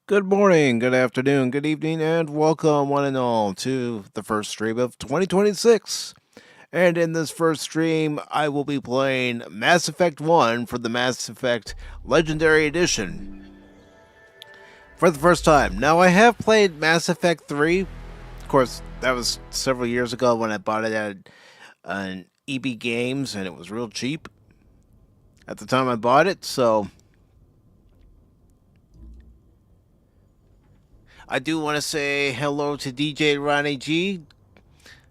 Good morning, good afternoon, good evening, and welcome one and all to the first stream of 2026. And in this first stream, I will be playing Mass Effect 1 for the Mass Effect Legendary Edition for the first time. Now, I have played Mass Effect 3. Of course, that was several years ago when I bought it at an EB Games, and it was real cheap at the time I bought it, so I do want to say hello to DJ Ronnie G,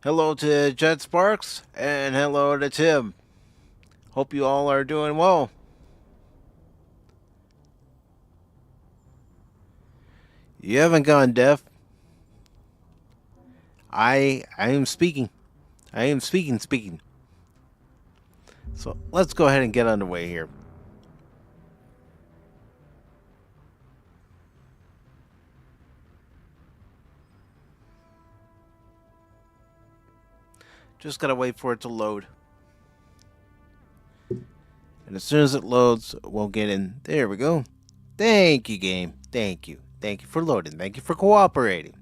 hello to Jet Sparks, and hello to Tim. Hope you all are doing well. You haven't gone deaf. I am speaking. I am speaking. So let's go ahead and get underway here. Just gotta wait for it to load. And as soon as it loads, we'll get in. There we go. Thank you, game. Thank you. Thank you for loading. Thank you for cooperating.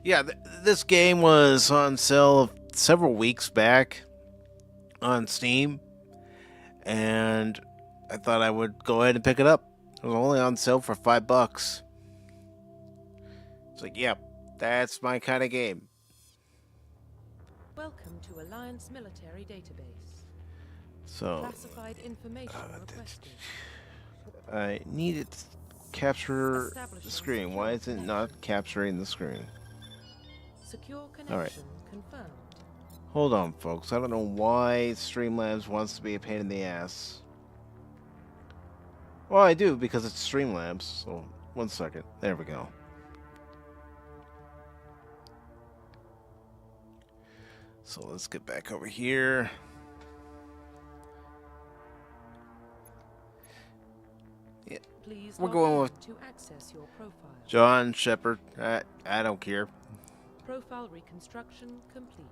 Yeah, this game was on sale several weeks back on Steam. And I thought I would go ahead and pick it up. It was only on sale for $5. It's like, yep, that's my kind of game. Welcome to Alliance Military Database. So, Classified information requested. I need it to capture the screen. Why is it not capturing the screen? Secure connection confirmed. Hold on, folks. I don't know why Streamlabs wants to be a pain in the ass. Well, I do, because it's Streamlabs. So, 1 second. There we go. So, let's get back over here. Yeah, Please we're log going in with to access your profile. John Sheppard. I don't care. Profile reconstruction complete.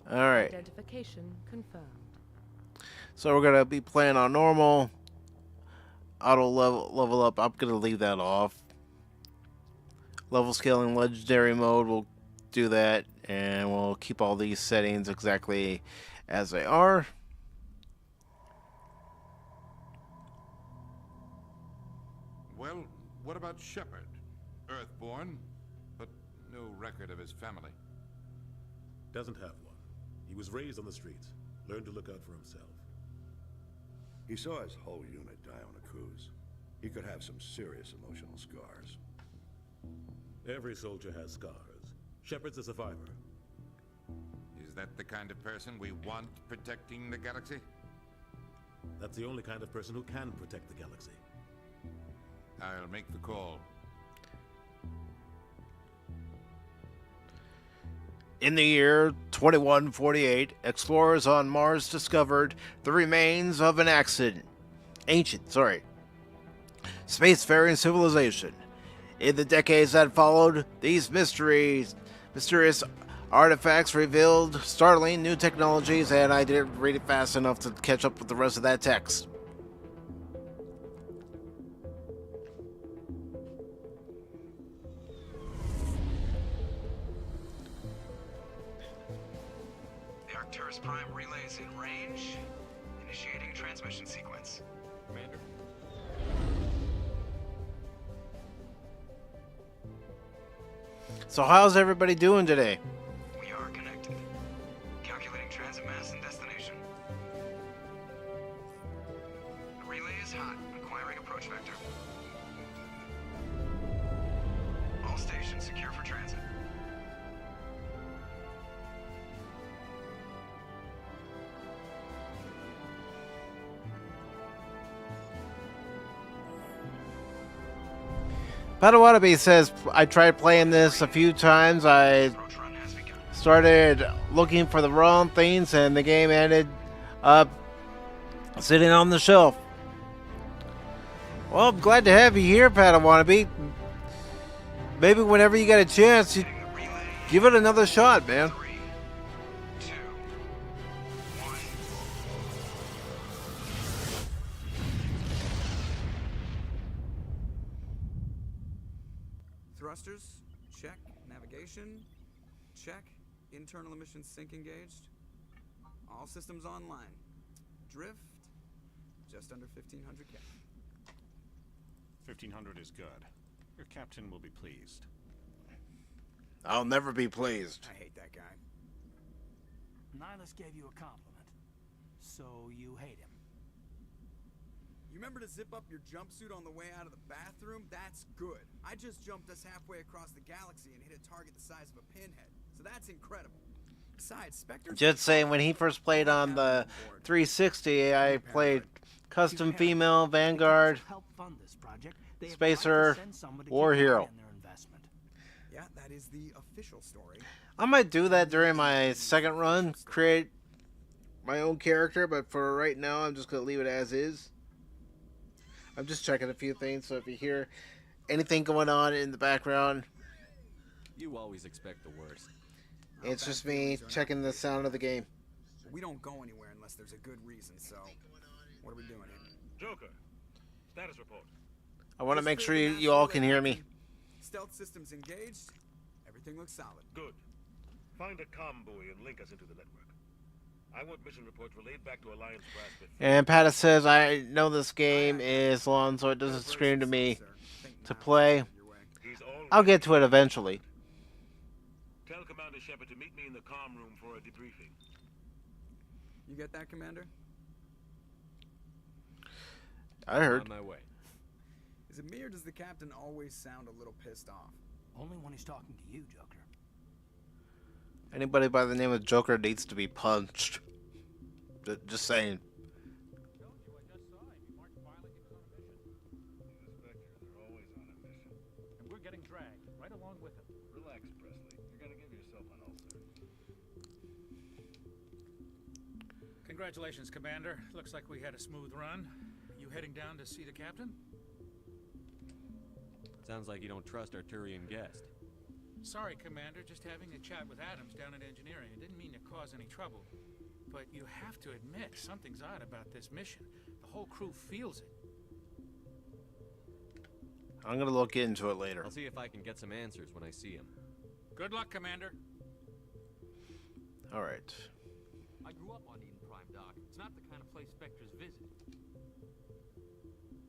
Alright. Identification confirmed. So we're gonna be playing on normal. Auto level up. I'm gonna leave that off. Level scaling legendary mode. We'll do that, and we'll keep all these settings exactly as they are. Well, what about Sheppard? Earthborn, but no record of his family. Doesn't have one. He was raised on the streets. Learned to look out for himself. He saw his whole unit die on a cruise. He could have some serious emotional scars. Every soldier has scars. Sheppard's a survivor. Is that the kind of person we want protecting the galaxy? That's the only kind of person who can protect the galaxy. I'll make the call. In the year 2148, explorers on Mars discovered the remains of an ancient spacefaring civilization. In the decades that followed, these mysterious artifacts revealed startling new technologies, and I didn't read it fast enough to catch up with the rest of that text. Prime relays in range. Initiating transmission sequence. Commander. So how's everybody doing today? We are connected. Calculating transit mass and destination. The relay is hot. Acquiring approach vector. All stations secure for transit. Padawannabe says, I tried playing this a few times. I Approach run has begun. started looking for the wrong things, and the game ended up sitting on the shelf. Well, I'm glad to have you here, Padawannabe. Maybe whenever you get a chance, you give it another shot, man. 3, thrusters? Check. Navigation? Check. Internal emissions sync engaged. All systems online. Drift? Just under 1500 K. 1500 is good. Your captain will be pleased. I'll never be pleased. I hate that guy. Nihilus gave you a compliment, so you hate him. You remember to zip up your jumpsuit on the way out of the bathroom? That's good. I just jumped us halfway across the galaxy and hit a target the size of a pinhead. So that's incredible. Besides, Spectre... Just saying, when he first played on the 360, I played Custom Female, Vanguard, Help fund this project. They have Spacer, the right to send someone to War keep Hero. an eye on their investment. Yeah, that is the official story. I might do that during my second run, create my own character, but for right now, I'm just going to leave it as is. I'm just checking a few things, so if you hear anything going on in the background, you always expect the worst. it's just me checking the sound of the game. We don't go anywhere unless there's a good reason, so... What are we doing here? Joker, status report. I want to make sure you all can hear me. Stealth systems engaged. Everything looks solid. Good. Find a comm buoy and link us into the network. I want mission reports relayed back to Alliance brass before. And Pattis says, I know this game is long, so it doesn't scream to me to play. I'll get to it eventually. Tell Commander Sheppard to meet me in the comm room for a debriefing. You get that, Commander? I heard. On my way. Is it me or does the captain always sound a little pissed off? Only when he's talking to you, Joker. Anybody by the name of Joker needs to be punched. Just saying. And we're getting dragged right along with him. Relax, Presley. You're gonna give yourself an ulcer. Congratulations, Commander. Looks like we had a smooth run. You heading down to see the captain? Sounds like you don't trust our Turian guest. Sorry, Commander. Just having a chat with Adams down at engineering. I didn't mean to cause any trouble. But you have to admit, something's odd about this mission. The whole crew feels it. I'm going to look into it later. I'll see if I can get some answers when I see him. Good luck, Commander. All right. I grew up on Eden Prime, Doc. It's not the kind of place Spectres visit.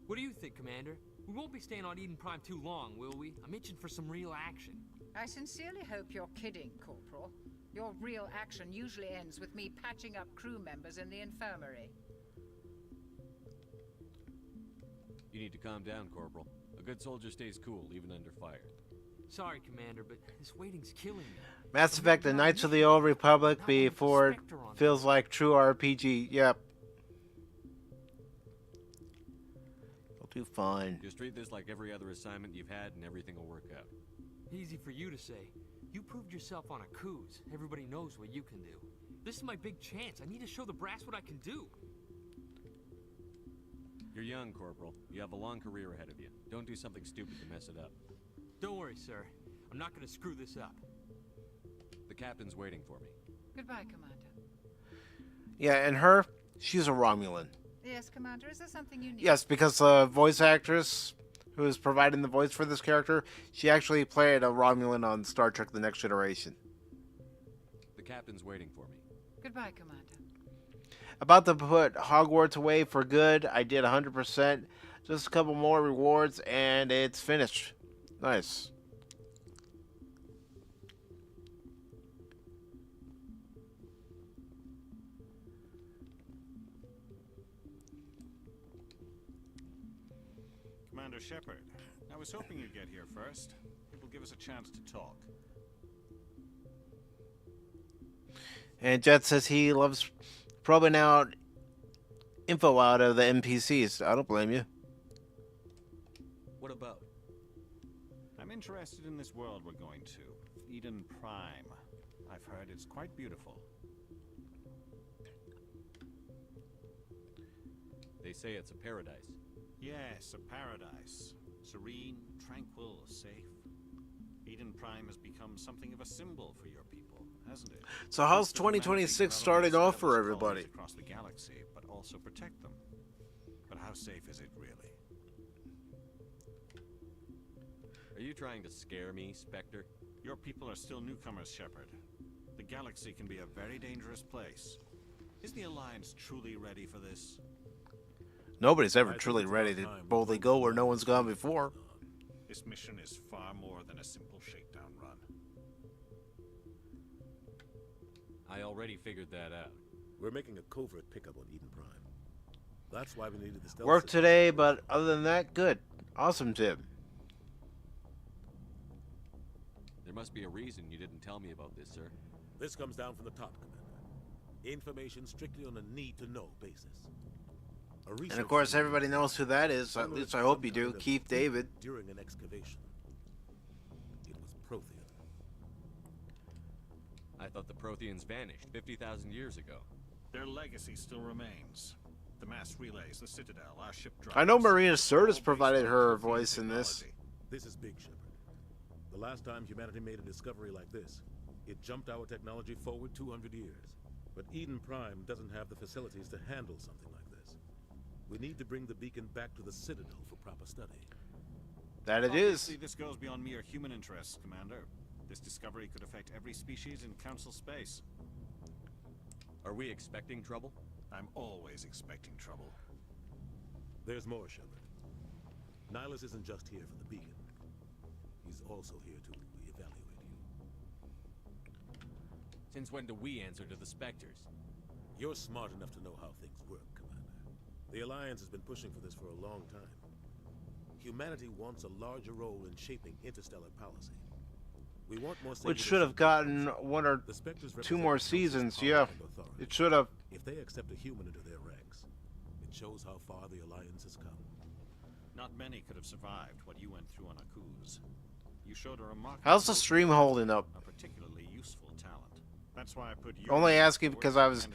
What do you think, Commander? We won't be staying on Eden Prime too long, will we? I'm itching for some real action. I sincerely hope you're kidding, Corporal. Your real action usually ends with me patching up crew members in the infirmary. You need to calm down, Corporal. A good soldier stays cool, even under fire. Sorry, Commander, but this waiting's killing me. Mass Effect, the Knights of the Old Republic before it feels like true RPG. Yep. You'll do fine. Just treat this like every other assignment you've had and everything will work out. Easy for you to say. You proved yourself on a cruise. Everybody knows what you can do. This is my big chance. I need to show the brass what I can do. You're young, Corporal. You have a long career ahead of you. Don't do something stupid to mess it up. Don't worry, sir. I'm not going to screw this up. The captain's waiting for me. Goodbye, Commander. Yeah, and her, she's a Romulan. Yes, Commander. Is there something you need? Yes, because the voice actress who is providing the voice for this character, she actually played a Romulan on Star Trek The Next Generation. The captain's waiting for me. Goodbye, Commander. About to put Hogwarts away for good. I did 100%. Just a couple more rewards, and it's finished. Nice. Commander Sheppard, I was hoping you'd get here first. It will give us a chance to talk. And Jet says he loves probing out info out of the NPCs. I don't blame you. What about? I'm interested in this world we're going to. Eden Prime. I've heard it's quite beautiful. They say it's a paradise. Yes, a paradise. Serene, tranquil, safe. Eden Prime has become something of a symbol for your people, hasn't it? So how's 2026 starting off for everybody? Across the galaxy, but also protect them. But how safe is it really? Are you trying to scare me, Spectre? Your people are still newcomers, Sheppard. The galaxy can be a very dangerous place. Is the Alliance truly ready for this? Nobody's ever truly ready to boldly go where no one's gone before. This mission is far more than a simple shakedown run. I already figured that out. We're making a covert pickup on Eden Prime. That's why we needed the stealth Work system. today, but other than that, good. Awesome, Tim. There must be a reason you didn't tell me about this, sir. This comes down from the top, Commander. Information strictly on a need-to-know basis. And of course, everybody knows who that is. At least I hope you do. Keith David. During an excavation. It was Prothean. I thought the Protheans vanished 50,000 years ago. Their legacy still remains. The mass relays, the Citadel, our ship drives. I know Marina Sirtis provided her voice in this. This is big, Sheppard. The last time humanity made a discovery like this, it jumped our technology forward 200 years. But Eden Prime doesn't have the facilities to handle something like this. We need to bring the beacon back to the Citadel for proper study. That it Obviously, is. this goes beyond mere human interests, Commander. This discovery could affect every species in Council space. Are we expecting trouble? I'm always expecting trouble. There's more, Sheppard. Nihilus isn't just here for the beacon. He's also here to evaluate you. Since when do we answer to the Spectres? You're smart enough to know how things work, Commander. The Alliance has been pushing for this for a long time. Humanity wants a larger role in shaping interstellar policy. We want more. Which should have gotten one or two more seasons, yeah. It should have. If they accept a human into their ranks, it shows how far the Alliance has come. Not many could have survived what you went through on Akuz. You showed a remarkable. How's the stream holding up? A particularly useful talent. That's why I put you. Only asking because I was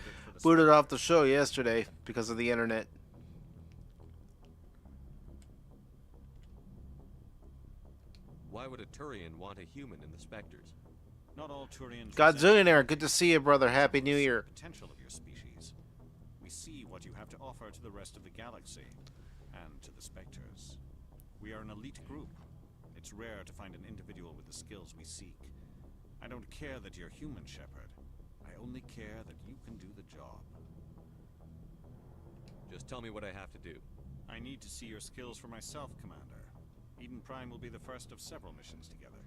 booted off the show yesterday because of the internet. Why would a Turian want a human in the Spectres? Not all Turians. Godzillionaire, good to see you, brother. Happy New Year. Potential of your species. We see what you have to offer to the rest of the galaxy, and to the Spectres. We are an elite group. It's rare to find an individual with the skills we seek. I don't care that you're human, Sheppard. I only care that you can do the job. Just tell me what I have to do. I need to see your skills for myself, Commander. Eden Prime will be the first of several missions together.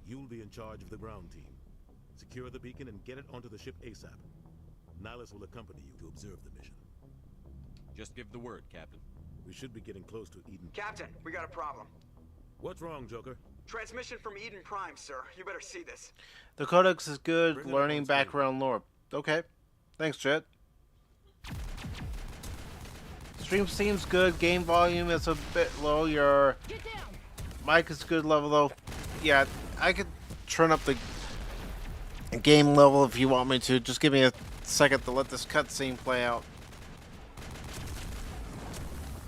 You'll be in charge of the ground team. Secure the beacon and get it onto the ship ASAP. Nihilus will accompany you to observe the mission. Just give the word, Captain. We should be getting close to Eden. Captain, we got a problem. What's wrong, Joker? Transmission from Eden Prime, sir. You better see this. The codex is good. Learning background lore. Okay. Thanks, Jet. Stream seems good. Game volume is a bit low. Your mic is good level though. Yeah, I could turn up the game level if you want me to. Just give me a second to let this cutscene play out.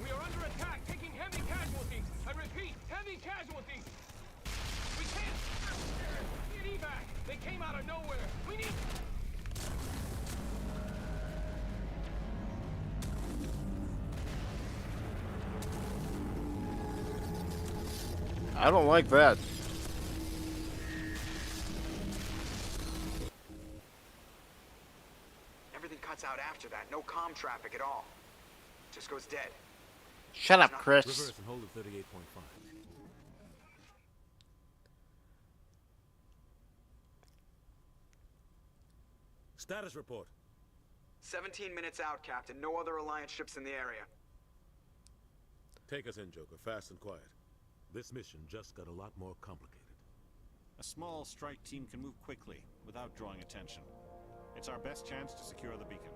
We are under attack, taking heavy casualties. I repeat, heavy casualties. We can't. Need evac. They came out of nowhere. We need. I don't like that. Everything cuts out after that. No comm traffic at all. Just goes dead. Shut up, Chris. Reverse and hold at 38.5. Status report. 17 minutes out, Captain. No other Alliance ships in the area. Take us in, Joker. Fast and quiet. This mission just got a lot more complicated. A small strike team can move quickly, without drawing attention. It's our best chance to secure the beacon.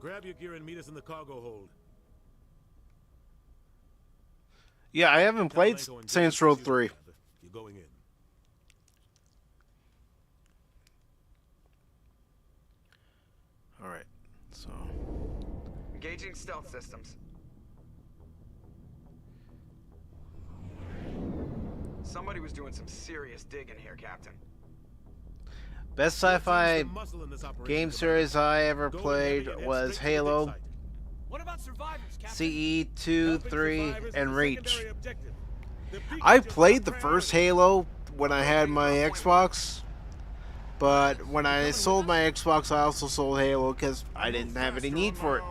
Grab your gear and meet us in the cargo hold. Yeah, I haven't played Saints Row 3. You're going in. Alright, so... Engaging stealth systems. Somebody was doing some serious digging here, Captain. Best sci-fi game series I ever played was What about survivors, Captain? CE 2, 3, and Reach. I played the first Halo when I had my Xbox, but when I sold my Xbox, I also sold Halo because I didn't have any need for it.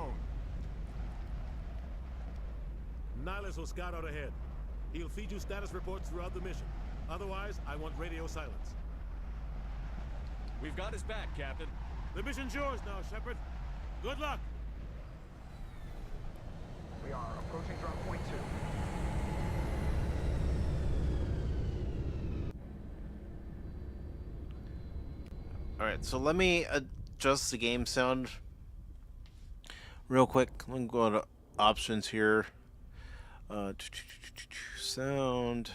Nihilus will scout out ahead. He'll feed you status reports throughout the mission. Otherwise, I want radio silence. We've got his back, Captain. The mission's yours now, Sheppard. Good luck. We are approaching drop point 2. Alright, so let me adjust the game sound real quick. Let me go to options here. Sound.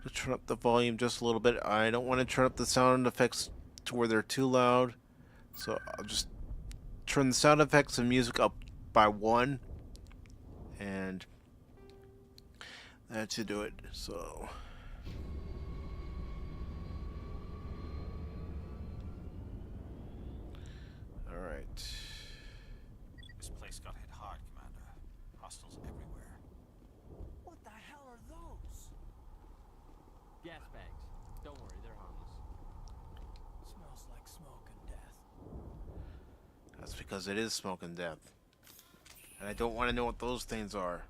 Let's turn up the volume just a little bit. I don't want to turn up the sound effects to where they're too loud. So I'll just turn the sound effects and music up by 1. And that should do it. So alright. This place got hit hard, Commander. Hostiles everywhere. What the hell are those? Gas bags. Don't worry, they're harmless. Smells like smoke and death. That's because it is smoke and death. And I don't want to know what those things are.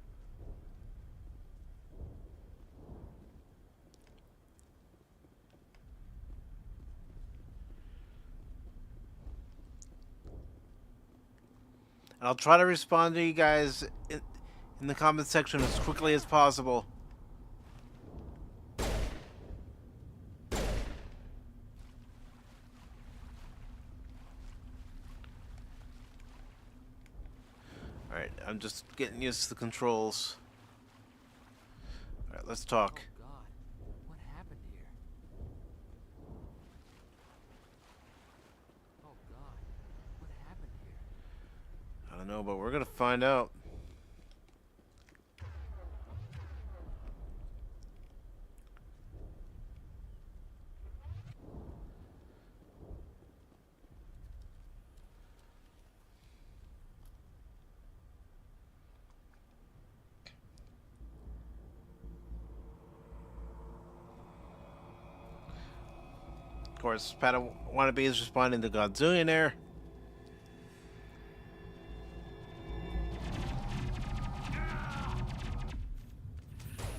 And I'll try to respond to you guys in the comment section as quickly as possible. Alright, I'm just getting used to the controls. Alright, let's talk. Oh God, what happened here? Oh God, what happened here? I don't know, but we're gonna find out. Of course, Wannabe is responding to Godzillionaire.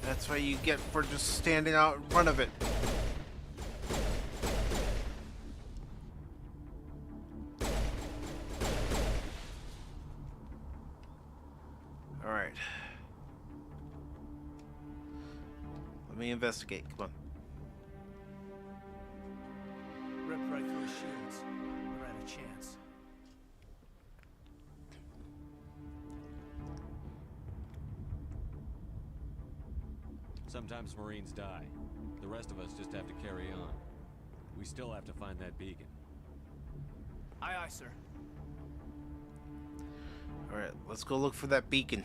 That's what you get for just standing out in front of it. Alright. Let me investigate. Come on. Rip right through his shields. Never had a chance. Sometimes Marines die. The rest of us just have to carry on. We still have to find that beacon. Aye, aye, sir. Alright, let's go look for that beacon.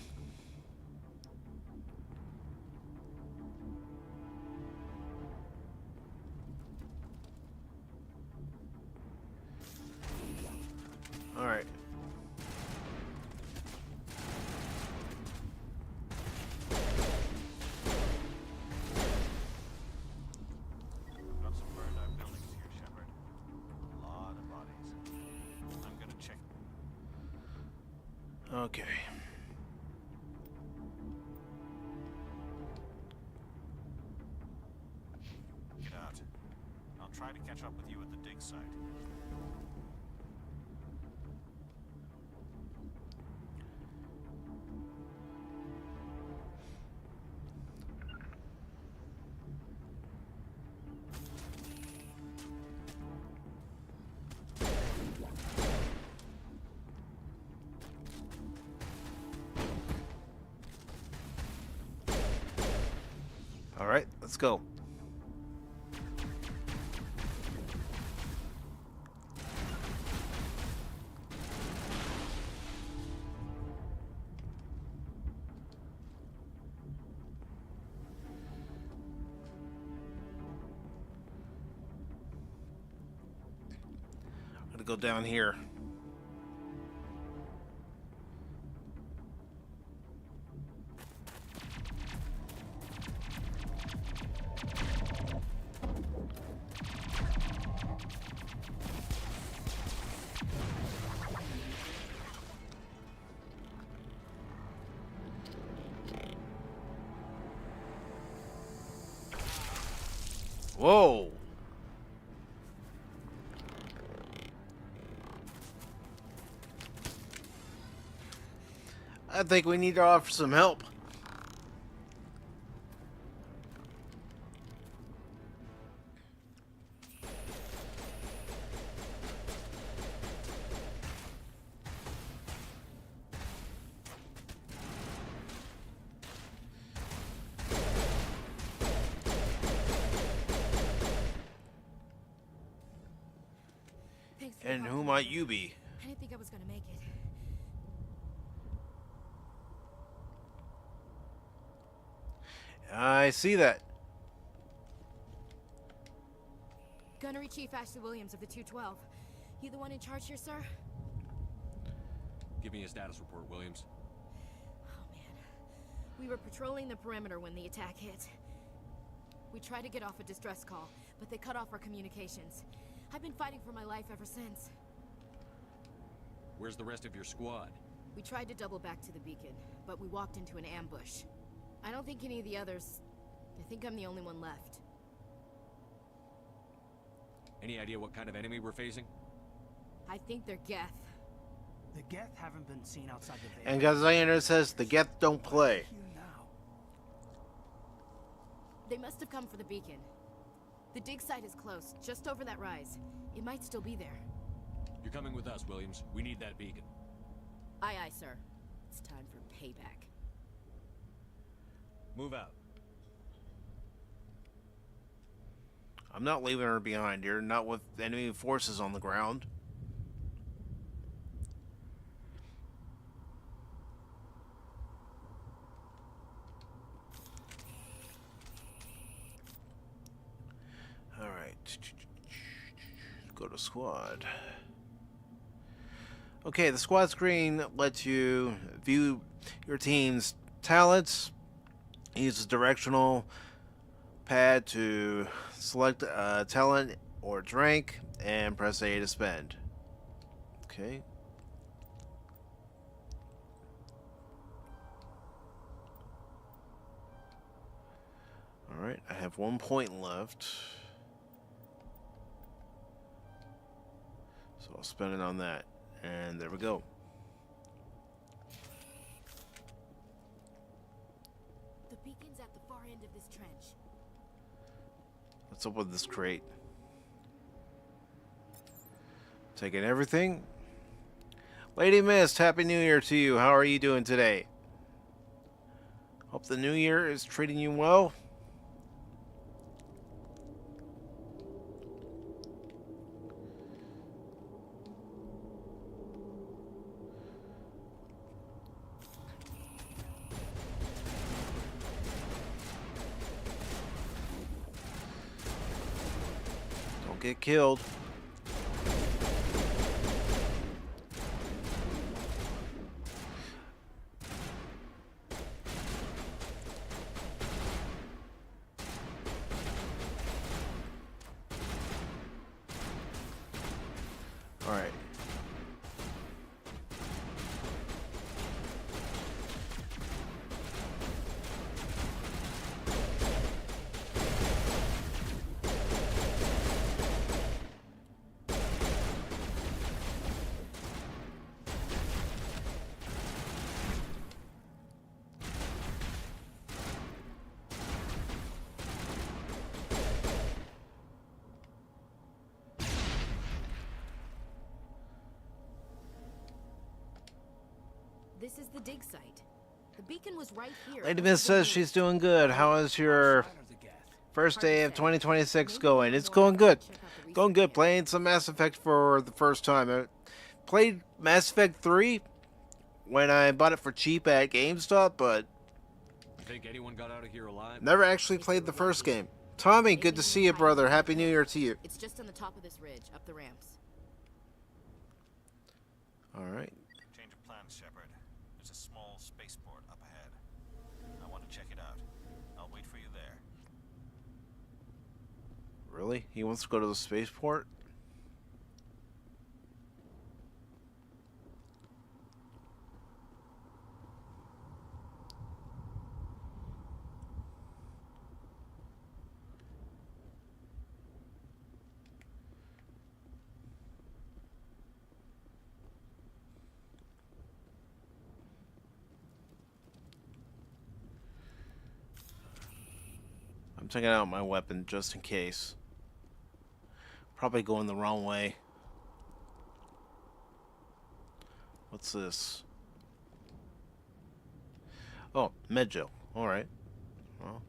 Alright. Got some burned out buildings here, Sheppard. A lot of bodies. I'm gonna check. Okay. Get out. I'll try to catch up with you at the dig site. Alright, let's go. I'm gonna go down here. Whoa. I think we need to offer some help. And who might you be? I didn't think I was gonna make it. I see that. Gunnery Chief Ashley Williams of the 212. You the one in charge here, sir? Give me a status report, Williams. Oh, man. We were patrolling the perimeter when the attack hit. We tried to get off a distress call, but they cut off our communications. I've been fighting for my life ever since. Where's the rest of your squad? We tried to double back to the beacon, but we walked into an ambush. I don't think any of the others... I think I'm the only one left. Any idea what kind of enemy we're facing? I think they're Geth. The Geth haven't been seen outside the base. And Gazayner says the Geth don't play. They must have come for the beacon. The dig site is close, just over that rise. It might still be there. You're coming with us, Williams. We need that beacon. Aye, aye, sir. It's time for payback. Move out. I'm not leaving her behind here, not with enemy forces on the ground. Alright. Go to squad. Okay, the squad screen lets you view your team's talents. Use the directional pad to select a talent or its rank and press A to spend. Okay. Alright, I have 1 point left. So I'll spend it on that. And there we go. The beacon's at the far end of this trench. What's up with this crate? Taking everything. Lady Mist, Happy New Year to you. How are you doing today? Hope the new year is treating you well. Don't get killed. All right. This is the dig site. The beacon was right here. Lady Miss says she's doing good. How is your first day of 2026 going? It's going good. Going good. Playing some Mass Effect for the first time. I played Mass Effect 3 when I bought it for cheap at GameStop, but You think anyone got out of here alive? never actually played the first game. Tommy, good to see you, brother. Happy New Year to you. It's just on the top of this ridge, up the ramps. All right. Change of plans, Sheppard. There's a small spaceport up ahead. I want to check it out. I'll wait for you there. Really? He wants to go to the spaceport? I'm taking out my weapon just in case. Probably going the wrong way. What's this? Oh, med gel. Alright. Well,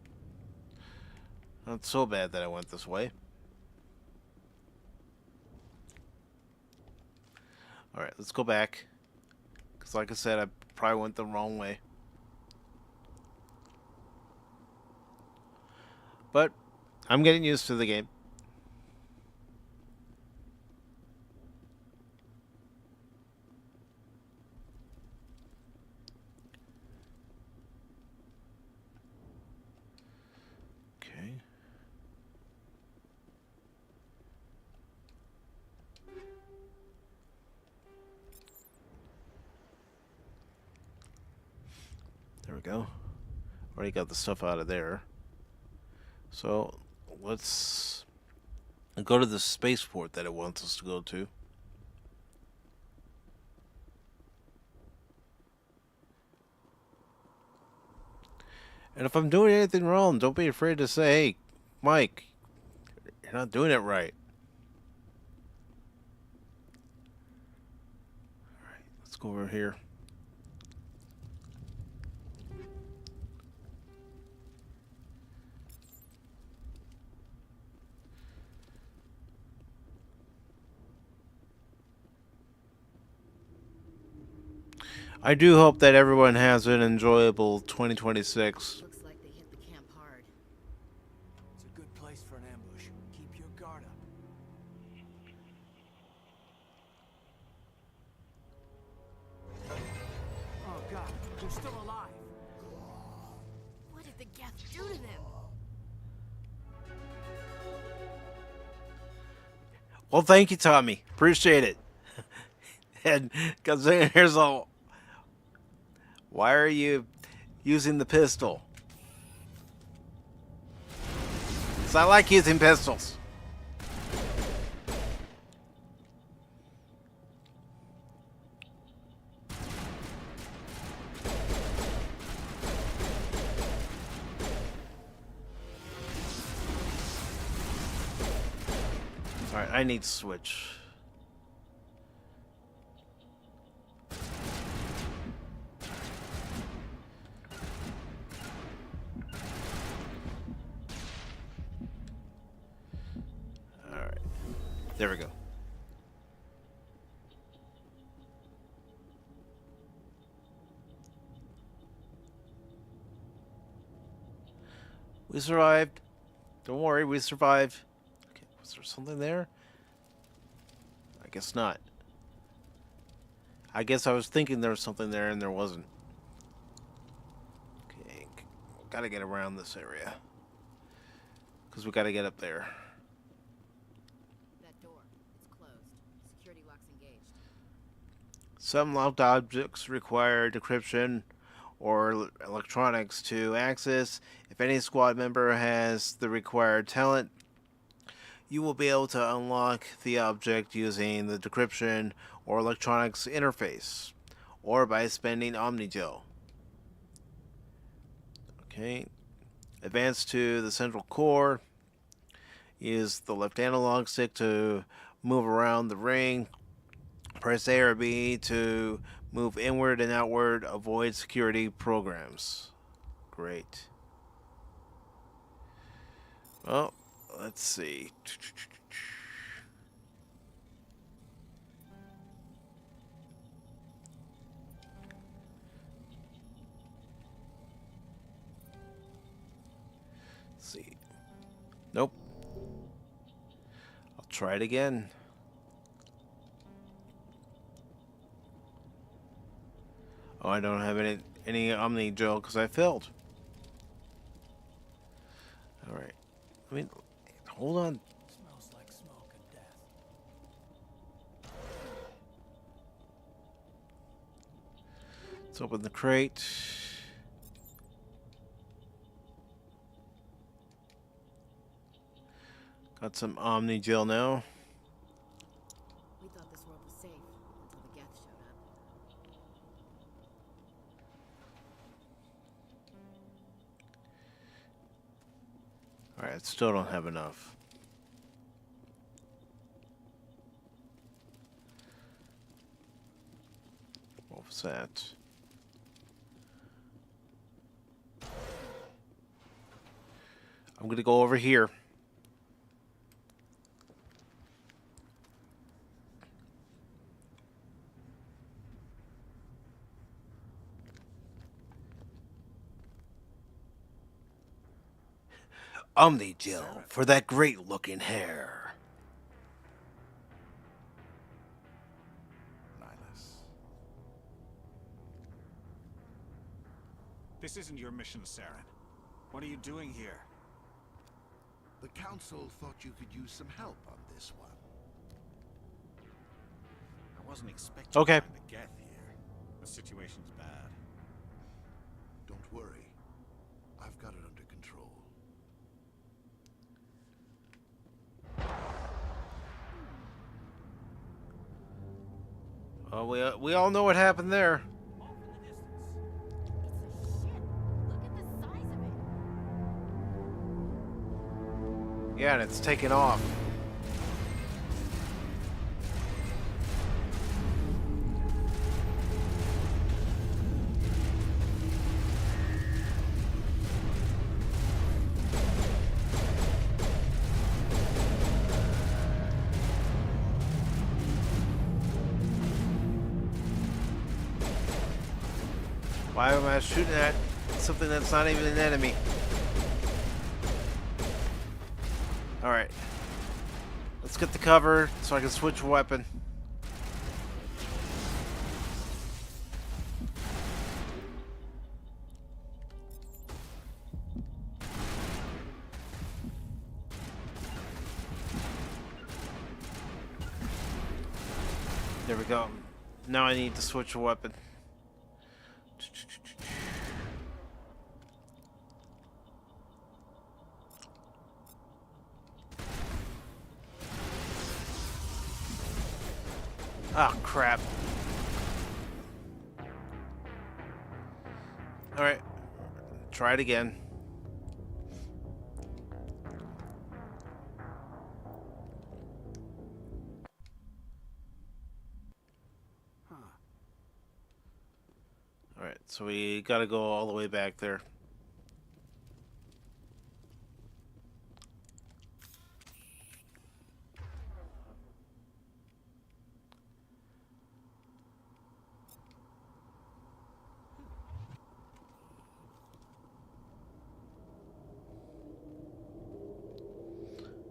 not so bad that I went this way. Alright, let's go back. Because like I said, I probably went the wrong way. But I'm getting used to the game. Okay. There we go. Already got the stuff out of there. So let's go to the spaceport that it wants us to go to. And if I'm doing anything wrong, don't be afraid to say, hey, Mike, you're not doing it right. Alright, let's go over here. I do hope that everyone has an enjoyable 2026. Looks like they hit the camp hard. It's a good place for an ambush. Keep your guard up. Oh god, they're still alive. What did the Geth do to them? Well, thank you, Tommy. Appreciate it. And because here's all. Why are you using the pistol? Because I like using pistols. Alright, I need to switch. Alright. There we go. We survived. Don't worry, we survived. Okay, was there something there? I guess not. I guess I was thinking there was something there and there wasn't. Okay, gotta get around this area. Because we gotta get up there. That door, it's closed. Security lock's engaged. Some locked objects require decryption or electronics to access. If any squad member has the required talent, you will be able to unlock the object using the decryption or electronics interface, or by spending Omnigel. Okay. Advance to the central core. Use the left analog stick to move around the ring. Press A or B to move inward and outward. Avoid security programs. Great. Well, let's see. Let's see. Nope. I'll try it again. Oh, I don't have any Omni gel because I failed. All right. I mean, hold on. Smells like smoke and death. Let's open the crate. Got some Omni gel now. We thought this world was safe until the Geth showed up. Still don't have enough. What was that? I'm gonna go over here. Omni gel for that great looking hair. This isn't your mission, Saren. What are you doing here? The Council thought you could use some help on this one. I wasn't expecting Okay. to find a Geth here. The situation's bad. Don't worry. I've got it under control. Oh, we all know what happened there. Yeah, and it's taken off. Why am I shooting at something that's not even an enemy? Alright. Let's get the cover so I can switch weapon. There we go. Now I need to switch a weapon. Oh, crap. Alright. Try it again. Alright, so we gotta go all the way back there.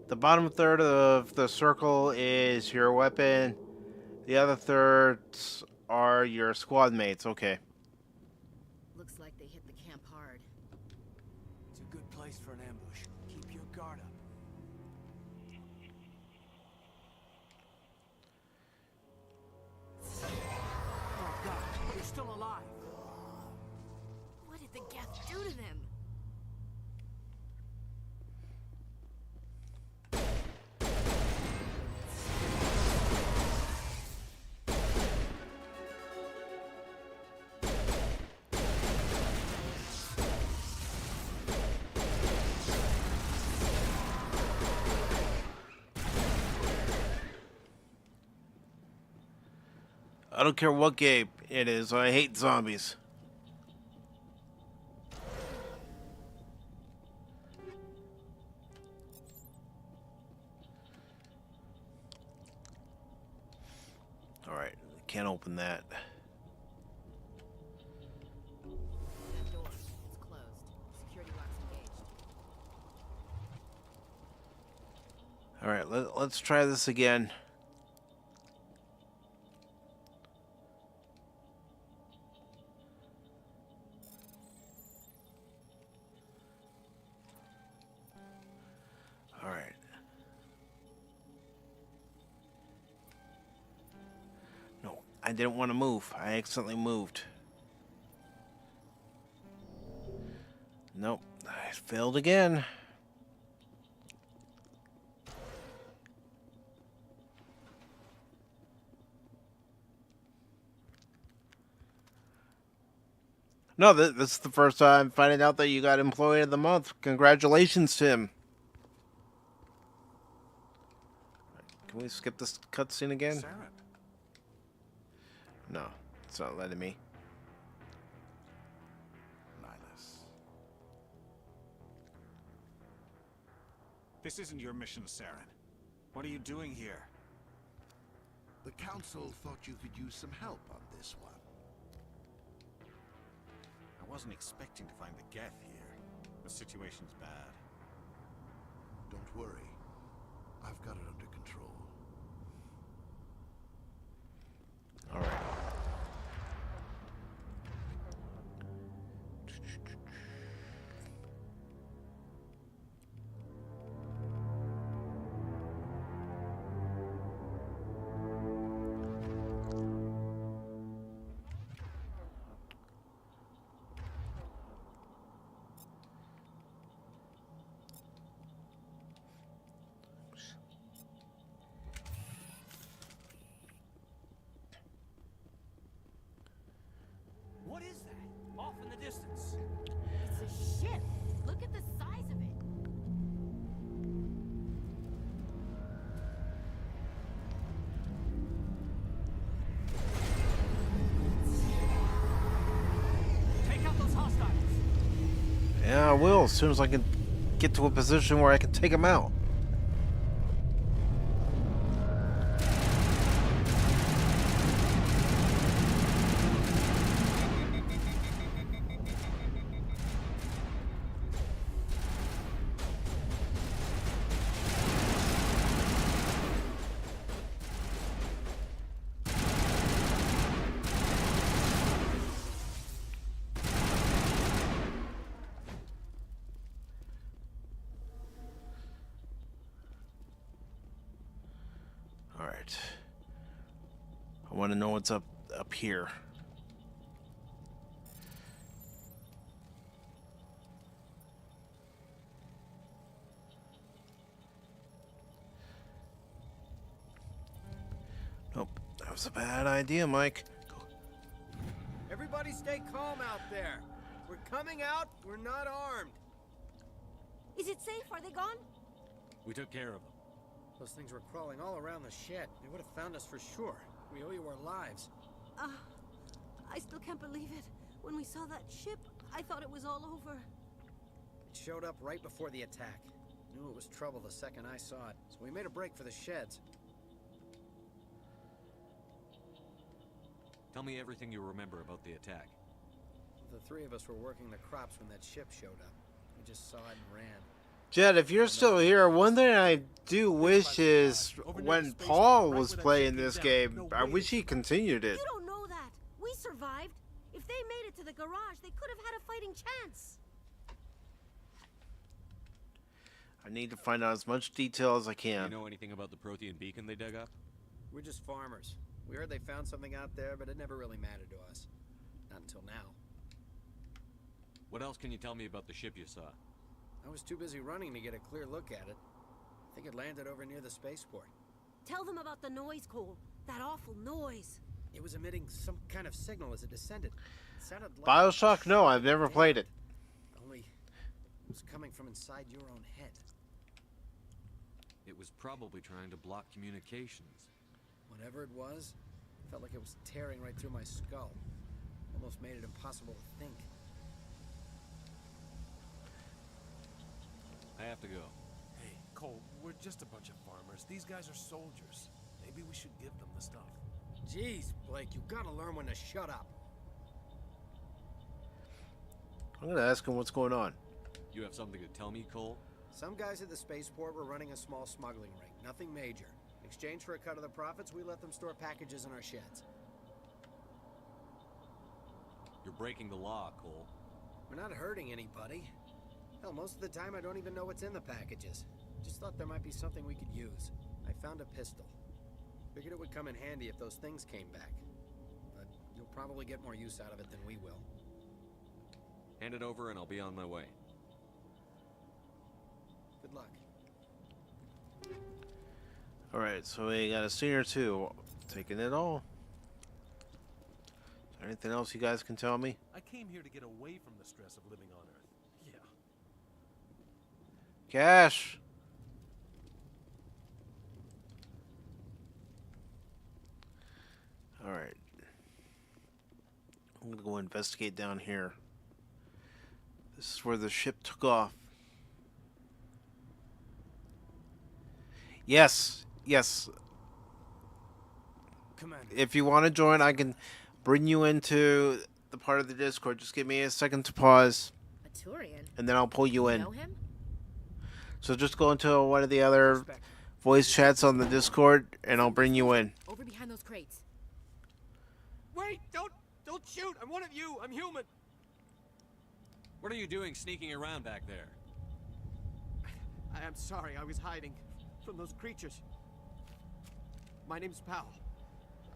The bottom third of the circle is your weapon. The other thirds are your squad mates. Okay. Looks like they hit the camp hard. It's a good place for an ambush. Keep your guard up. Oh God, you're still alive. What did the Geth do to them? I don't care what game it is. I hate zombies. Alright, can't open that. That door. It's closed. Security locks engaged. Alright, let's try this again. Alright. No, I didn't want to move. I accidentally moved. Nope, I failed again. No, this is the first time finding out that you got Employee of the Month. Congratulations, Tim. Can we skip this cutscene again? Saren. No, it's not letting me. Nihilus. This isn't your mission, Saren. What are you doing here? The Council thought you could use some help on this one. I wasn't expecting to find the Geth here. The situation's bad. Don't worry. I've got it under control. All right. What is that? Off in the distance. It's a ship. Look at the size of it. Take out those hostiles. Yeah, I will as soon as I can get to a position where I can take them out. Alright. I want to know what's up here. Nope. That was a bad idea, Mike. Everybody stay calm out there. We're coming out, we're not armed. Is it safe? Are they gone? We took care of them. Those things were crawling all around the shed. They would have found us for sure. We owe you our lives. I still can't believe it. When we saw that ship, I thought it was all over. It showed up right before the attack. Knew it was trouble the second I saw it, so we made a break for the sheds. Tell me everything you remember about the attack. The three of us were working the crops when that ship showed up. We just saw it and ran. Jed, if you're still here, one thing I do wish is when Paul was playing this game, I wish he continued it. You don't know that. We survived. If they made it to the garage, they could have had a fighting chance. I need to find out as much detail as I can. Do you know anything about the Prothean beacon they dug up? We're just farmers. We heard they found something out there, but it never really mattered to us. Not until now. What else can you tell me about the ship you saw? I was too busy running to get a clear look at it. I think it landed over near the spaceport. Tell them about the noise, Cole. That awful noise. It was emitting some kind of signal as it descended. It sounded like Bioshock? No, I've never played it. Only it was coming from inside your own head. It was probably trying to block communications. Whatever it was, it felt like it was tearing right through my skull. Almost made it impossible to think. I have to go. Hey, Cole, we're just a bunch of farmers. These guys are soldiers. Maybe we should give them the stuff. Jeez, Blake, you gotta learn when to shut up. I'm gonna ask him what's going on. You have something to tell me, Cole? Some guys at the spaceport were running a small smuggling ring. Nothing major. In exchange for a cut of the profits, we let them store packages in our sheds. You're breaking the law, Cole. We're not hurting anybody. Hell, most of the time I don't even know what's in the packages. Just thought there might be something we could use. I found a pistol. Figured it would come in handy if those things came back. But you'll probably get more use out of it than we will. Hand it over and I'll be on my way. Good luck. Alright, so we got a scene or two. Taking it all. Is there anything else you guys can tell me? I came here to get away from the stress of living on Earth. Yeah. Cash! gonna go investigate down here. This is where the ship took off. Yes, yes. Commander. If you want to join, I can bring you into the part of the Discord. Just give me a second to pause. A Turian? And then I'll pull you in. Know him? So just go into one of the other voice chats on the Discord, and I'll bring you in. Over behind those crates. Wait! Don't shoot! I'm one of you! I'm human! What are you doing sneaking around back there? I am sorry, I was hiding from those creatures. My name's Powell.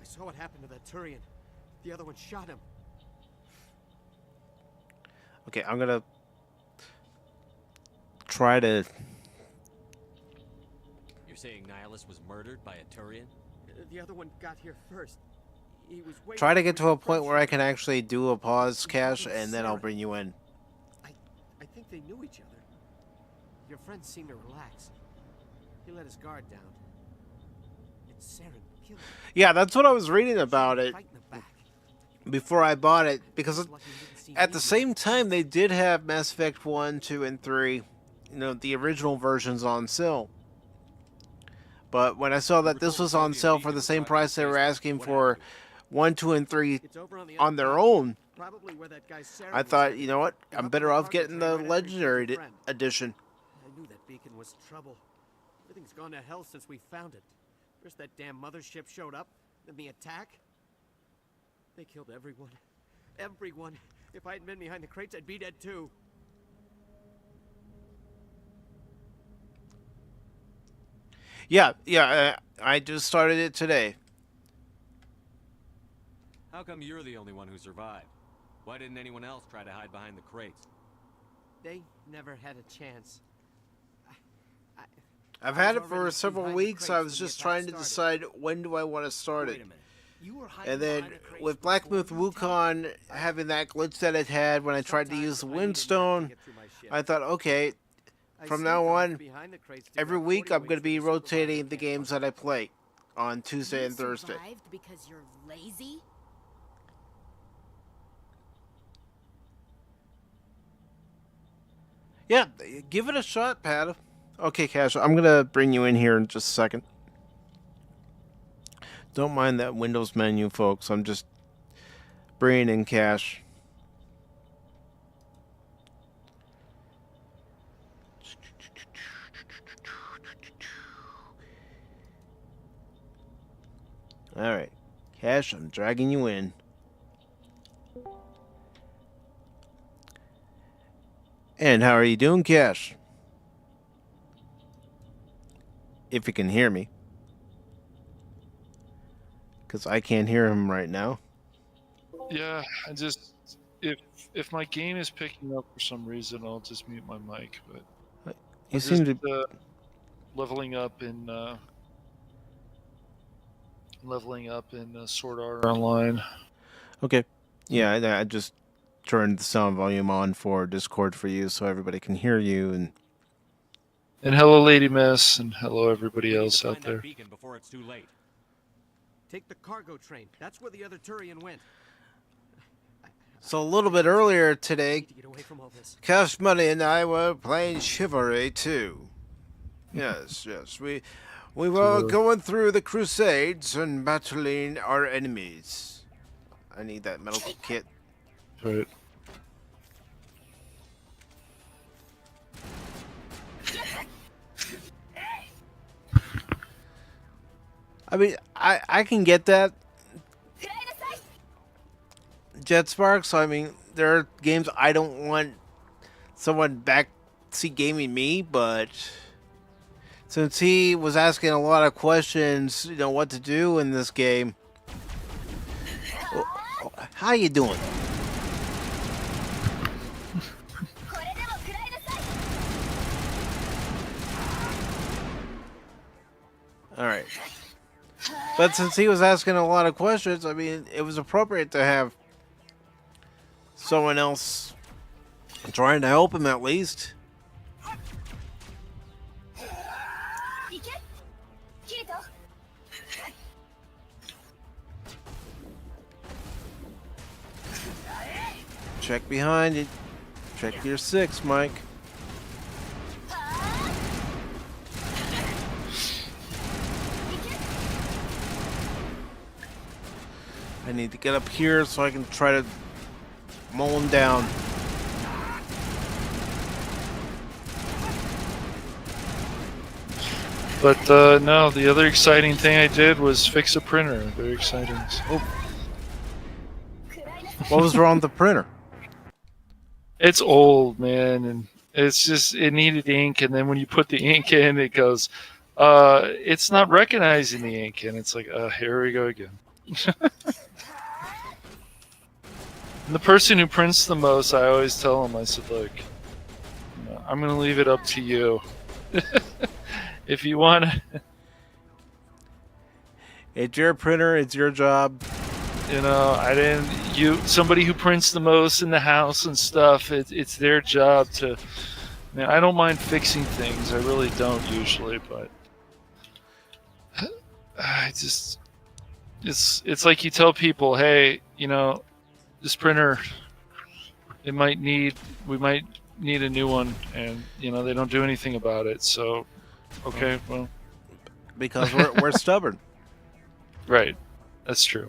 I saw what happened to that Turian. The other one shot him. Okay, I'm gonna try to... You're saying Nihilus was murdered by a Turian? The other one got here first. He was waiting. Try to get to a point where I can actually do a pause, Cash, and then I'll bring you in. I think they knew each other. Your friend seemed to relax. He let his guard down. It's Saren killed him. Yeah, that's what I was reading about it before I bought it, because at the same time they did have Mass Effect 1, 2, and 3, you know, the original versions on sale. But when I saw that this was on sale for the same price they were asking for 1, 2, and 3 on their own, I thought, you know what, I'm better off getting the Legendary Edition. I knew that beacon was trouble. Everything's gone to hell since we found it. First that damn mothership showed up, then the attack. They killed everyone. Everyone. If I hadn't been behind the crates, I'd be dead too. Yeah, I just started it today. How come you're the only one who survived? Why didn't anyone else try to hide behind the crates? They never had a chance. I've had it for several weeks. I was just trying to decide when do I want to start it. And then with Black Myth Wukon having that glitch that it had when I tried to use the Windstone, I thought, okay, from now on, every week I'm going to be rotating the games that I play on Tuesday and Thursday. Because you're lazy? Yeah, give it a shot, Pat. Okay, Cash, I'm going to bring you in here in just a second. Don't mind that Windows menu, folks. I'm just bringing in Cash. Alright, Cash, I'm dragging you in. And how are you doing, Cash? If you can hear me. Because I can't hear him right now. Yeah, I just... If my game is picking up for some reason, I'll just mute my mic, but... You seem to... leveling up in Sword Art Online. Okay. Yeah, I just turned the sound volume on for Discord for you so everybody can hear you. And hello, Lady Miss, and hello, everybody else out there. Before it's too late. Take the cargo train. That's where the other Turian went. So a little bit earlier today, Cash Money and I were playing Chivalry 2. Yes. We were going through the Crusades and battling our enemies. I need that medical kit. Right. I mean, I can get that. Jet Sparks, so I mean, there are games I don't want someone backseat gaming me, but since he was asking a lot of questions, you know, what to do in this game. How you doing? Alright. But since he was asking a lot of questions, I mean, it was appropriate to have someone else trying to help him at least. Check behind it. Check your 6, Mike. I need to get up here so I can try to mow him down. But no, the other exciting thing I did was fix a printer. Very exciting. Oh. What was wrong with the printer? It's old, man, and it's just it needed ink, and then when you put the ink in, it goes, it's not recognizing the ink, and it's like, here we go again. And the person who prints the most, I always tell them, I said, look, I'm going to leave it up to you. If you want to... It's your printer, it's your job. You know, somebody who prints the most in the house and stuff, it's their job to... Man, I don't mind fixing things, I really don't usually, but... I just... It's like you tell people, hey, you know, this printer, we might need a new one, and, you know, they don't do anything about it, so... Okay, well... Because we're stubborn. Right. That's true.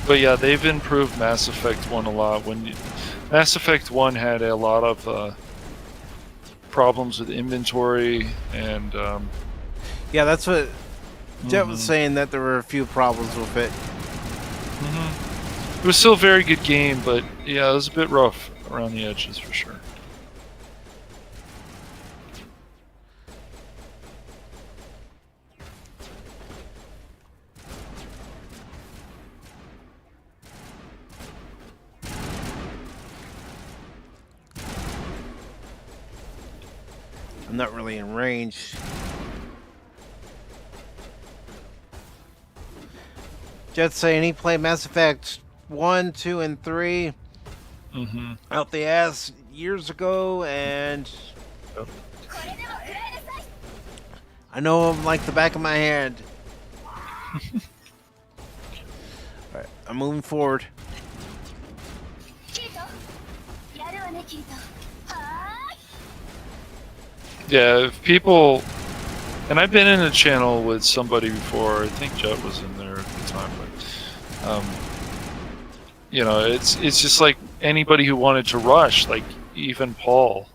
But yeah, they've improved Mass Effect 1 a lot. Mass Effect 1 had a lot of problems with inventory and... yeah, that's what Jet was saying, that there were a few problems with it. It was still a very good game, but yeah, it was a bit rough around the edges for sure. I'm not really in range. Jet's saying he played Mass Effect 1, 2, and 3 out the ass years ago, and I know him like the back of my hand. Alright, I'm moving forward. Yeah, if people... And I've been in a channel with somebody before, I think Jet was in there at the time, but... you know, it's just like anybody who wanted to rush, like even Paul.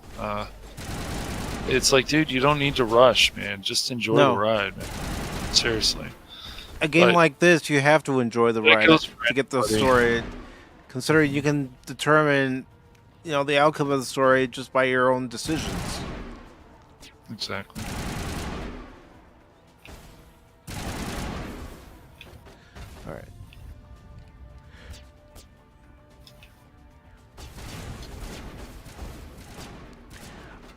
It's like, dude, you don't need to rush, man. Just enjoy the ride, man. Seriously. A game like this, you have to enjoy the ride to get the story. Considering you can determine, you know, the outcome of the story just by your own decisions. Exactly. All right.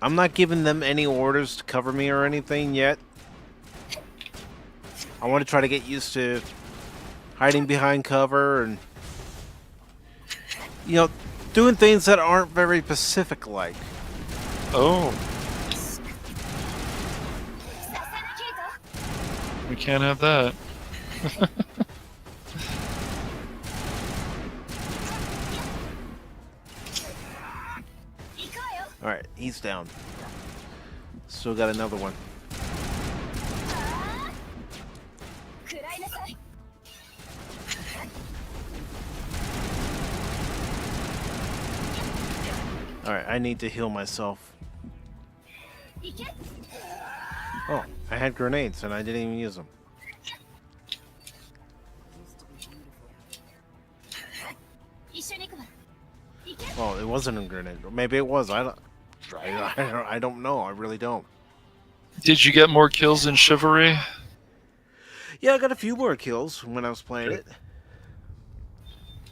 I'm not giving them any orders to cover me or anything yet. I want to try to get used to hiding behind cover and, you know, doing things that aren't very Pacific-like. Oh. We can't have that. Alright, he's down. Still got another one. Alright, I need to heal myself. Oh, I had grenades and I didn't even use them. Oh, it wasn't a grenade. Maybe it was. I don't know. I really don't. Did you get more kills in Chivalry? Yeah, I got a few more kills when I was playing it.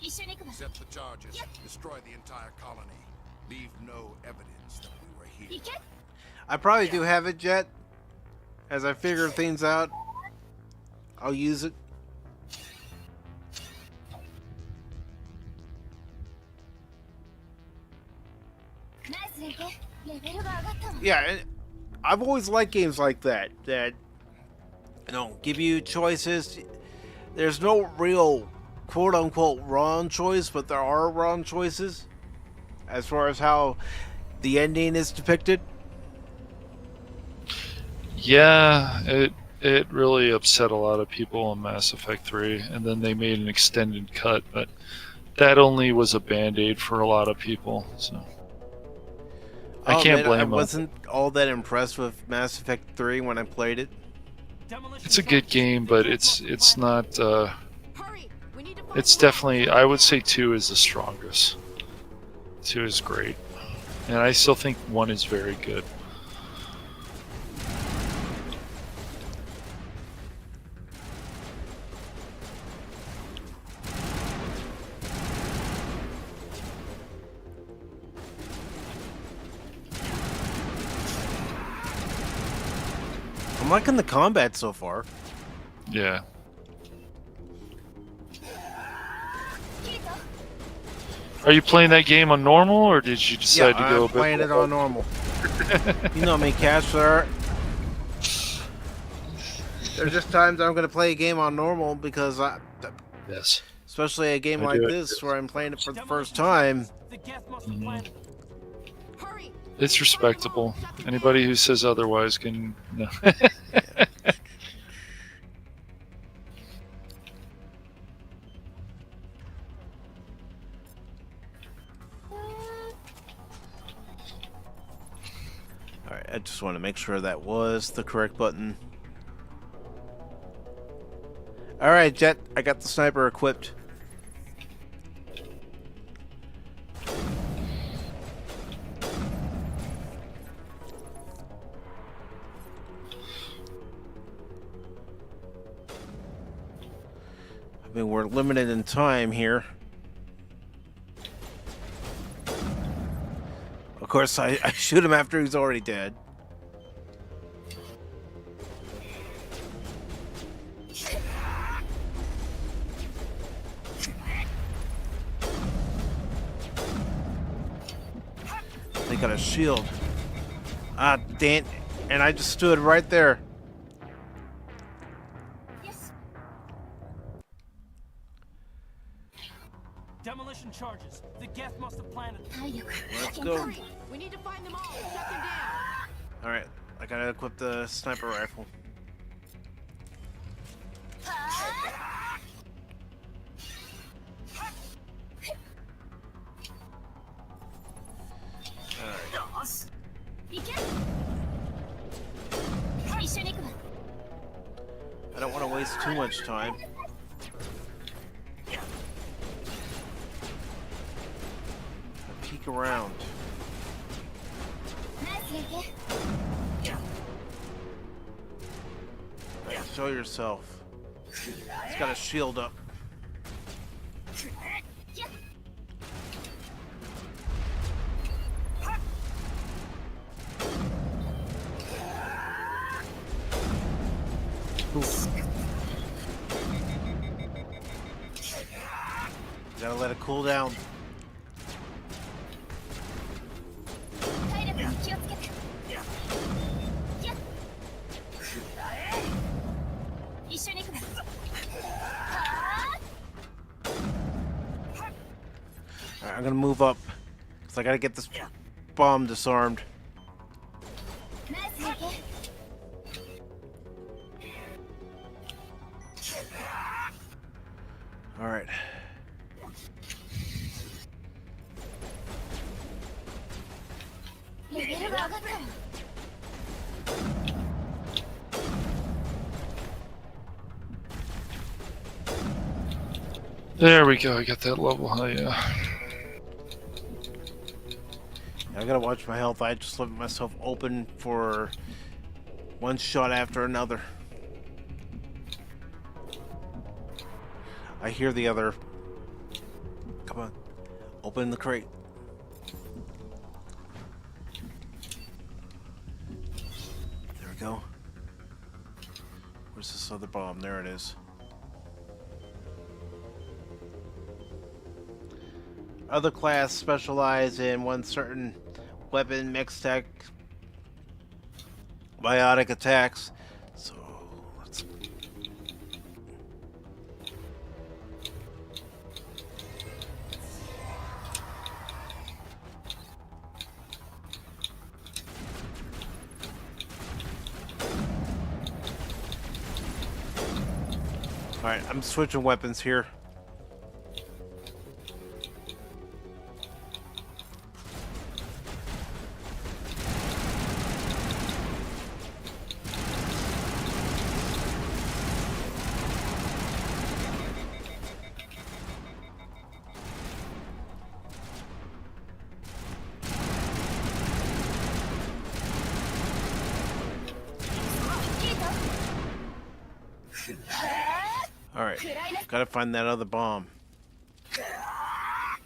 Set the charges. Destroy the entire colony. Leave no evidence that we were here. I probably do have it, Jet. As I figure things out, I'll use it. Yeah, and I've always liked games like that give you choices. There's no real quote unquote wrong choice, but there are wrong choices as far as how the ending is depicted. Yeah, it really upset a lot of people on Mass Effect 3, and then they made an extended cut, but that only was a band-aid for a lot of people, so I can't blame I them. wasn't all that impressed with Mass Effect 3 when I played it. It's a good game, but it's not. It's definitely, I would say 2 is the strongest. 2 is great, and I still think 1 is very good. I'm liking the combat so far. Yeah. Are you playing that game on normal, or did you decide to go? I'm playing it on normal. You know me, Cash. There's just times I'm going to play a game on normal because yes, especially a game like this where I'm playing it for the first time. It's respectable. Anybody who says otherwise can no. Alright, I just want to make sure that was the correct button. Alright, Jet, I got the sniper equipped. I mean, we're limited in time here. Of course, I shoot him after he's already dead. They got a shield. Ah, damn. And I just stood right there. Demolition charges. The Geth must have planted them. Let's go. Hurry! We need to find them all and shut them down. Alright, I gotta equip the sniper rifle. I don't want to waste too much time. Peek around. Right, show yourself. He's got a shield up. Oof. Gotta let it cool down. Alright, I'm gonna move up because I gotta get this bomb disarmed. Alright. There we go, I got that level, hell yeah. I gotta watch my health. I just left myself open for one shot after another. I hear the other. Come on. Open the crate. There we go. Where's this other bomb? There it is. Other class specialize in one certain weapon, mix tech, biotic attacks. So let's. Alright, I'm switching weapons here. Alright, gotta find that other bomb. I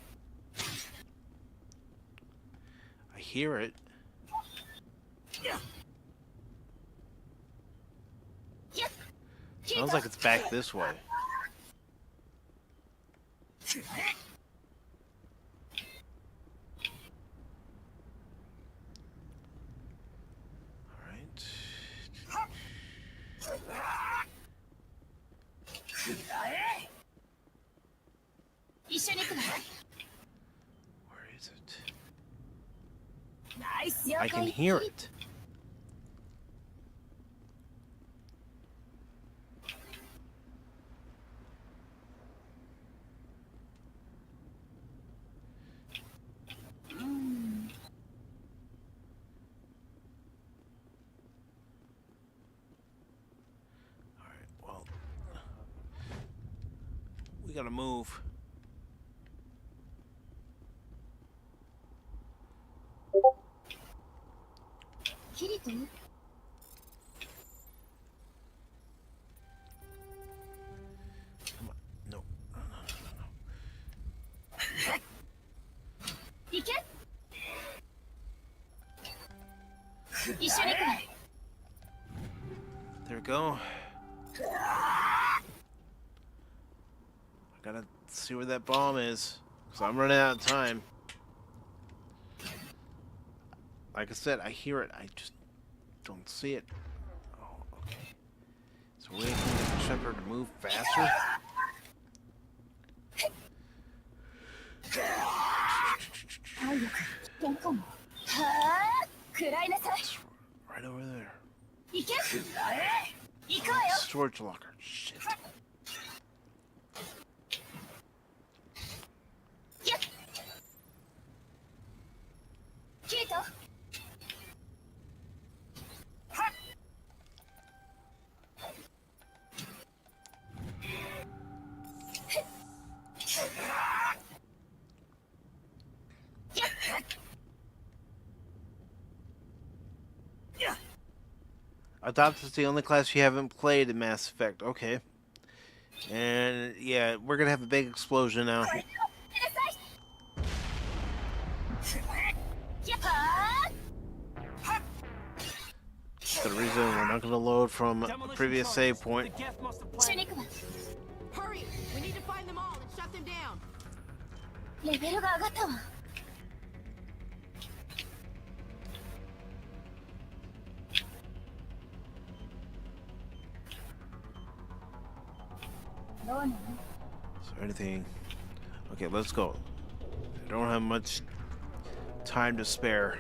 hear it. Sounds like it's back this way. Alright. Where is it? I can hear it. We gotta move. Come on. No. There we go. Gotta see where that bomb is, because I'm running out of time. Like I said, I hear it, I just don't see it. Oh, okay. So we can get Sheppard to move faster? It's right over there. Storage locker. Shit. Adopted's the only class you haven't played in Mass Effect. Okay. And yeah, we're gonna have a big explosion now. The reason we're not gonna load from a previous save point. Hurry! We need to find them all and shut them down. Is there anything? Okay, let's go. I don't have much time to spare.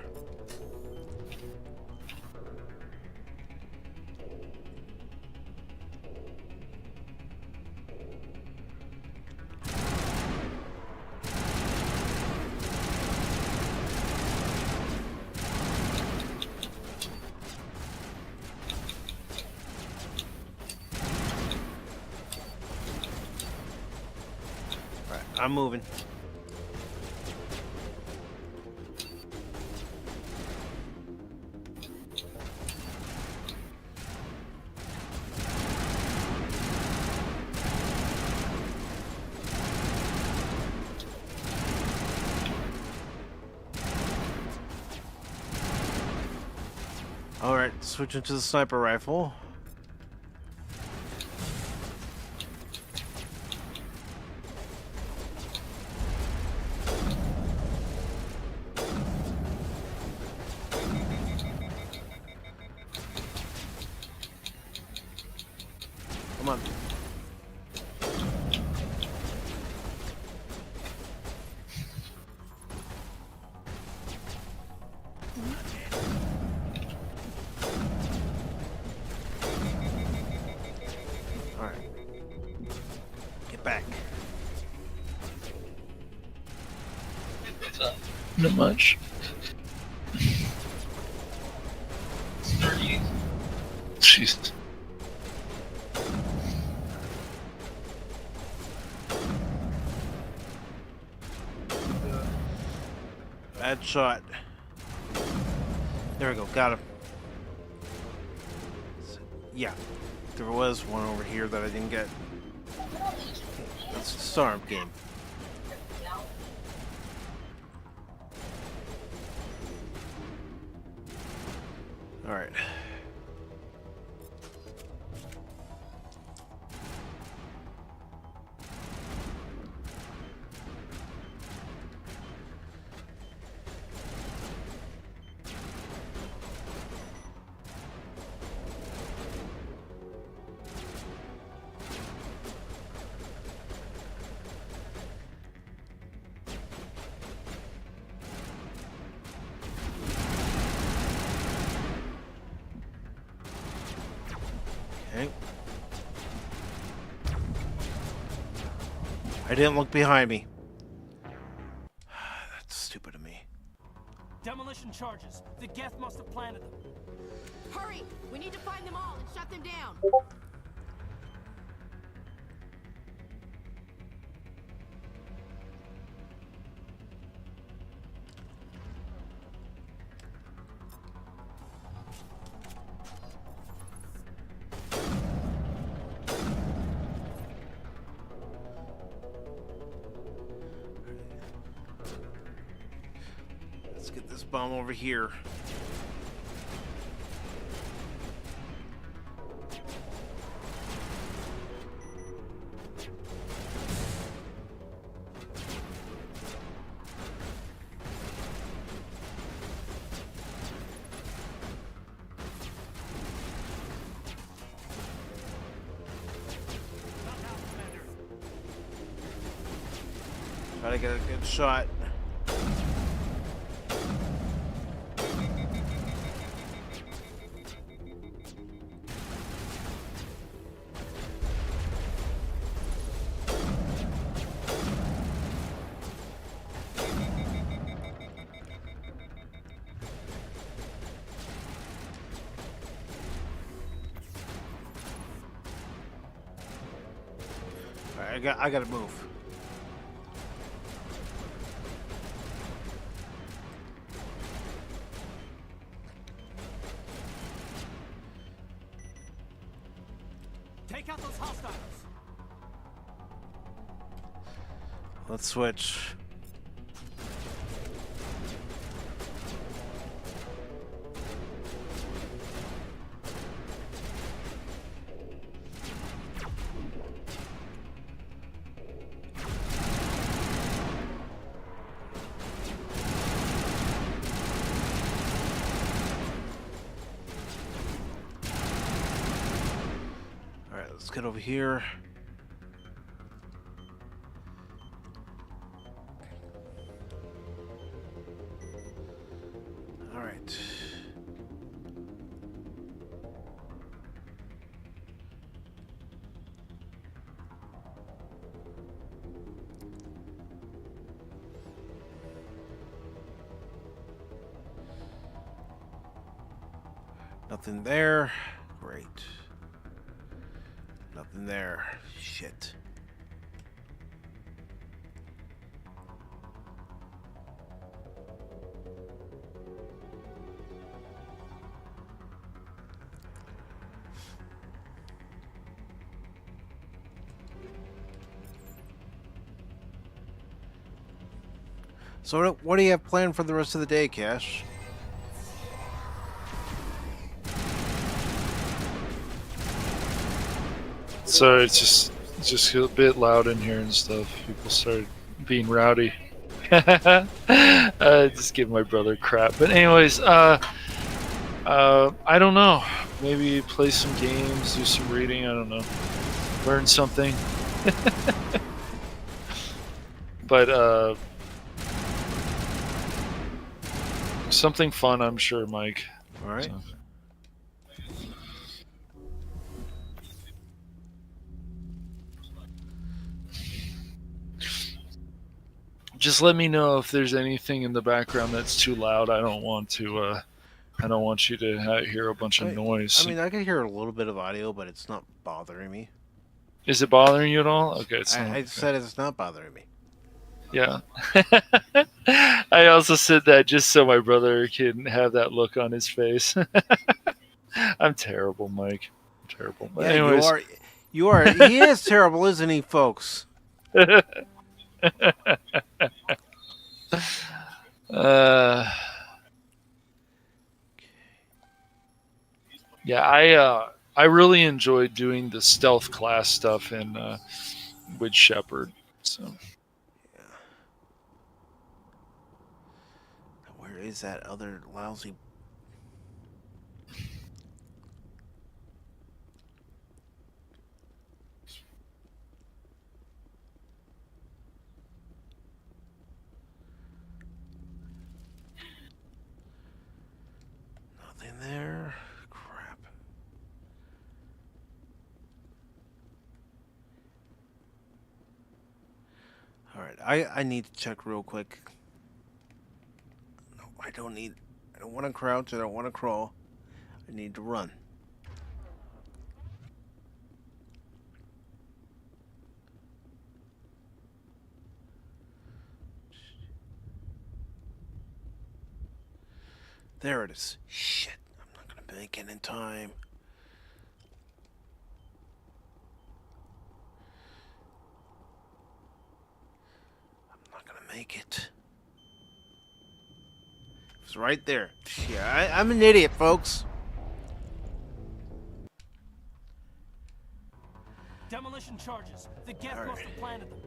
I'm moving. All right, switching to the sniper rifle. back. Not much. Jeez. Bad shot. There we go. Got him. Yeah. There was one over here that I didn't get. That's a storm game. Alright. Okay. I didn't look behind me. That's stupid of me. Demolition charges. The Geth must have planted them. Hurry! We need to find them all and shut them down. Let's get this bomb over here. Try to get a good shot. Alright, I gotta move. Take out those hostiles. Let's switch. Alright, let's get over here. Alright. Nothing there. Great. Nothing there. Shit. So what do you have planned for the rest of the day, Cash? Sorry, it's just a bit loud in here and stuff. People started being rowdy. Just give my brother crap. But anyways, I don't know. Maybe play some games, do some reading. I don't know. Learn something. But something fun, I'm sure, Mike. All right. So. just let me know if there's anything in the background that's too loud. I don't want to. I don't want you to hear a bunch of noise. I mean, I can hear a little bit of audio, but it's not bothering me. Is it bothering you at all? Okay, it's not. I said it's not bothering me. Yeah. I also said that just so my brother can have that look on his face. I'm terrible, Mike. I'm terrible. But Yeah, anyways. You are. He is terrible, isn't he, folks? Yeah, I really enjoyed doing the stealth class stuff in with Sheppard. So. Where is that other lousy? Nothing there. Crap. All right, I need to check real quick. No, I don't want to crouch. I don't want to crawl. I need to run. There it is. Shit, I'm not going to make it in time. I'm not going to make it. It's right there. Yeah, I'm an idiot, folks. Demolition charges. The Geth must have planted them.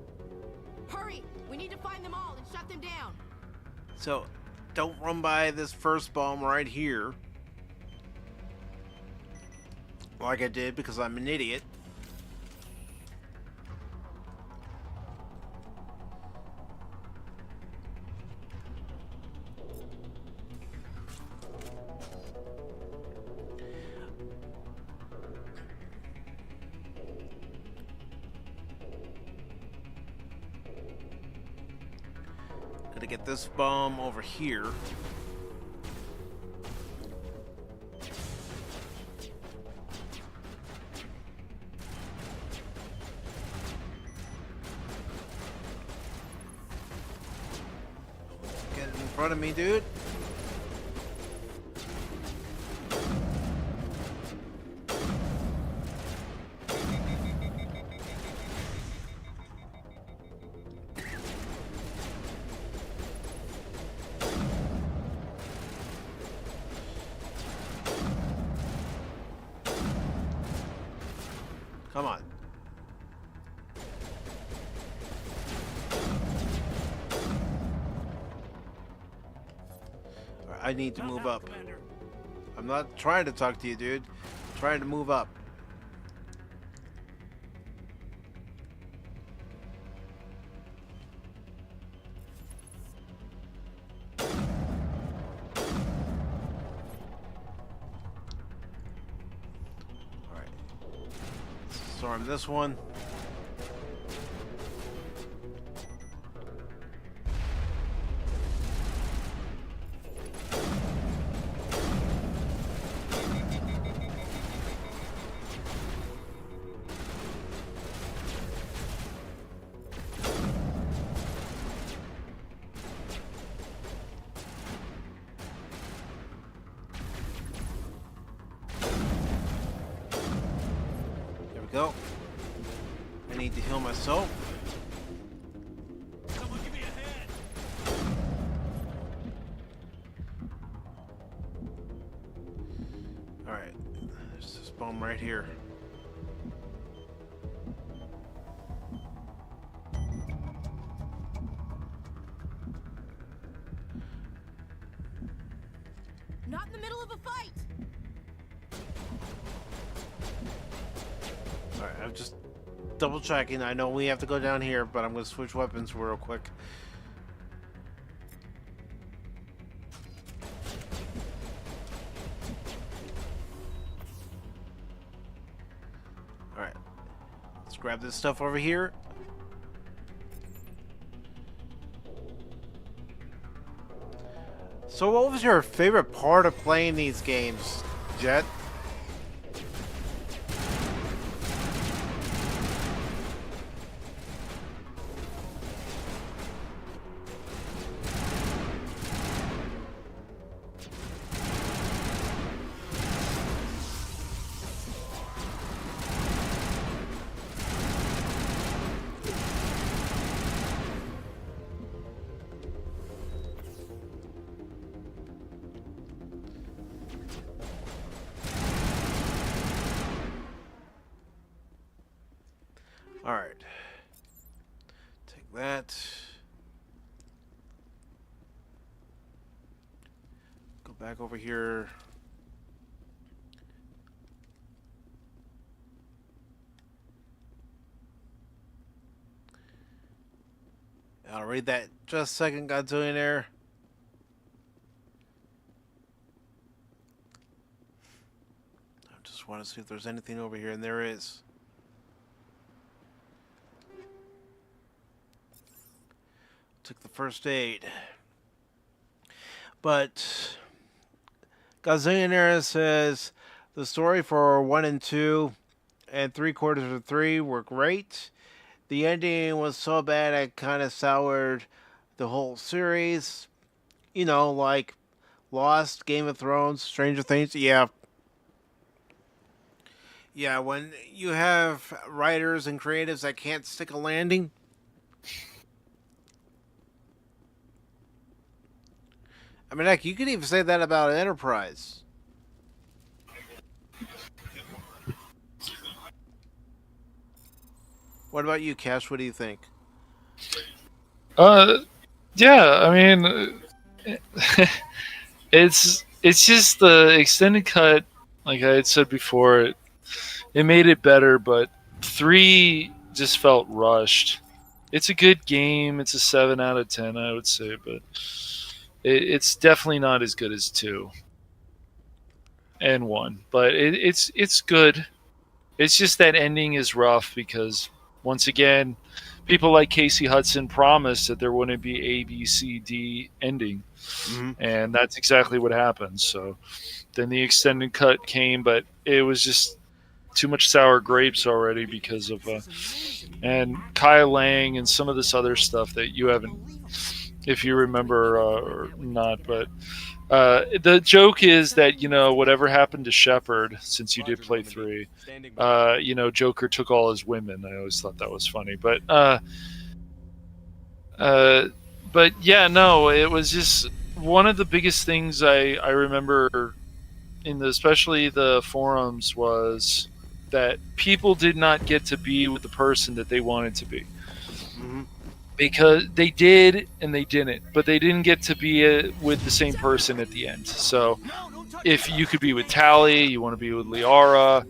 Hurry! We need to find them all and shut them down. So, don't run by this first bomb right here. Like I did because I'm an idiot. Gotta get this bomb over here. Get in front of me, dude. Come on. I need to move up. I'm not trying to talk to you, dude. I'm trying to move up. Alright. Storm this one. Go. I need to heal myself. Someone give me a hand. Alright. There's this bomb right here. Not in the middle of a fight! Alright, I'm just double checking. I know we have to go down here, but I'm going to switch weapons real quick. Alright. Let's grab this stuff over here. So what was your favorite part of playing these games, Jet? Alright. Take that. Go back over here. I'll read that just a second, Godzillionaire. I just want to see if there's anything over here, and there is. Took the first aid. But Gazillionaire says the story for 1 and 2 and 3/4 of 3 were great. The ending was so bad it kind of soured the whole series. You know, like Lost, Game of Thrones, Stranger Things. Yeah. Yeah, when you have writers and creatives that can't stick a landing. I mean, heck, you could even say that about Enterprise. What about you, Cash? What do you think? Yeah, I mean, it's just the extended cut, like I had said before, it made it better, but 3 just felt rushed. It's a good game. It's a 7 out of 10, I would say, but it's definitely not as good as 2 and 1. But it's good. It's just that ending is rough because, once again, people like Casey Hudson promised that there wouldn't be A, B, C, D ending. Mm-hmm. And that's exactly what happened. So then the extended cut came, but it was just too much sour grapes already because of and Kai Lang and some of this other stuff that you haven't, if you remember or not. But the joke is that, you know, whatever happened to Sheppard, since you did play 3, you know, Joker took all his women. I always thought that was funny, but yeah, no, it was just one of the biggest things I remember in especially the forums was that people did not get to be with the person that they wanted to be. Mm-hmm. Because they did and they didn't, but they didn't get to be with the same person at the end. So if you could be with Tally, you want to be with Liara.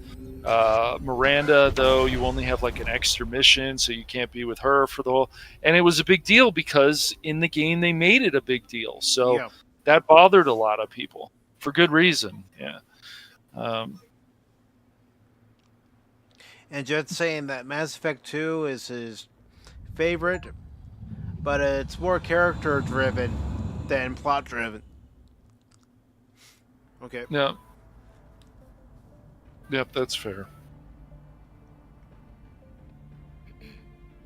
Miranda, though, you only have like an extra mission, so you can't be with her for the whole. And it was a big deal because in the game they made it a big deal. So yeah. That bothered a lot of people for good reason. Yeah. And Jed's saying that Mass Effect 2 is his favorite, but it's more character driven than plot driven. Okay. Yeah. Yep, that's fair.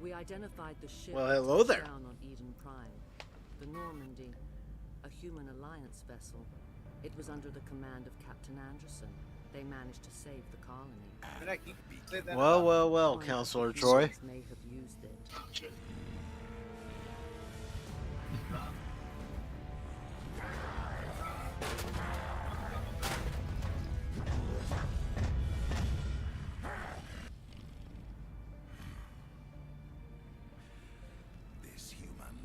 We identified the ship. Well, hello there. Down on Eden Prime, the Normandy, a human alliance vessel. It was under the command of Captain Anderson. They managed to save the colony. Well, Counselor Troy. May have used it. This human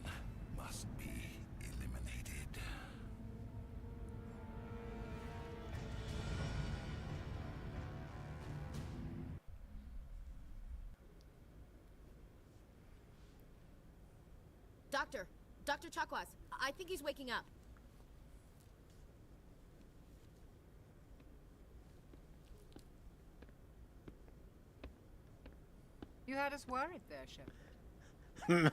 must be eliminated. Dr. Chakwas, I think he's waking up. You had us worried there, Sheppard.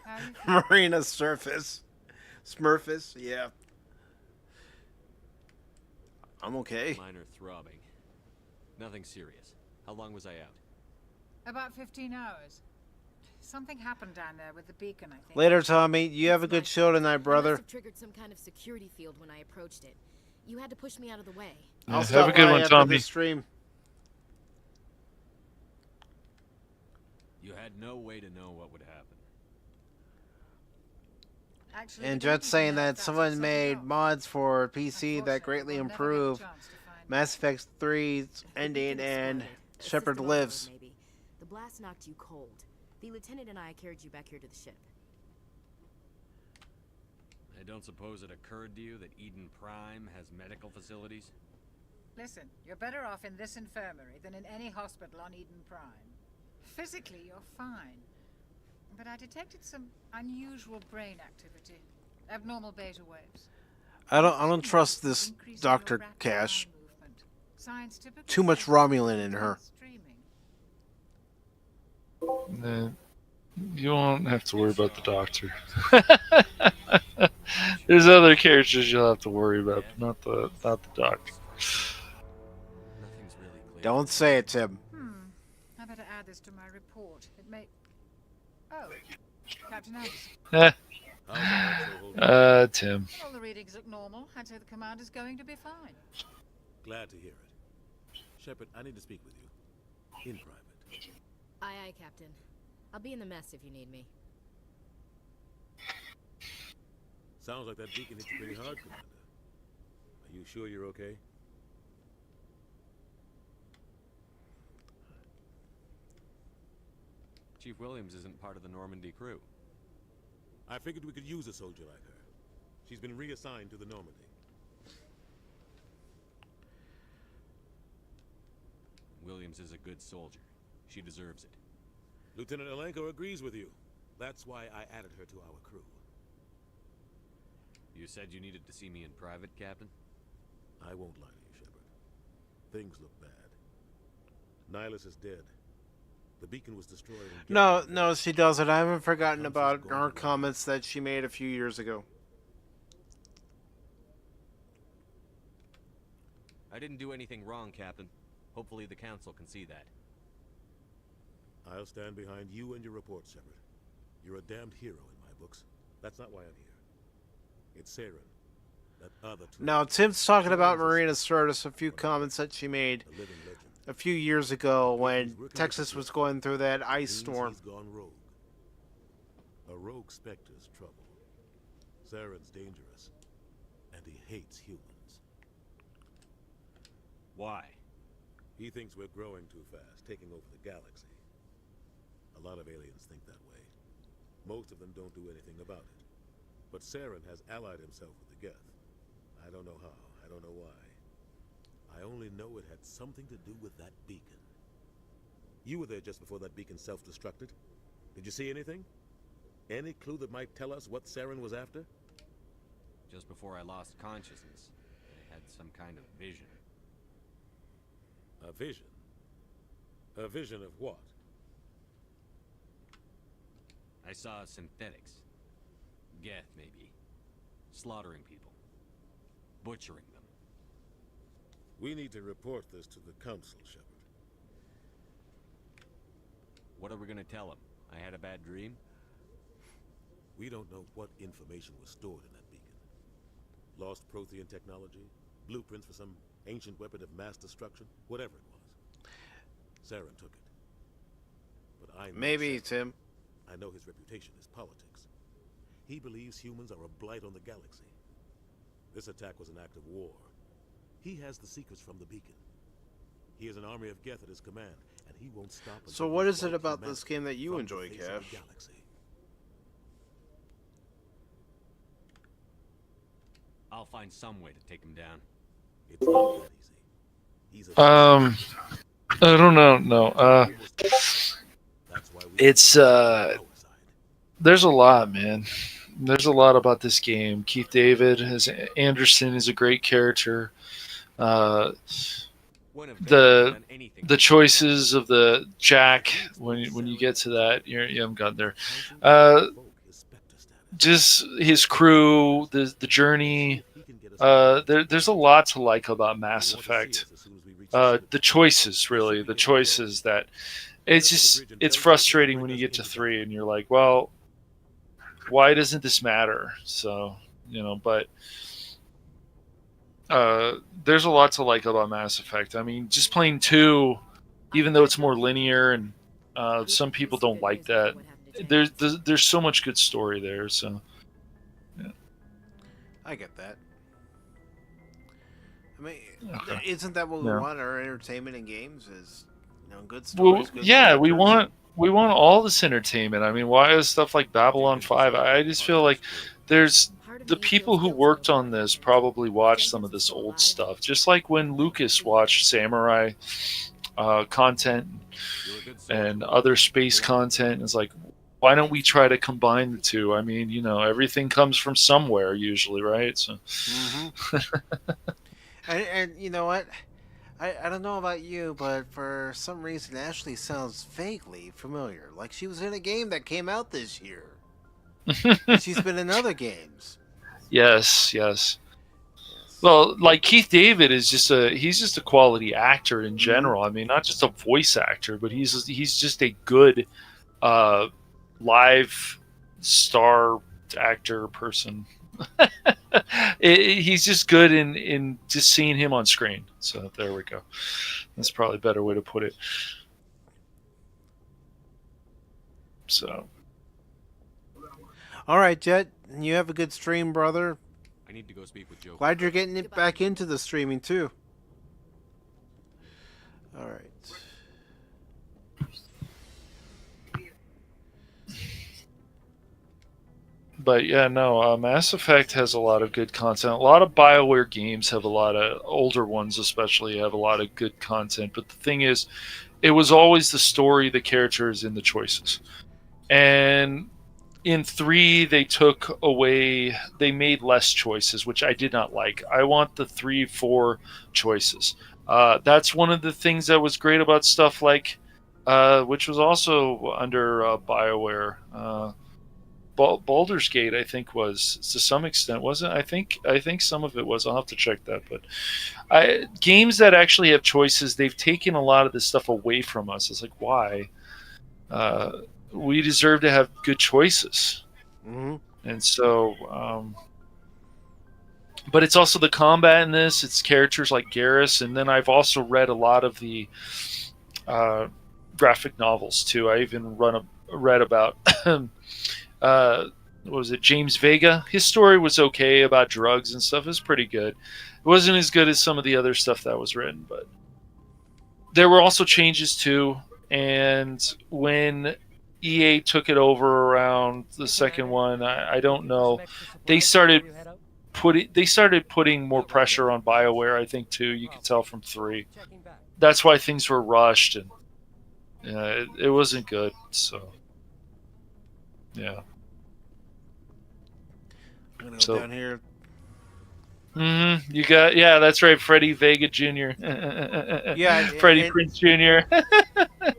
Marina Smurfus, yeah. I'm okay. Minor throbbing. Nothing serious. How long was I out? About 15 hours. Something happened down there with the beacon, I think. Later, Tommy. You have a good show tonight, I brother. must have triggered some kind of security field when I approached it. You had to push me out of the way. I'll have stop a good by one, after Tommy. the stream. You had no way to know what would happen. Actually, And we don't Jet's even saying know if that that's someone what set it made off. mods for PC that greatly we'll never get a improve chance to find Mass Effect 3's ending and Sheppard lives. Maybe. The blast knocked you cold. The lieutenant and I carried you back here to the ship. I don't suppose it occurred to you that Eden Prime has medical facilities? Listen, you're better off in this infirmary than in any hospital on Eden Prime. Physically, you're fine. But I detected some unusual brain activity. Abnormal beta waves. I don't trust this Dr. Cash. Signs typically Too much Romulan in her. Nah, you won't have to worry about the doctor. There's other characters you'll have to worry about, but not the doctor. Nothing's really clear. Don't say it, Tim. I better add this to my report. It may... Oh, Captain Anderson. Tim. All the readings look normal. I'd say the commander's going to be fine. Glad to hear it. Sheppard, I need to speak with you. In private. Aye, aye, Captain. I'll be in the mess if you need me. Sounds like that beacon hit you pretty hard, Commander. Are you sure you're okay? Chief Williams isn't part of the Normandy crew. I figured we could use a soldier like her. She's been reassigned to the Normandy. Williams is a good soldier. She deserves it. Lieutenant Alenko agrees with you. That's why I added her to our crew. You said you needed to see me in private, Captain? I won't lie to you, Sheppard. Things look bad. Nihilus is dead. The beacon was destroyed. No, she doesn't. I haven't forgotten about her comments that she made a few years ago. I didn't do anything wrong, Captain. Hopefully the Council can see that. I'll stand behind you and your report, Sheppard. You're a damned hero in my books. That's not why I'm here. It's Saren. That other two. Now, Tim's talking about Marina Sirtis, a few comments that she made a few years ago when Texas was going through that ice storm. He's gone rogue. A rogue Spectre's trouble. Saren's dangerous, and he hates humans. Why? He thinks we're growing too fast, taking over the galaxy. A lot of aliens think that way. Most of them don't do anything about it. But Saren has allied himself with the Geth. I don't know how, I don't know why. I only know it had something to do with that beacon. You were there just before that beacon self-destructed. Did you see anything? Any clue that might tell us what Saren was after? Just before I lost consciousness, I had some kind of vision. A vision? A vision of what? I saw synthetics. Geth, maybe. Slaughtering people. Butchering them. We need to report this to the Council, Sheppard. What are we gonna tell them? I had a bad dream? We don't know what information was stored in that beacon. Lost Prothean technology? Blueprints for some ancient weapon of mass destruction? Whatever it was. Saren took it. But I know Maybe, Saren. Tim. I know his reputation is politics. He believes humans are a blight on the galaxy. This attack was an act of war. He has the secrets from the beacon. He has an army of Geth at his command, and he won't stop until So he what is it wipes about humanity this game that you from the enjoy, face of the Cash? galaxy. I'll find some way to take him down. It's not that easy. He's a I don't know. No. It's there's a lot, man. There's a lot about this game. Keith David as Anderson is a great character. The choices of the Jack when you get to that, you haven't gotten there. Just his crew, the journey, there's a lot to like about Mass Effect. The choices, really, the choices that it's frustrating when you get to 3 and you're like, well, why doesn't this matter? So, but there's a lot to like about Mass Effect. I mean, just playing 2, even though it's more linear and some people don't like that, there's so much good story there. So, yeah. I get that. I mean, isn't that what we want? Our entertainment in games is, good stories. Well, yeah, we want all this entertainment. I mean, why is stuff like Babylon 5? I just feel like there's the people who worked on this probably watched some of this old stuff, just like when Lucas watched Samurai content and other space content. It's like, why don't we try to combine the two? I mean, everything comes from somewhere usually, right? So. And you know what? I don't know about you, but for some reason Ashley sounds vaguely familiar. Like she was in a game that came out this year. And she's been in other games. Yes. Well, like Keith David is he's just a quality actor in general. I mean, not just a voice actor, but he's just a good live star actor person. He's just good in just seeing him on screen. So there we go. That's probably a better way to put it. So. All right, Jet. You have a good stream, brother. I need to go speak with Joe. Glad you're getting it back into the streaming too. All right. But yeah, no, Mass Effect has a lot of good content. A lot of Bioware games have a lot of, older ones especially, have a lot of good content. But the thing is, it was always the story, the characters, and the choices. And in 3, they made less choices, which I did not like. I want the 3, 4 choices. That's one of the things that was great about stuff like, which was also under Bioware. Baldur's Gate, I think, was to some extent, wasn't? I think some of it was. I'll have to check that. But games that actually have choices, they've taken a lot of this stuff away from us. It's like, why? We deserve to have good choices. Mm-hmm. And so, but it's also the combat in this. It's characters like Garrus, and then I've also read a lot of the graphic novels too. I even read about what was it, James Vega? His story was okay about drugs and stuff. It was pretty good. It wasn't as good as some of the other stuff that was written, but there were also changes too. And when EA took it over around the second one, I don't know. They started putting more pressure on BioWare, I think, too. You could tell from 3. That's why things were rushed, and it wasn't good. So, yeah. I'm gonna go down here. You got, yeah, that's right, Freddie Vega Jr. Yeah, Freddie Prinze Jr.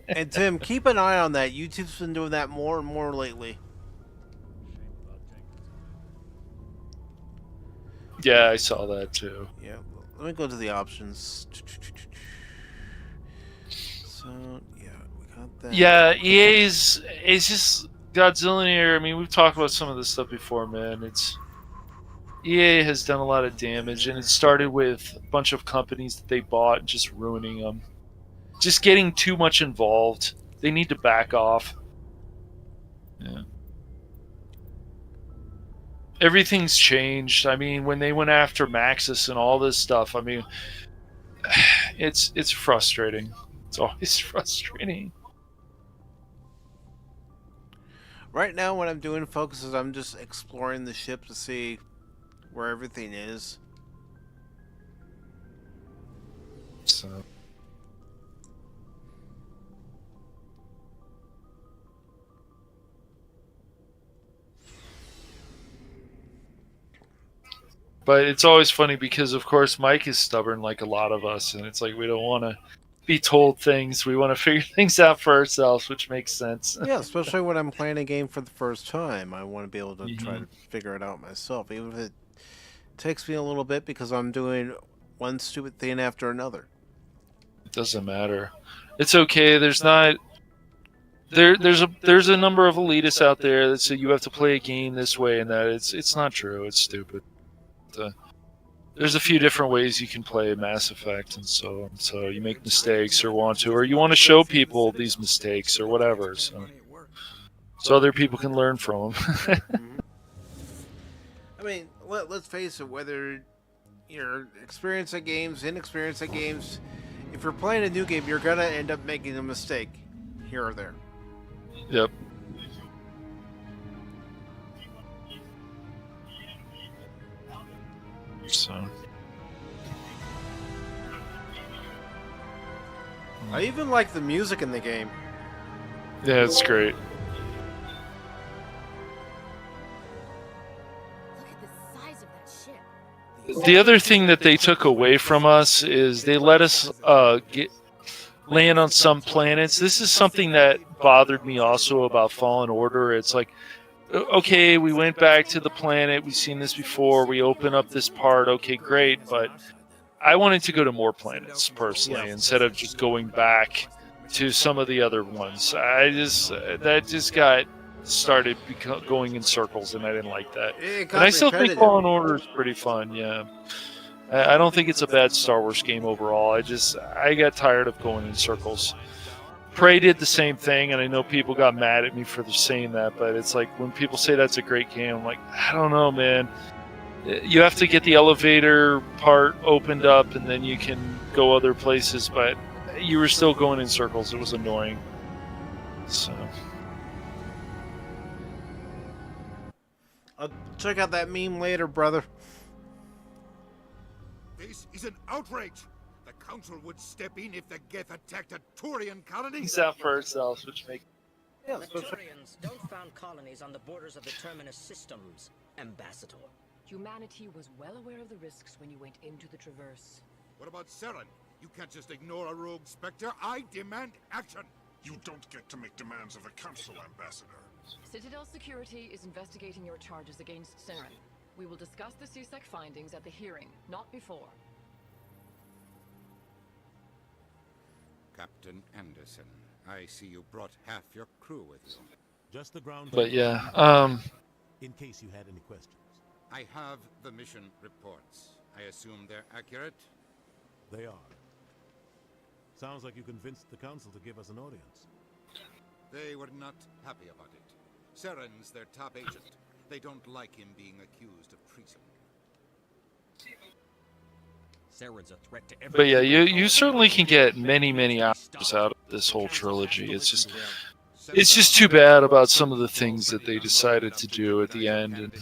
And Tim, keep an eye on that. YouTube's been doing that more and more lately. Yeah, I saw that too. Yeah, let me go to the options. So yeah, we got that. Yeah, it's just Godzilla here. I mean, we've talked about some of this stuff before, man. EA has done a lot of damage, and it started with a bunch of companies that they bought and just ruining them. Just getting too much involved. They need to back off. Yeah. Everything's changed. I mean, when they went after Maxis and all this stuff, I mean, it's frustrating. It's always frustrating. Right now, what I'm doing, folks, is I'm just exploring the ship to see where everything is. So. But it's always funny because, of course, Mike is stubborn like a lot of us, and it's like we don't want to be told things. We want to figure things out for ourselves, which makes sense. Yeah, especially when I'm playing a game for the first time. I want to be able to try to figure it out myself, even if it takes me a little bit because I'm doing one stupid thing after another. It doesn't matter. It's okay. There's not. There's a number of elitists out there that say you have to play a game this way and that. It's not true. It's stupid. There's a few different ways you can play Mass Effect, and so you make mistakes or you want to show people these mistakes or whatever, so other people can learn from them. I mean, let's face it. Whether you're experienced at games, inexperienced at games, if you're playing a new game, you're gonna end up making a mistake here or there. Yep. So. I even like the music in the game. Yeah, it's great. The other thing that they took away from us is they let us land on some planets. This is something that bothered me also about Fallen Order. It's like, okay, we went back to the planet. We've seen this before. We open up this part. Okay, great. But I wanted to go to more planets, personally, instead of just going back to some of the other ones. That just got started going in circles, and I didn't like that. And I still think Fallen Order is pretty fun, yeah. I don't think it's a bad Star Wars game overall. I got tired of going in circles. Prey did the same thing, and I know people got mad at me for saying that, but it's like when people say that's a great game, I'm like, I don't know, man. You have to get the elevator part opened up, and then you can go other places, but you were still going in circles. It was annoying. So... I'll check out that meme later, brother. This is an outrage. The Council would step in if the Geth attacked a Turian colony. He's out for ourselves, which makes... The Turians don't found colonies on the borders of the Terminus systems, Ambassador. Humanity was well aware of the risks when you went into the Traverse. What about Saren? You can't just ignore a rogue Spectre. I demand action. You don't get to make demands of the Council, Ambassador. Citadel Security is investigating your charges against Saren. We will discuss the CSEC findings at the hearing, not before. Captain Anderson, I see you brought half your crew with you. Just the ground. But yeah, in case you had any questions. I have the mission reports. I assume they're accurate? They are. Sounds like you convinced the Council to give us an audience. They were not happy about it. Saren's their top agent. They don't like him being accused of treason. Saren's a threat to everyone. But yeah, you certainly can get many hours out of this whole trilogy. It's just too bad about some of the things that they decided to do at the end, and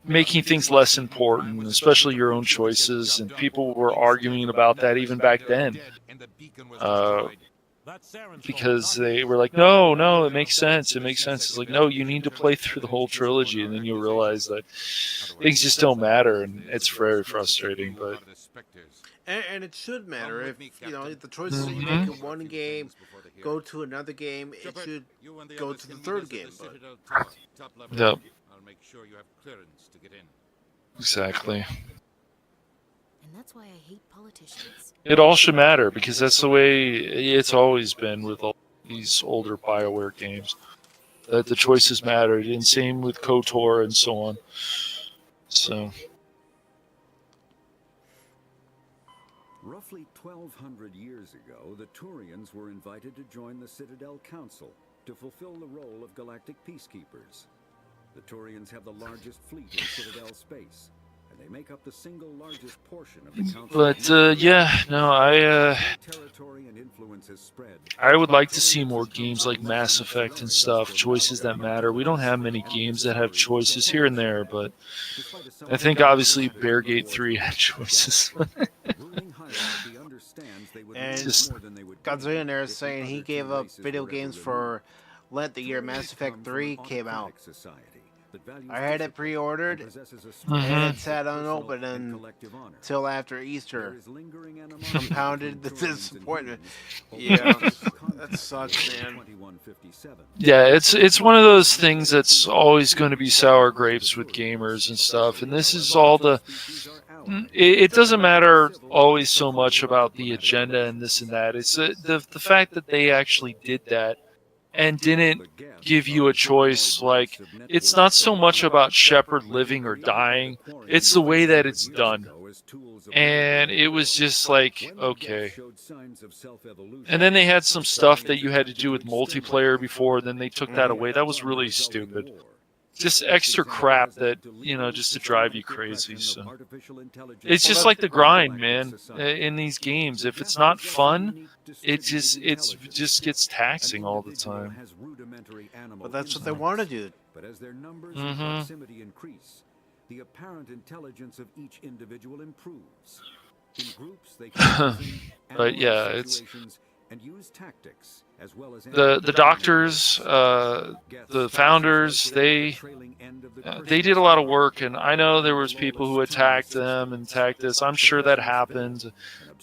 making things less important, especially your own choices. And people were arguing about that even back then. Because they were like, no, it makes sense. It makes sense. It's like, no, you need to play through the whole trilogy, and then you'll realize that things just don't matter, and it's very frustrating. But and it should matter if the choices that you make in one game go to another game. It should go to the third game. Yep. I'll make sure you have clearance to get in. Exactly. And that's why I hate politicians. It all should matter, because that's the way it's always been with all these older Bioware games. That the choices mattered, and same with KOTOR and so on. So. Roughly 1,200 years ago, the Turians were invited to join the Citadel Council to fulfill the role of galactic peacekeepers. The Turians have the largest fleet in Citadel space, and they make up the single largest portion of the council. But I would like to see more games like Mass Effect and stuff, choices that matter. We don't have many games that have choices here and there, but I think obviously Beargate 3 had choices. And Godzilla there is saying he gave up video games for Lent the year Mass Effect 3 came out. I had it pre-ordered, and it sat unopened until after Easter. Compounded the disappointment. Yeah. That sucks, man. 2157. Yeah, it's one of those things that's always going to be sour grapes with gamers and stuff. And this is all the. It doesn't matter always so much about the agenda and this and that. It's the fact that they actually did that and didn't give you a choice. Like, it's not so much about Sheppard living or dying. It's the way that it's done. And it was just like, okay. And then they had some stuff that you had to do with multiplayer before, then they took that away. That was really stupid. Just extra crap that, just to drive you crazy. So it's just like the grind, man, in these games. If it's not fun, it just gets taxing all the time. But that's what they want to do. But as their numbers and proximity increase, the apparent intelligence of each individual improves. In groups, they can but yeah, it's and use tactics as well as the doctors, the founders. They did a lot of work, and I know there was people who attacked them and attacked this. I'm sure that happened.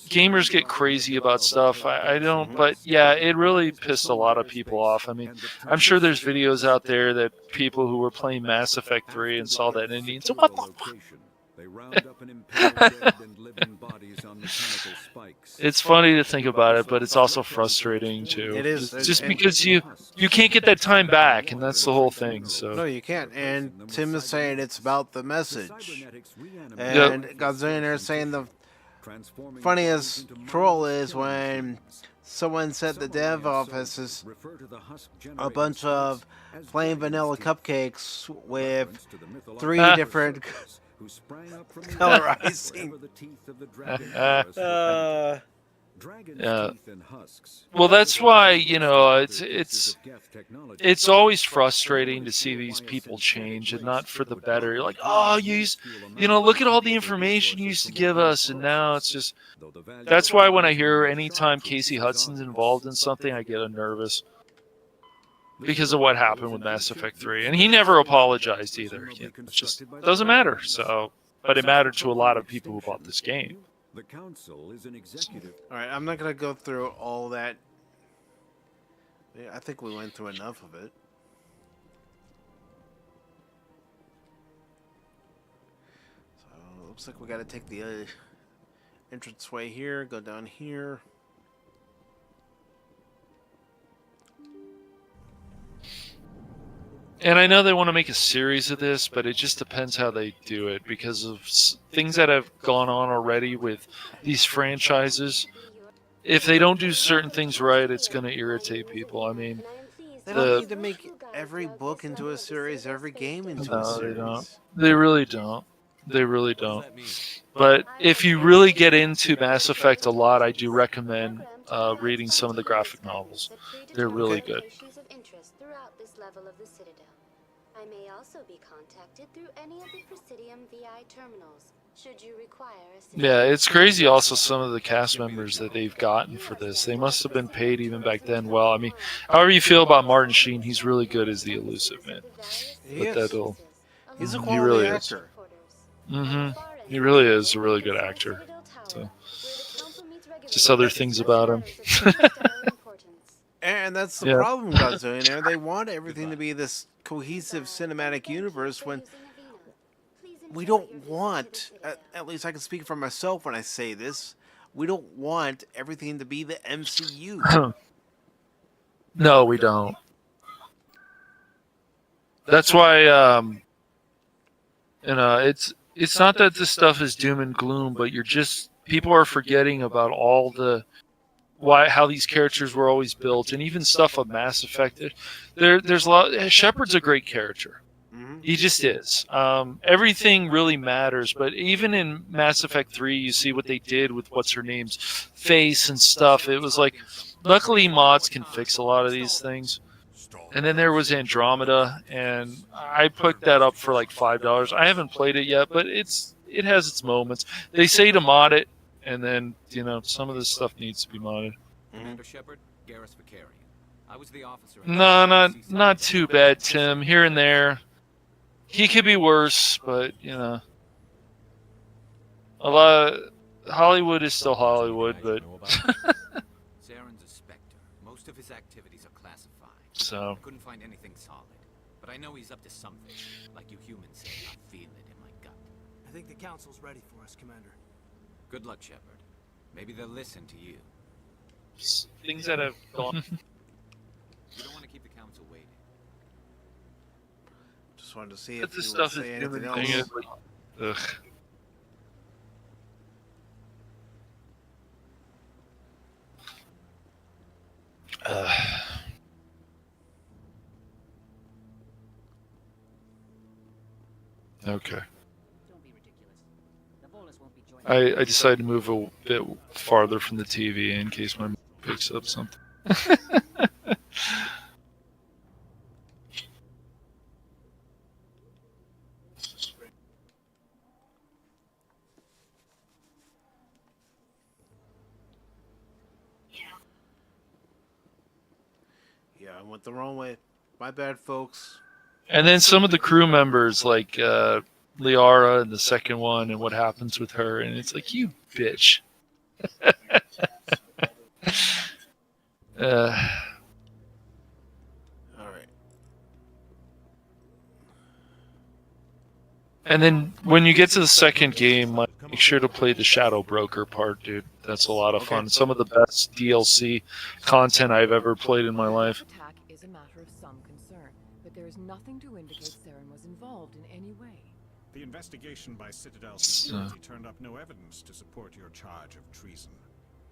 Gamers get crazy about stuff. I don't, but yeah, it really pissed a lot of people off. I mean, I'm sure there's videos out there that people who were playing Mass Effect 3 and saw that Indian. So what the fuck? It's funny to think about it, but it's also frustrating too. It is. Just because you can't get that time back, and that's the whole thing. So no, you can't. And Tim is saying it's about the message. And Godzilla is saying the funniest troll is when someone said the dev office is a bunch of plain vanilla cupcakes with 3 different colorizing. Yeah. Well, that's why it's always frustrating to see these people change, and not for the better. You're like, oh, look at all the information you used to give us, and now it's just. That's why when I hear anytime Casey Hudson's involved in something, I get nervous because of what happened with Mass Effect 3, and he never apologized either. It just doesn't matter. So, but it mattered to a lot of people who bought this game. The council is an executive. All right, I'm not going to go through all that. Yeah, I think we went through enough of it. So, looks like we got to take the entranceway here, go down here. And I know they want to make a series of this, but it just depends how they do it because of things that have gone on already with these franchises. If they don't do certain things right, it's going to irritate people. I mean, they don't need to make every book into a series, every game into a series. They don't. They really don't. They really don't. But if you really get into Mass Effect a lot, I do recommend reading some of the graphic novels. They're really good. I may also be contacted through any of the Presidium VI terminals, should you require assistance. Yeah, it's crazy also some of the cast members that they've gotten for this. They must have been paid even back then well. I mean, however you feel about Martin Sheen, he's really good as the Elusive Man. He's a quality actor. He really is a really good actor. So, just other things about him. And that's the problem, Godzilla. They want everything to be this cohesive cinematic universe when we don't want, at least I can speak for myself when I say this, we don't want everything to be the MCU. No, we don't. That's why, it's not that this stuff is doom and gloom, but people are forgetting about all the how these characters were always built, and even stuff of Mass Effect. There's a lot. Sheppard's a great character. He just is. Everything really matters, but even in Mass Effect 3, you see what they did with what's her name's face and stuff. It was like, luckily mods can fix a lot of these things. And then there was Andromeda, and I picked that up for like $5. I haven't played it yet, but it has its moments. They say to mod it, and then, some of this stuff needs to be modded. Commander Sheppard, Garrus Vicarian. I was the officer. No, not too bad, Tim. Here and there. He could be worse, but, a lot Hollywood is still Hollywood, but... Zaren's a Spectre. Most of his So Couldn't find anything solid, but I know he's up to something. Like you humans say, I feel it in my gut. I think the council's ready for us, Commander. Good luck, Sheppard. Maybe they'll listen to you. things that have gone. You don't want to keep the council waiting. Just wanted to see But if this you would stuff say is anything human thing. else. It's like, ugh. Okay. I decided to move a bit farther from the TV in case my picks up something. Yeah, I went the wrong way. My bad, folks. And then some of the crew members, like Liara in the second one, and what happens with her, and it's like, you bitch. All right. And then when you get to the second game, like, make sure to play the Shadow Broker part, dude. That's a lot of fun. Some of the best DLC content I've ever played in my life. Attack is a matter of some concern, but there is nothing to indicate Saren was involved in any way. The investigation by Citadel Security turned up no evidence to support your charge of treason.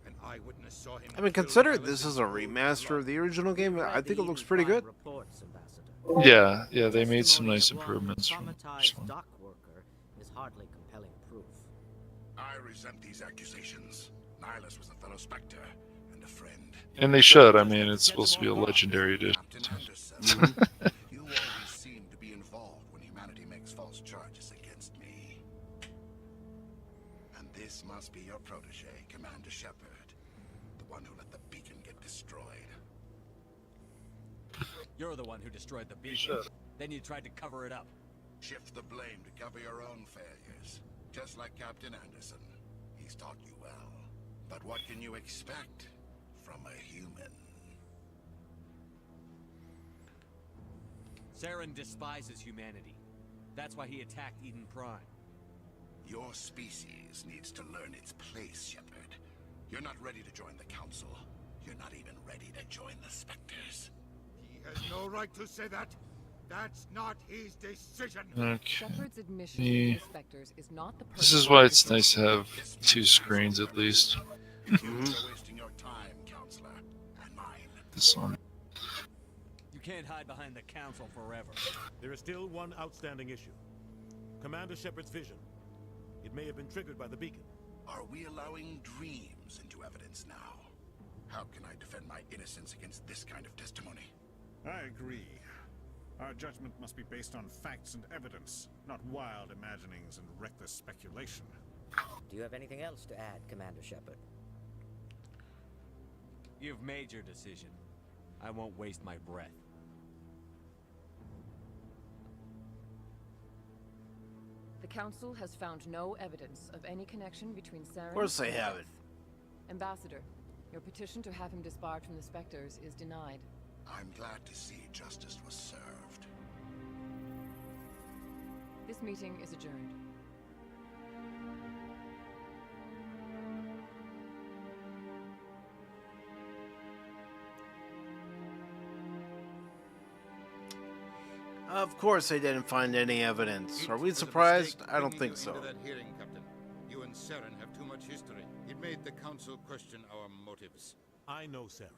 An eyewitness saw him. I mean, consider this is a remaster of the original game. I think it looks pretty good. Yeah, they made some nice improvements. Traumatized dock worker is hardly compelling proof. I resent these accusations. Nihilus was a fellow Spectre and a friend. And they should. I mean, it's supposed to be a legendary edition. You always seem to be involved when humanity makes false charges against me. And this must be your protege, Commander Sheppard. The one who let the beacon get destroyed. You're the one who destroyed the beacon. Then you tried to cover it up. Shift the blame to cover your own failures. Just like Captain Anderson. He's taught you well. But what can you expect from a human? Saren despises humanity. That's why he attacked Eden Prime. Your species needs to learn its place, Sheppard. You're not ready to join the Council. You're not even ready to join the Spectres. He has no right to say that. That's not his decision. Okay. Sheppard's admission to the Spectres is not the This is why it's nice to have two screens at least. You're wasting your time, Counselor, and mine. This one. You can't hide behind the Council forever. There is still one outstanding issue. Commander Sheppard's vision. It may have been triggered by the beacon. Are we allowing dreams into evidence now? How can I defend my innocence against this kind of testimony? I agree. Our judgment must be based on facts and evidence, not wild imaginings and reckless speculation. Do you have anything else to add, Commander Sheppard? You've made your decision. I won't waste my breath. The Council has found no evidence of any connection between Saren. Of course they and haven't. Ambassador, your petition to have him disbarred from the Spectres is denied. I'm glad to see justice was served. This meeting is adjourned. Of course they didn't find any evidence. Are we surprised? I don't think so. That hearing, Captain. You and Saren have too much history. It made the Council question our motives. I know Saren.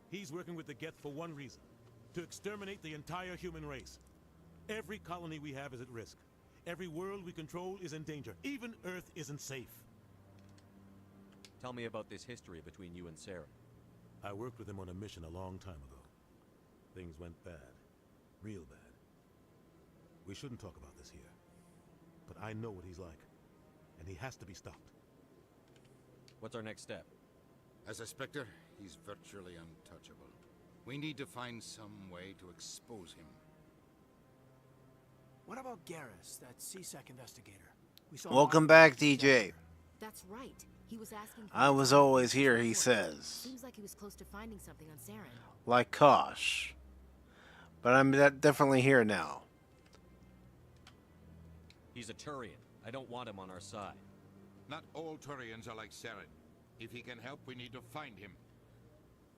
He's working with the Geth for one reason. To exterminate the entire human race. Every colony we have is at risk. Every world we control is in danger. Even Earth isn't safe. Tell me about this history between you and Saren. I worked with him on a mission a long time ago. Things went bad. Real bad. We shouldn't talk about this here. But I know what he's like. And he has to be stopped. What's our next step? As a Spectre, he's virtually untouchable. We need to find some way to expose him. What about Garrus, that CSEC investigator? We saw Welcome back, DJ. That's right. He was asking. I was always here, he says. Seems like he was close to finding something on Saren. Like Kosh. But I'm definitely here now. He's a Turian. I don't want him on our side. Not all Turians are like Saren. If he can help, we need to find him.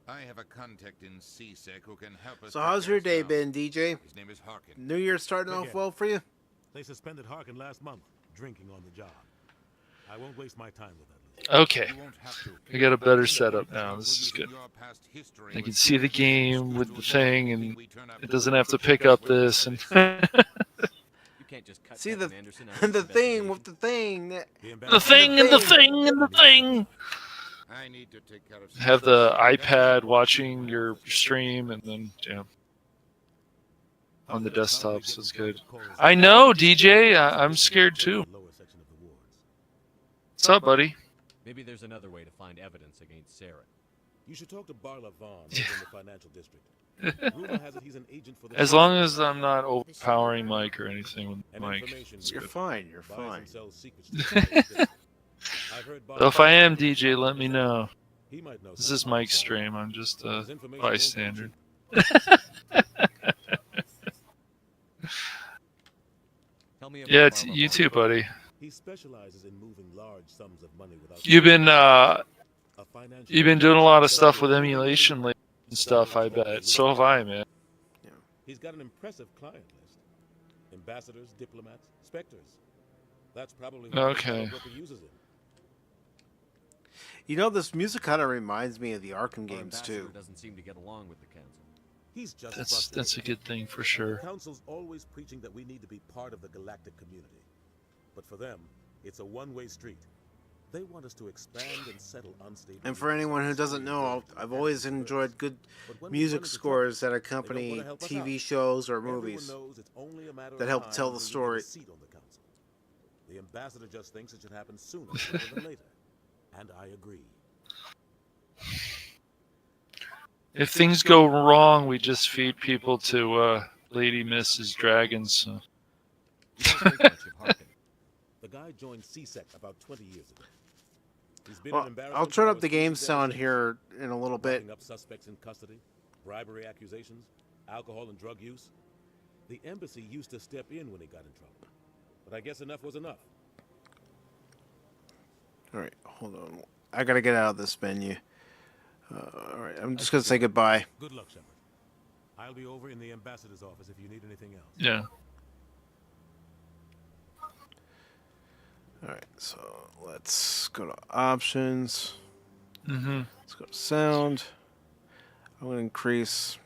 I have a contact in CSEC who can help us. So how's your day down. been, DJ? His name is Harkin. New Year's starting off well for you? They suspended Harkin last month, drinking on the job. I won't waste my time with that. Okay. I got a better setup now. This is good. I can see the game with the thing, and it doesn't have to pick up this. And see the the thing with the thing. The thing and the thing and the thing. I need to take care of Have the iPad watching your stream, and then on the desktops is good. I know, DJ. I'm scared too. What's up, buddy? Maybe there's another way to find evidence against Saren. You should talk to Barla Vaughn in the financial district. Rumor has it he's an agent for the As long as I'm not overpowering Mike or anything with Mike. You're fine. You're fine. So if I am, DJ, let me know. This is Mike's stream. I'm just a bystander. Yeah, it's you too, buddy. He specializes in moving large sums of money without. You've been doing a lot of stuff with emulation lately and stuff. I bet. So have I, man. He's got an impressive client list: ambassadors, diplomats, specters. That's probably okay. what he uses it. You know, this music kind of reminds me of the Arkham games too. Doesn't seem to get along with the council. He's just that's a good thing for sure. The council's always preaching that we need to be part of the galactic community. But for them, it's a one-way street. They want us to expand and settle unstable. And for anyone who doesn't know, I've always enjoyed good music scores that accompany TV shows or movies that help tell the story. The ambassador just thinks it should happen sooner rather than later. And I agree. If things go wrong, we just feed people to Lady Mrs. Dragons. So. The guy joined CSEC about 20 years ago. He's been Well, I'll turn up the game sound here in a little bit. Up suspects in custody, bribery accusations, alcohol and drug use. The embassy used to step in when he got in trouble. But I guess enough was enough. Alright, hold on. I gotta get out of this menu. Alright, I'm just gonna say goodbye. Good luck, Sheppard. I'll be over in the ambassador's office if you need anything else. Yeah. Alright, so let's go to options. Mm-hmm. Let's go to sound. I'm going to increase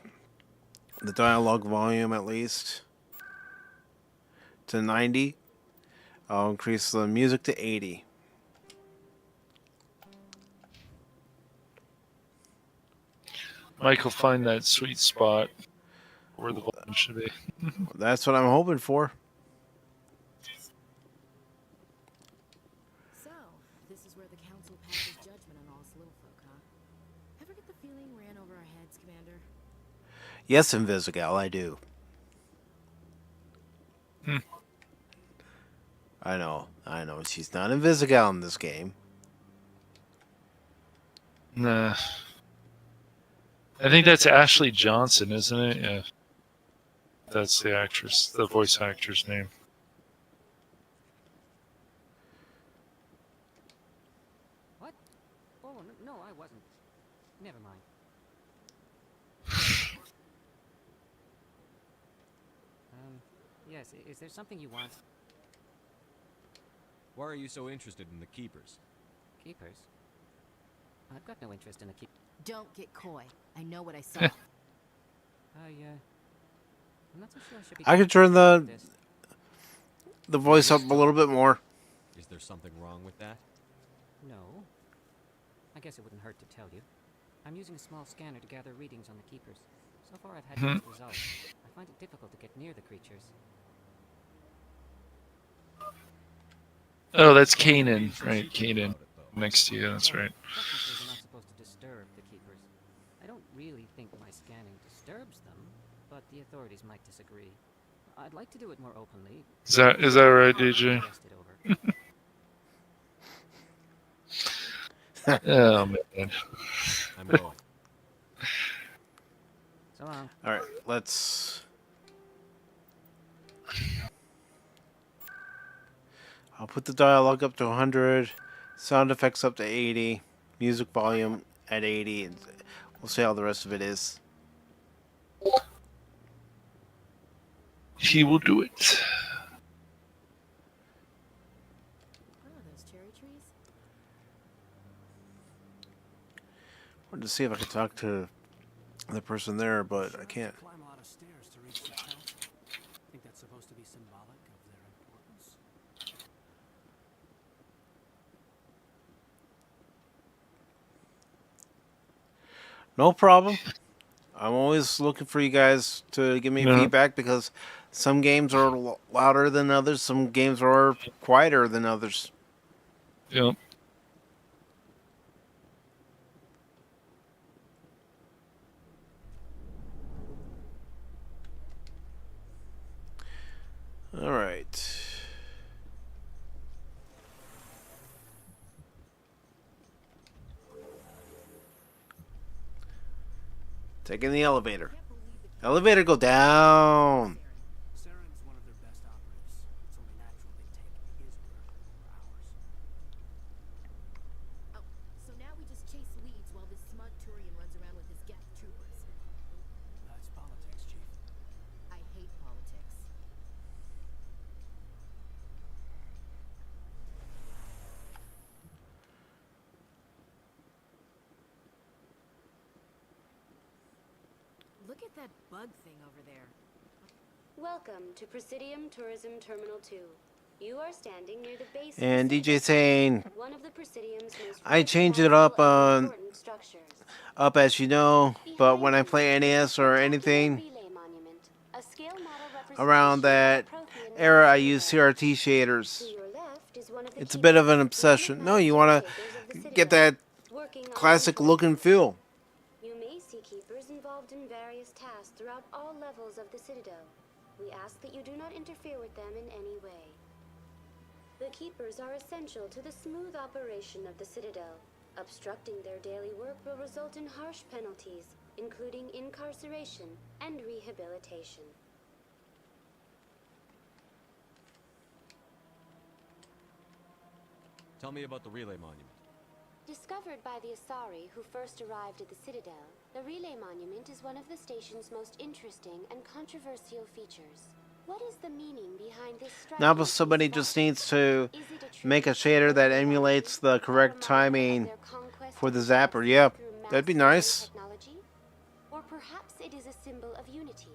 the dialogue volume at least to 90. I'll increase the music to 80. Mike will find that sweet spot where the volume should be. That's what I'm hoping for. This is where the council passes judgment on all us little folk, huh? Ever get the feeling we're in over our heads, Commander? Yes, Invisigal, I do. I know. She's not Invisigal in this game. Nah. I think that's Ashley Johnson, isn't it? Yeah. That's the actress, the voice actor's name. What? Oh, no, I wasn't. Never mind. Yes, is there something you want? Why are you so interested in the Keepers? Keepers? I've got no interest in the Keepers. Don't get coy. I know what I saw. I'm not so sure I should be. I could turn the voice up a little bit more. Is there something wrong with that? No. I guess it wouldn't hurt to tell you. I'm using a small scanner to gather readings on the Keepers. So far I've had mixed results. I find it difficult to get near the creatures. Oh, that's Kanan, right? Kanan, next to you. That's right. Technically, we're not supposed to disturb the Keepers. I don't really think my scanning disturbs them, but the authorities might disagree. I'd like to do it more openly. Is that right, DJ? Oh man. I'm going. So long. All right, let's I'll put the dialogue up to 100, sound effects up to 80, music volume at 80, and we'll see how the rest of it is. He will do it. those cherry trees? Wanted to see if I could talk to the person there, but I can't. Climb a lot of stairs to reach the council. Think that's supposed to be symbolic of their importance? No problem. I'm always looking for you guys to give me feedback because some games are louder than others, some games are quieter than others. Yep. All right. Taking the elevator. Elevator, go down. Saren's one of their best operatives. It's only natural they take his word over ours. Oh, so now we just chase leads while this smug Turian runs around with his Geth troopers. That's politics, Chief. I hate politics. Look at that bug thing over there. Welcome to Presidium Tourism Terminal 2. You are standing near the base And of DJ saying, one of the Presidium's most I change it up on important structures. up as you know, but when I play NES or anything Relay monument, a scale model around that era, I use CRT shaders. It's a bit of an obsession. No, you want to get that classic look and feel. You may see keepers involved in various tasks throughout all levels of the Citadel. We ask that you do not interfere with them in any way. The keepers are essential to the smooth operation of the Citadel. Obstructing their daily work will result in harsh penalties, including incarceration and rehabilitation. Tell me about the relay monument. Discovered by the Asari who first arrived at the Citadel, the Relay Monument is one of the station's most interesting and controversial features. What is the meaning behind this Now, if somebody just needs to make a shader that emulates the correct timing for the zapper, yeah, that'd be nice. Or perhaps it is a symbol of unity,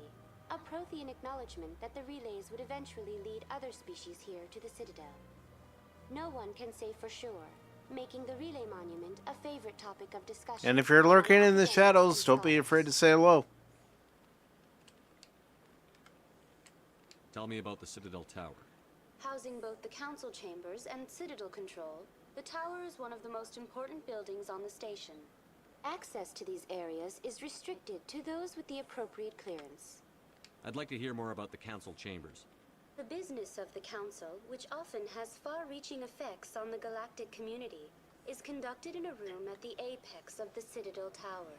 a Prothean acknowledgement that the relays would eventually lead other species here to the Citadel. No one can say for sure, making the Relay Monument a favorite topic of discussion. And if you're lurking in the shadows, don't be afraid to say hello. Tell me about the Citadel Tower. Housing both the council chambers and Citadel control, the tower is one of the most important buildings on the station. Access to these areas is restricted to those with the appropriate clearance. I'd like to hear more about the council chambers. The business of the Council, which often has far-reaching effects on the galactic community, is conducted in a room at the apex of the Citadel Tower.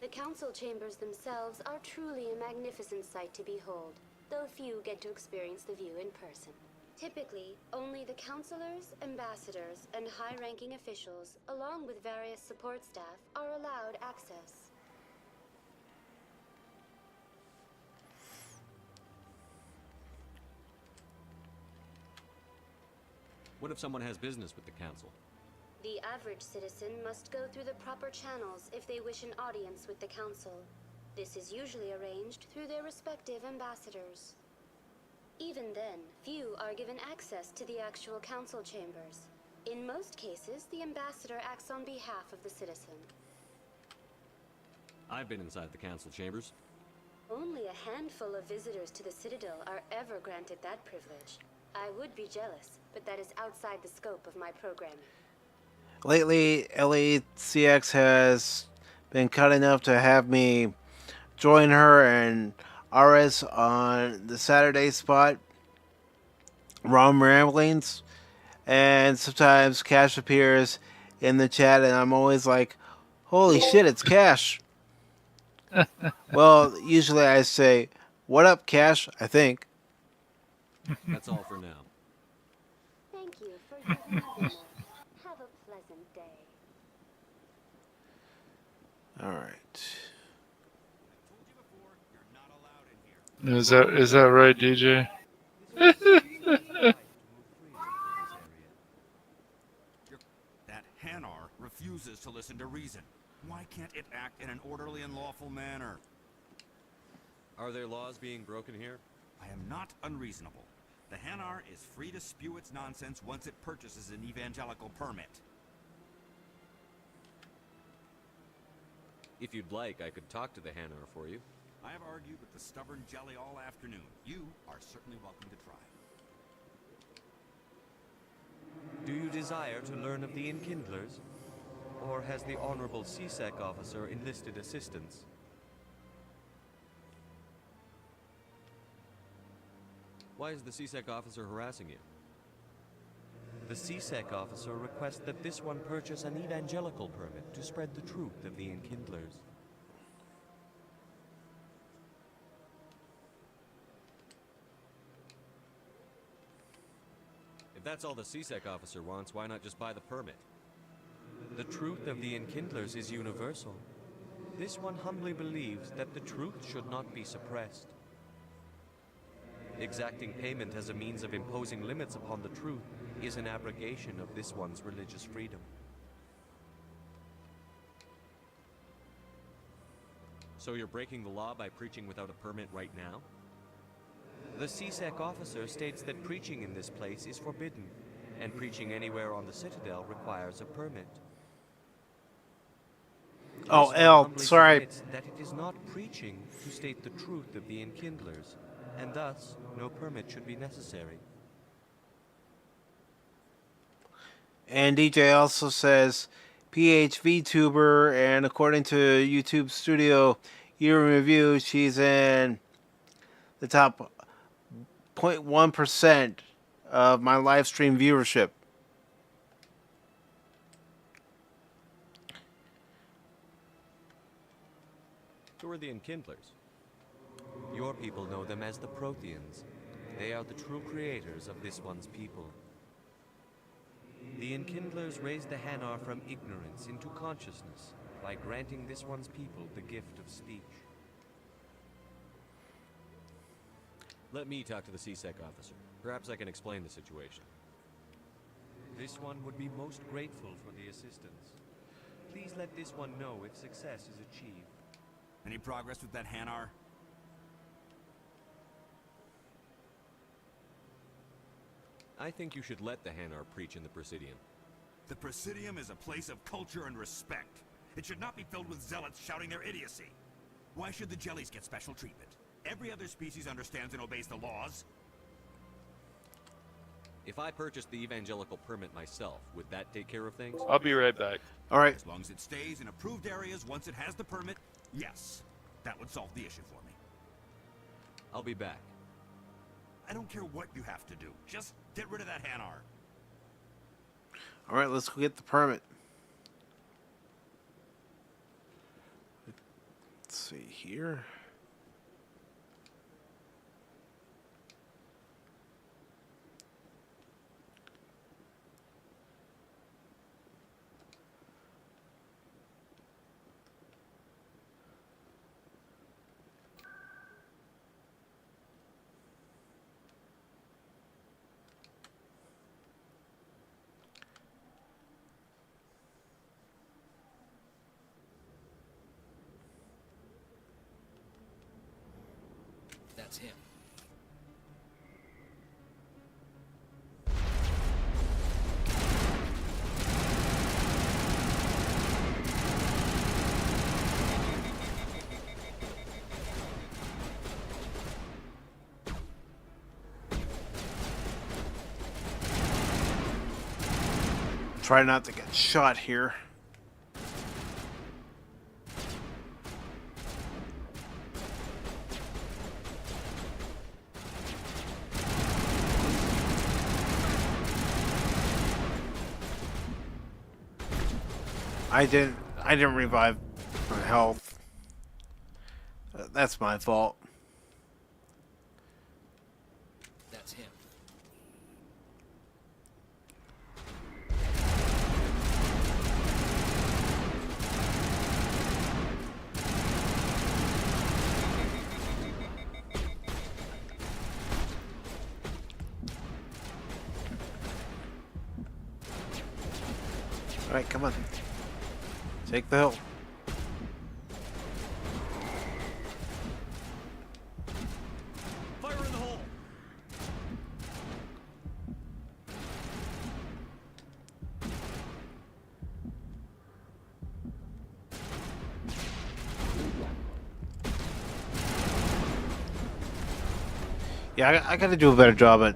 The Council chambers themselves are truly a magnificent sight to behold, though few get to experience the view in person. Typically, only the councilors, ambassadors, and high-ranking officials, along with various support staff, are allowed access. What if someone has business with the council? The average citizen must go through the proper channels if they wish an audience with the council. This is usually arranged through their respective ambassadors. Even then, few are given access to the actual council chambers. In most cases, the ambassador acts on behalf of the citizen. I've been inside the council chambers. Only a handful of visitors to the Citadel are ever granted that privilege. I would be jealous, but that is outside the scope of my programming. Lately, LACX has been kind enough to have me join her and RS on the Saturday spot, ROM Ramblings, and sometimes Cash appears in the chat, and I'm always like, holy shit, it's Cash. Well, usually I say, what up, Cash, I think. That's all for now. for yet another night. Have a pleasant day. All right. Is that right, DJ? That Hanar refuses to listen to reason. Why can't it act in an orderly and lawful manner? Are there laws being broken here? I am not unreasonable. The Hanar is free to spew its nonsense once it purchases an evangelical permit. If you'd like, I could talk to the Hanar for you. I have argued with the stubborn jelly all afternoon. You are certainly welcome to try. Do you desire to learn of the Enkindlers? Or has the Honorable CSEC officer enlisted assistance? Why is the CSEC officer harassing you? The CSEC officer requests that this one purchase an evangelical permit to spread the truth of the Enkindlers. If that's all the CSEC officer wants, why not just buy the permit? The truth of the Enkindlers is universal. This one humbly believes that the truth should not be suppressed. Exacting payment as a means of imposing limits upon the truth is an abrogation of this one's religious freedom. So you're breaking the law by preaching without a permit right now? The CSEC officer states that preaching in this place is forbidden, and preaching anywhere on the Citadel requires a permit. Oh, This one L, humbly sorry. submits that it is not preaching to state the truth of the Enkindlers, and thus no permit should be necessary. And DJ also says PH VTuber, and according to YouTube Studio Year in Review, she's in the top 0.1% of my live stream viewership. Who are the Enkindlers? Your people know them as the Protheans. They are the true creators of this one's people. The Enkindlers raised the Hanar from ignorance into consciousness by granting this one's people the gift of speech. Let me talk to the CSEC officer. Perhaps I can explain the situation. This one would be most grateful for the assistance. Please let this one know if success is achieved. Any progress with that Hanar? I think you should let the Hanar preach in the Presidium. The Presidium is a place of culture and respect. It should not be filled with zealots shouting their idiocy. Why should the jellies get special treatment? Every other species understands and obeys the laws. If I purchased the evangelical permit myself, would that take care of things? I'll be right back. All right. As long as it stays in approved areas once it has the permit, yes. That would solve the issue for me. I'll be back. I don't care what you have to do. Just get rid of that Hanar. All right, let's go get the permit. Let's see here. That's him. Try not to get shot here. I didn't revive my health. That's my fault. That's him. Alright, come on. Take the hill. Fire in the hole! Yeah, I gotta do a better job at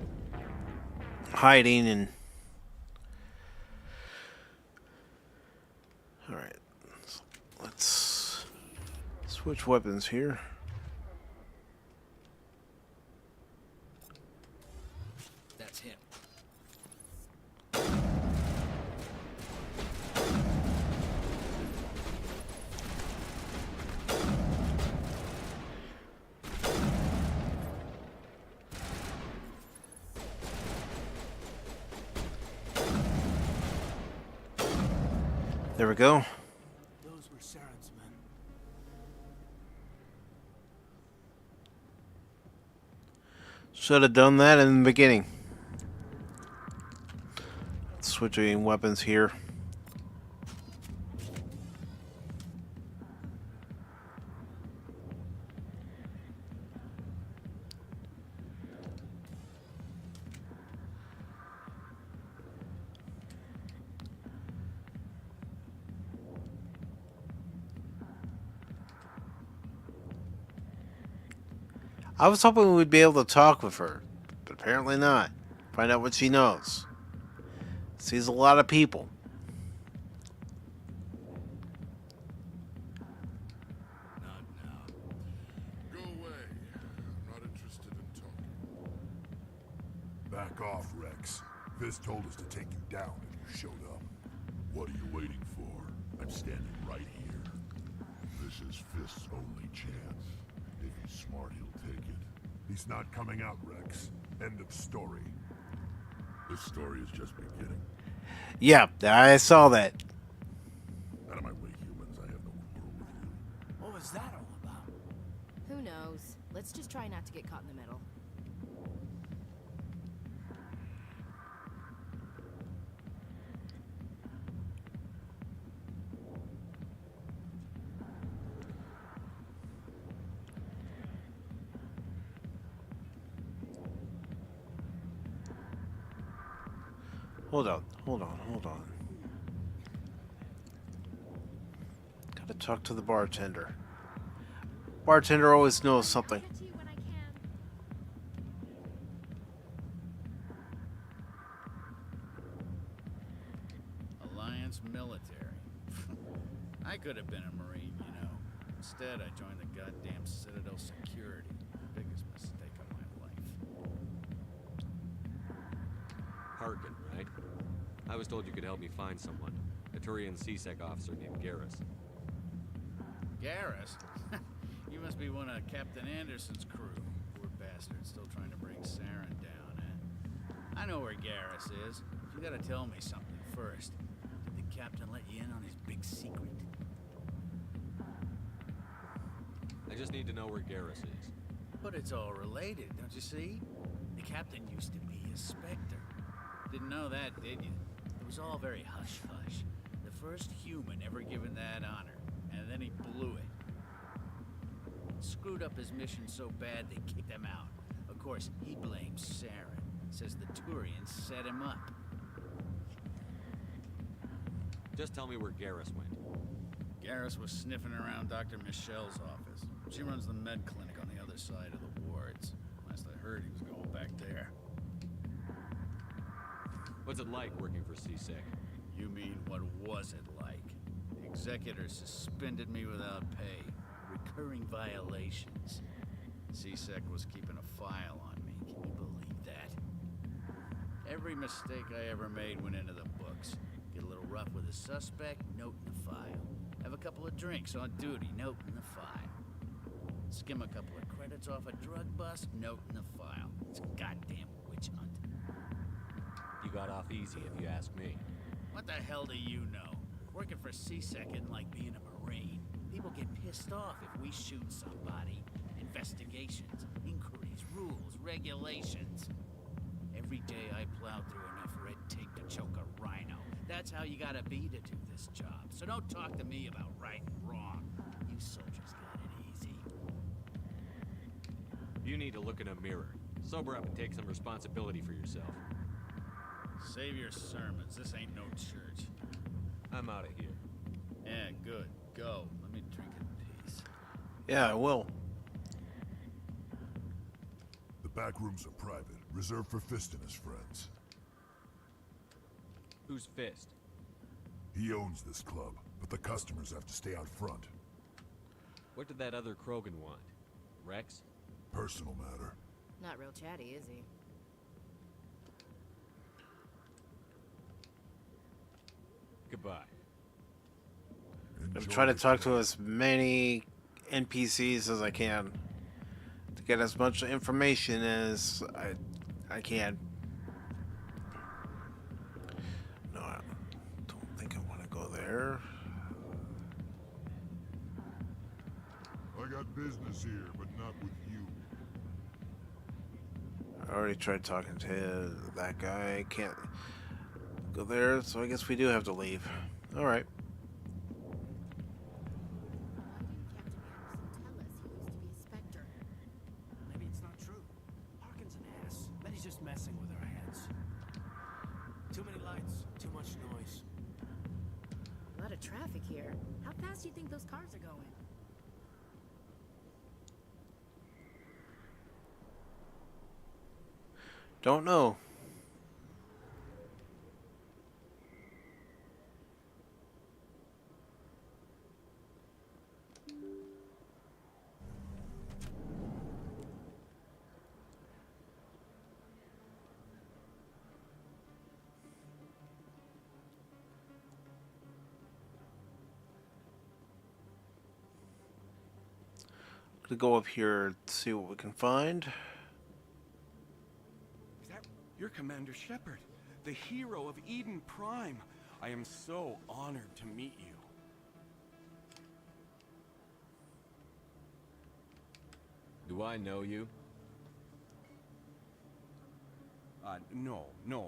hiding and... Alright. Let's switch weapons here. That's him. There we go. Those were Saren's men. Should have done that in the beginning. Switching weapons here. I was hoping we'd be able to talk with her, but apparently not. Find out what she knows. Sees a lot of people. Not now. Go away. I'm not interested in talking. Back off, Rex. Fist told us to take you down and you showed up. What are you waiting for? I'm standing right here. This is Fist's only chance. If he's smart, he'll take it. He's not coming out, Rex. End of story. This story is just beginning. Yeah, I saw that. Out of my way, humans. I have no quarrel with you. What was that all about? Who knows? Let's just try not to get caught in the middle. Hold on, hold on, hold on. Gotta talk to the bartender. Bartender always knows something. Alliance military. I could have been a Marine, you know. Instead, I joined the goddamn Citadel security. Biggest mistake of my life. Harkin, right? I was told you could help me find someone. A Turian CSEC officer named Garrus. Garrus? You must be one of Captain Anderson's crew. Poor bastard, still trying to bring Saren down, eh? I know where Garrus is. You gotta tell me something first. Did the captain let you in on his big secret? I just need to know where Garrus is. But it's all related, don't you see? The captain used to be a Spectre. Didn't know that, did you? It was all very hush-hush. The first human ever given that honor, and then he blew it. Screwed up his mission so bad they kicked him out. Of course, he blames Saren. Says the Turians set him up. Just tell me where Garrus went. Garrus was sniffing around Dr. Michelle's office. She runs the med clinic on the other side of the wards. Last I heard, he was going back there. What's it like working for CSEC? You mean, what was it like? The executors suspended me without pay. Recurring violations. CSEC was keeping a file on me. Can you believe that? Every mistake I ever made went into the books. Get a little rough with a suspect, note in the file. Have a couple of drinks on duty, note in the file. Skim a couple of credits off a drug bust, note in the file. It's a goddamn witch hunt. You got off easy, if you ask me. What the hell do you know? Working for CSEC isn't like being a Marine. People get pissed off if we shoot somebody. Investigations, inquiries, rules, regulations. Every day I plow through enough red tape to choke a rhino. That's how you gotta be to do this job. So don't talk to me about right and wrong. You soldiers got it easy. You need to look in a mirror. Sober up and take some responsibility for yourself. Save your sermons. This ain't no church. I'm out of here. Yeah, good. Go. Let me drink in peace. Yeah, I will. The back rooms are private, reserved for Fist and his friends. Who's Fist? He owns this club, but the customers have to stay out front. What did that other Krogan want? Rex? Personal matter. Not real chatty, is he? Goodbye. I'm trying to talk to as many NPCs as I can to get as much information as I can. No, I don't think I want to go there. I got business here, but not with you. I already tried talking to that guy. Can't go there, so I guess we do have to leave. All right. Maybe it's not true. Harkin's an ass. Then he's just messing with our heads. Too many lights, too much noise. A lot of traffic here. How fast do you think those cars are going? Don't know. To go up here to see what we can find. Is that you're Commander Sheppard, the hero of Eden Prime? I am so honored to meet you. Do I know you? No,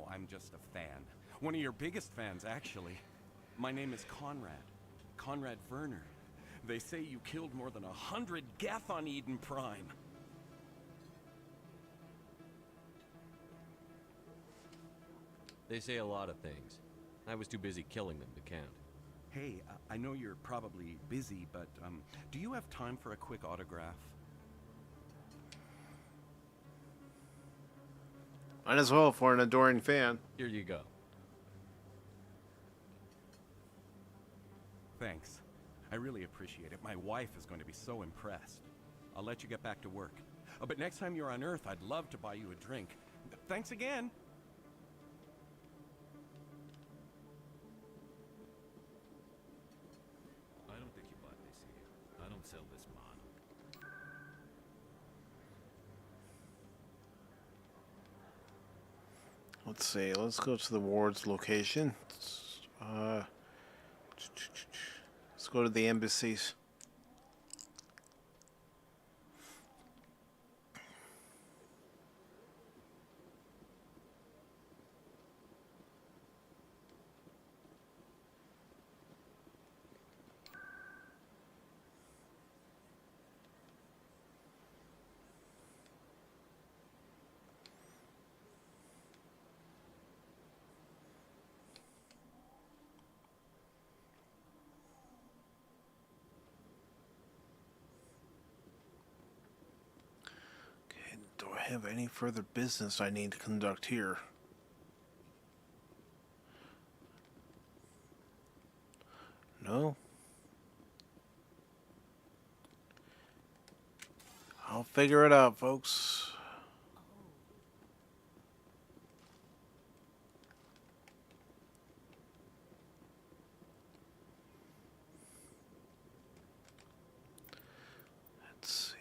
I'm just a fan. One of your biggest fans, actually. My name is Conrad Werner. They say you killed more than 100 Geth on Eden Prime. They say a lot of things. I was too busy killing them to count. Hey, I know you're probably busy, but do you have time for a quick autograph? Might as well for an adoring fan. Here you go. Thanks. I really appreciate it. My wife is going to be so impressed. I'll let you get back to work. But next time you're on Earth, I'd love to buy you a drink. Thanks again. I don't think you bought this here. I don't sell this model. Let's see. Let's go to the ward's location. Let's go to the embassies. Do I have any further business I need to conduct here? No? I'll figure it out, folks. Let's see.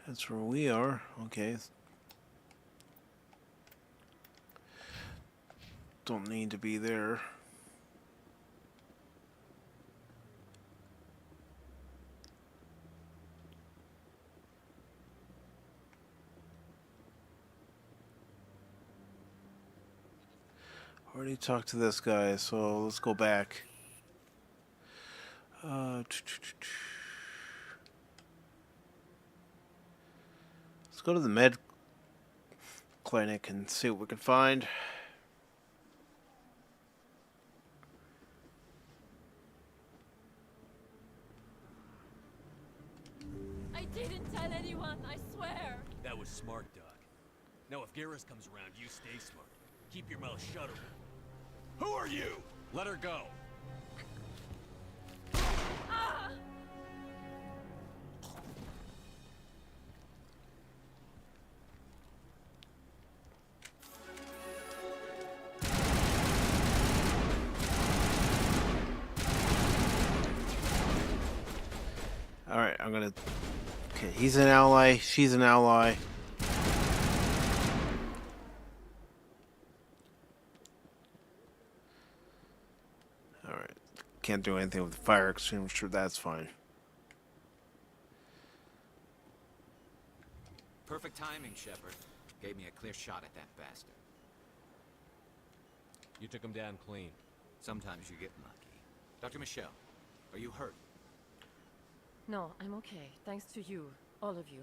That's where we are. Okay. Don't need to be there. Already talked to this guy, so let's go back. Let's go to the med clinic and see what we can find. I didn't tell anyone, I swear. That was smart, Doc. Now if Garrus comes around, you stay smart. Keep your mouth shut. Who are you? Let her go. Ah! Alright, I'm gonna... Okay, he's an ally, she's an ally. Alright, can't do anything with the fire extinguisher, that's fine. Perfect timing, Sheppard. Gave me a clear shot at that bastard. You took him down clean. Sometimes you get lucky. Dr. Michelle, are you hurt? No, I'm okay. Thanks to you. All of you.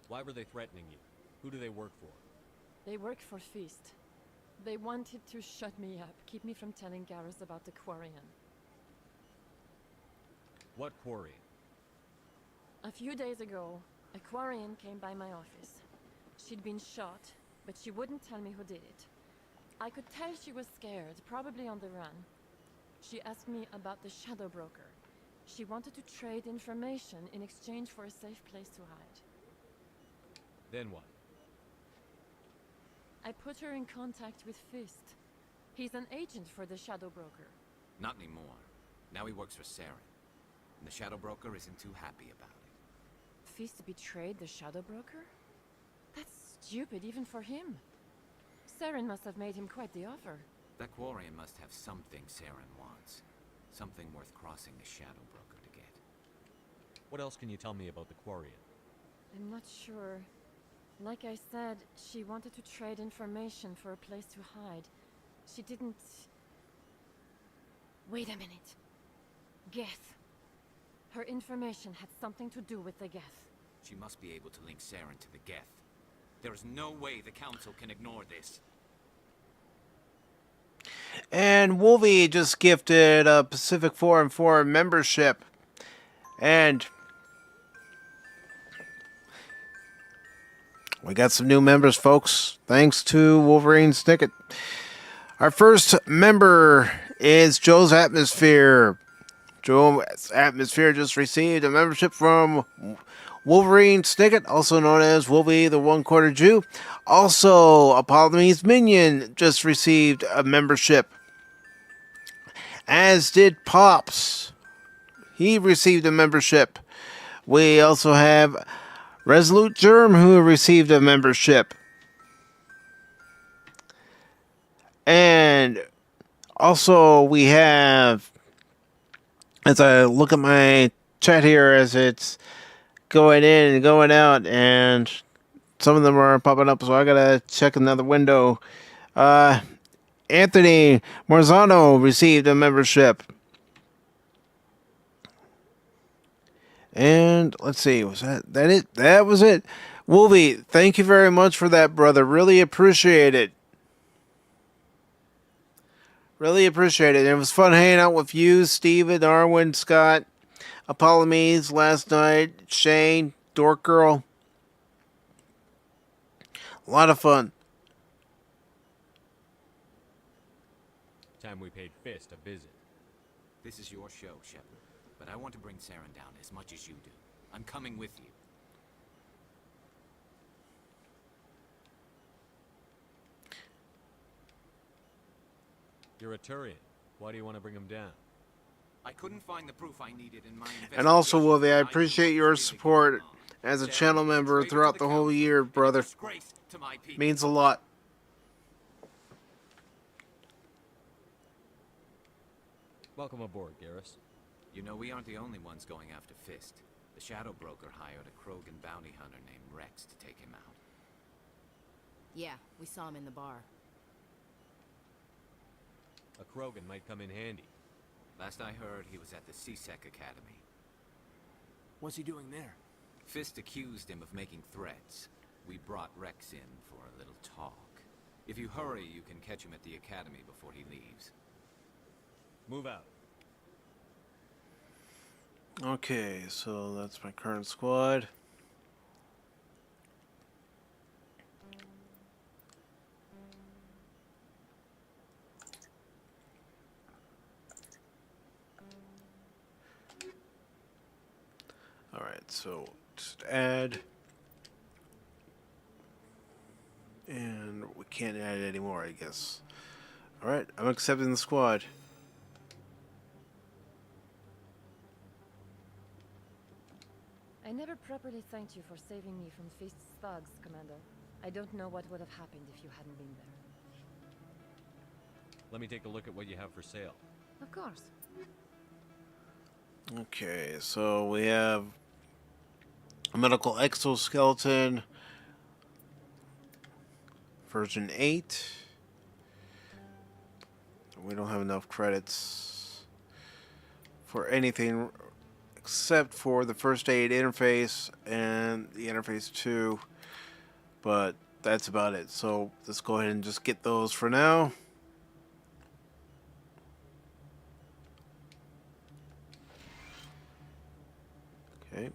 Why were they threatening you? Who do they work for? They work for Feast. They wanted to shut me up, keep me from telling Garrus about the Quarian. What quarry? A few days ago, a Quarian came by my office. She'd been shot, but she wouldn't tell me who did it. I could tell she was scared, probably on the run. She asked me about the Shadow Broker. She wanted to trade information in exchange for a safe place to hide. Then what? I put her in contact with Fist. He's an agent for the Shadow Broker. Not anymore. Now he works for Saren. And the Shadow Broker isn't too happy about it. Fist betrayed the Shadow Broker? That's stupid even for him. Saren must have made him quite the offer. That Quarian must have something Saren wants. Something worth crossing the Shadow Broker to get. What else can you tell me about the Quarian? I'm not sure. Like I said, she wanted to trade information for a place to hide. She didn't... Wait a minute. Geth. Her information had something to do with the Geth. She must be able to link Saren to the Geth. There is no way the Council can ignore this. And Wolvie just gifted a Pacific Forum Forum membership. And we got some new members, folks. Thanks to Wolverine Snicket. Our first member is Joe's Atmosphere. Joe's Atmosphere just received a membership from Wolverine Snicket, also known as Wolvie the One Quarter Jew. Also, Apollome's Minion just received a membership. As did Pops. He received a membership. We also have Resolute Germ, who received a membership. And also we have, as I look at my chat here as it's going in and going out, and some of them are popping up, so I gotta check another window. Anthony Marzano received a membership. And let's see, was that it? That was it. Wolvie, thank you very much for that, brother. Really appreciate it. Really appreciate it. It was fun hanging out with you, Steven, Arwen, Scott, Apollome's last night, Shane, Dork Girl. A lot of fun. Time we paid Fist a visit. This is your show, Sheppard. But I want to bring Saren down as much as you do. I'm coming with you. You're a Turian. Why do you want to bring him down? I couldn't find the proof I needed in my investigation. And also, Wolvie, I appreciate your support as a channel member throughout the whole year, brother. Means a lot. Welcome aboard, Garrus. You know, we aren't the only ones going after Fist. The Shadow Broker hired a Krogan bounty hunter named Rex to take him out. Yeah, we saw him in the bar. A Krogan might come in handy. Last I heard, he was at the CSEC Academy. What's he doing there? Fist accused him of making threats. We brought Rex in for a little talk. If you hurry, you can catch him at the Academy before he leaves. Move out. Okay, so that's my current squad. Alright, so just add. And we can't add it anymore, I guess. Alright, I'm accepting the squad. I never properly thanked you for saving me from Fist's thugs, Commander. I don't know what would have happened if you hadn't been there. Let me take a look at what you have for sale. Of course. Okay, so we have a medical exoskeleton, version 8. We don't have enough credits for anything except for the first aid interface and the interface 2, but that's about it. So let's go ahead and just get those for now. Okay.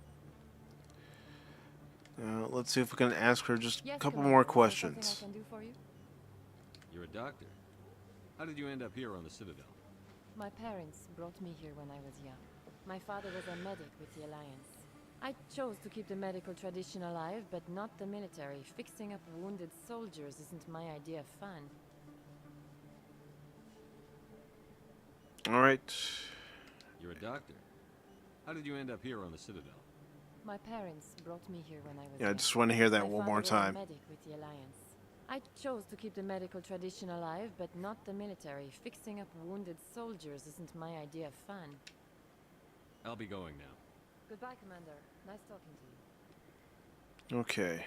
Now let's see if we can ask her just a couple more questions. Something I can do for you? You're a doctor. How did you end up here on the Citadel? My parents brought me here when I was young. My father was a medic with the Alliance. I chose to keep the medical tradition alive, but not the military. Fixing up wounded soldiers isn't my idea of fun. Alright. You're a doctor. How did you end up here on the Citadel? My parents brought me here when I was Yeah, I young. just want to hear that My one father more was a time. medic with the Alliance. I chose to keep the medical tradition alive, but not the military. Fixing up wounded soldiers isn't my idea of fun. I'll be going now. Goodbye, Commander. Nice talking to you. Okay.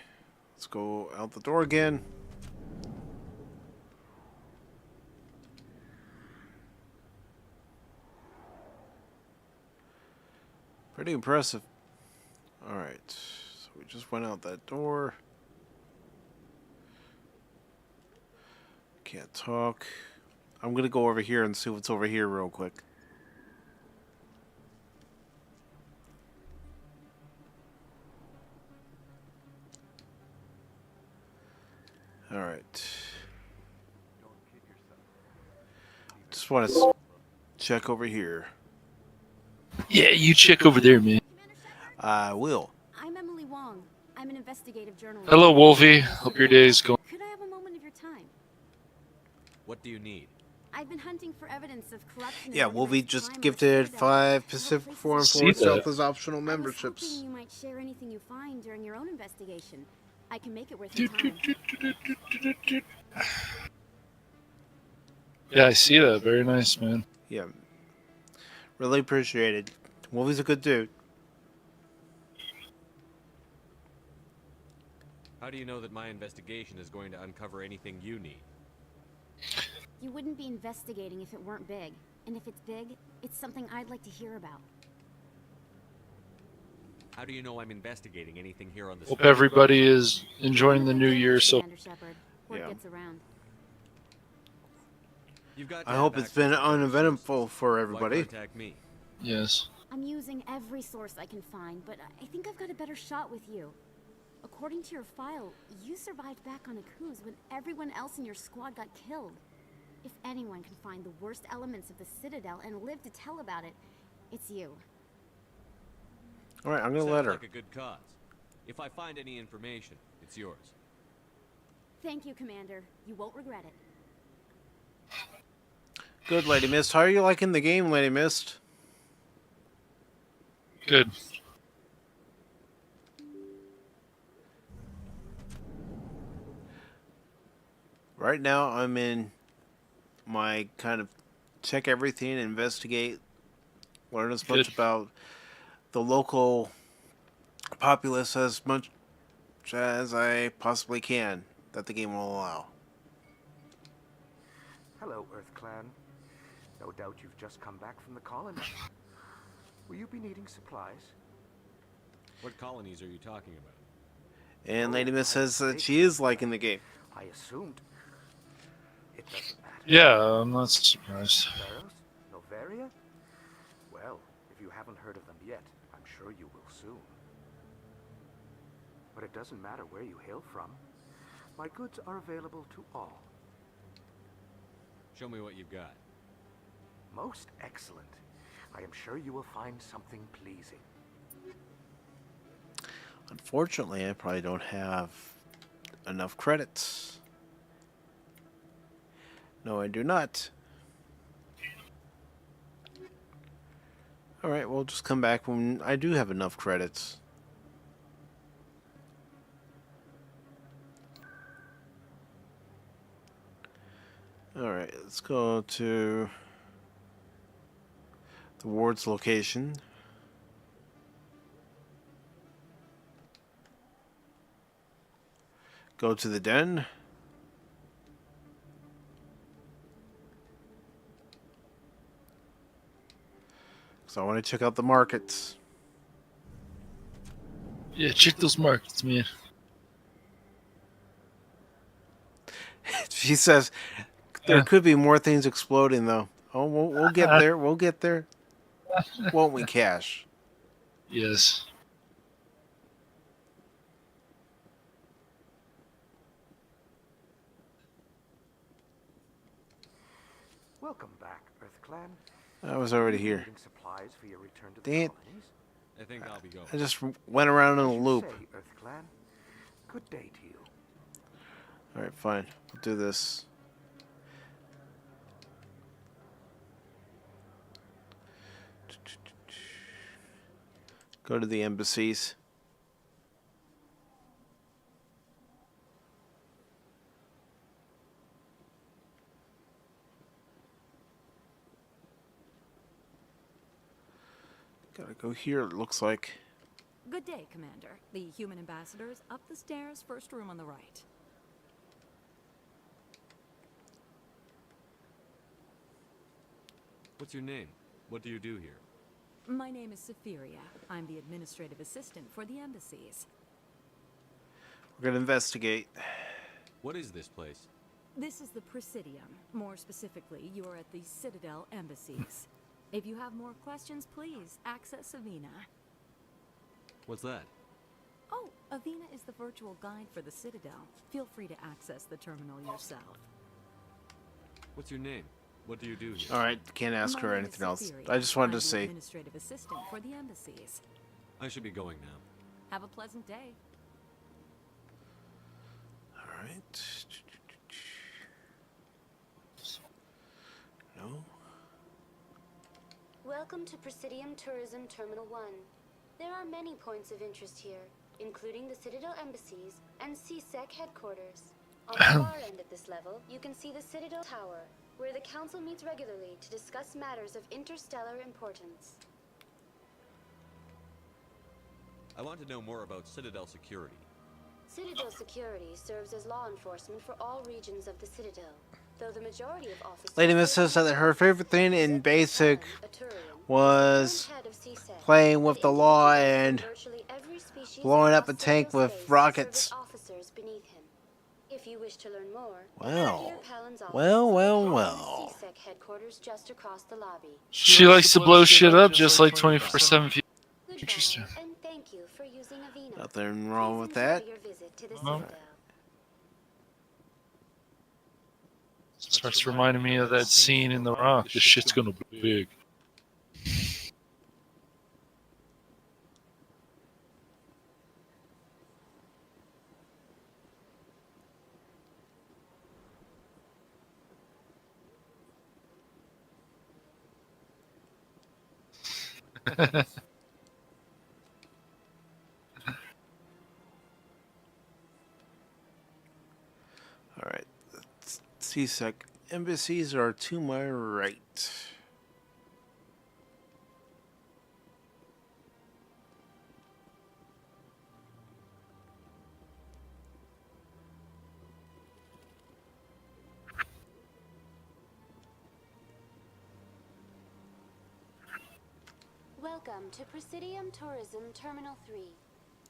Let's go out the door again. Pretty impressive. Alright. So we just went out that door. Can't talk. I'm gonna go over here and see what's over here real quick. Alright. Just want to check over here. Yeah, you check over there, man. I will. I'm Emily Wong. I'm an investigative journalist. Hello, Wolfie. Hope your day is going. Could I have a moment of your time? What do you need? I've been hunting for evidence of corruption. Yeah, Wolfie just gifted 5 Pacific Forum See Forward that. Selfless optional I was memberships. hoping you might share anything you find during your own investigation. I can make it worth your time. Yeah, I see that. Very nice, man. Yeah. Really appreciate it. Wolfie's a good dude. How do you know that my investigation is going to uncover anything you need? You wouldn't be investigating if it weren't big. And if it's big, it's something I'd like to hear about. How do you know I'm investigating anything here on the Hope Citadel? everybody is enjoying the new year. So, Commander Sheppard. Word Yeah. gets around. You've got I hope it's been uneventful for everybody. Why contact me? yes. I'm using every source I can find, but I think I've got a better shot with you. According to your file, you survived back on Akuz when everyone else in your squad got killed. If anyone can find the worst elements of the Citadel and live to tell about it, it's you. Alright, I'm gonna Sounds let her. like a good cause. If I find any information, it's yours. Thank you, Commander. You won't regret it. Good, Lady Mist. How are you liking the game, Lady Mist? Good. Right now, I'm in my kind of check everything, investigate, learn as much Good. about the local populace as much as I possibly can. that the game will allow. Hello, Earth Clan. No doubt you've just come back from the colony. Will you be needing supplies? What colonies are you talking about? And Lady Miss says that she is liking the game. I assumed. It doesn't matter. Yeah, I'm not surprised. Pharaohs? Novaria? Well, if you haven't heard of them yet, I'm sure you will soon. But it doesn't matter where you hail from. My goods are available to all. Show me what you've got. Most excellent. I am sure you will find something pleasing. Unfortunately, I probably don't have enough credits. No, I do not. Alright, we'll just come back when I do have enough credits. Alright, let's go to the ward's location. Go to the den. So I want to check out the markets. Yeah, check those markets, man. She says there could be more things exploding, though. Oh, we'll get there. We'll get there. Won't we, Cash? Yes. Welcome back, Earth Clan. I was already here. Needing supplies for your return to the Dang it. colonies? I think I'll be going. I just went around in a As you loop. say, Earth Clan. Good day to you. Alright, fine. We'll do this. Go to the embassies. Gotta go here, it looks like. Good day, Commander. The human ambassador is up the stairs, first room on the right. What's your name? What do you do here? My name is Saphiria. I'm the administrative assistant for the embassies. We're gonna investigate. What is this place? This is the Presidium. More specifically, you are at the Citadel embassies. If you have more questions, please access Avina. What's that? Oh, Avina is the virtual guide for the Citadel. Feel free to access the terminal yourself. What's your name? What do you do here? Alright, can't ask her My name is anything else. Saphiria. I just wanted I'm to the say. administrative assistant for the embassies. I should be going now. Have a pleasant day. Alright. No. Welcome to Presidium Tourism Terminal 1. There are many points of interest here, including the Citadel embassies and CSEC headquarters. On the far end of this level, you can see the Citadel Tower, where the Council meets regularly to discuss matters of interstellar importance. I want to know more about Citadel security. Citadel security serves as law enforcement for all regions of the Citadel, though the majority of officers... Lady Miss says that her favorite thing in basic was playing with the law and blowing up a tank with rockets. officers beneath him. If you wish to learn more, Well, well. CSEC headquarters just across the lobby. She likes to blow shit up just like 24/7 people. Interesting. And thank you for using Avina. Nothing wrong with that. Your visit to the No. Citadel. Starts reminding me of that scene in The Rock. This shit's gonna be big. Alright. CSEC embassies are to my right. Welcome to Presidium Tourism Terminal 3.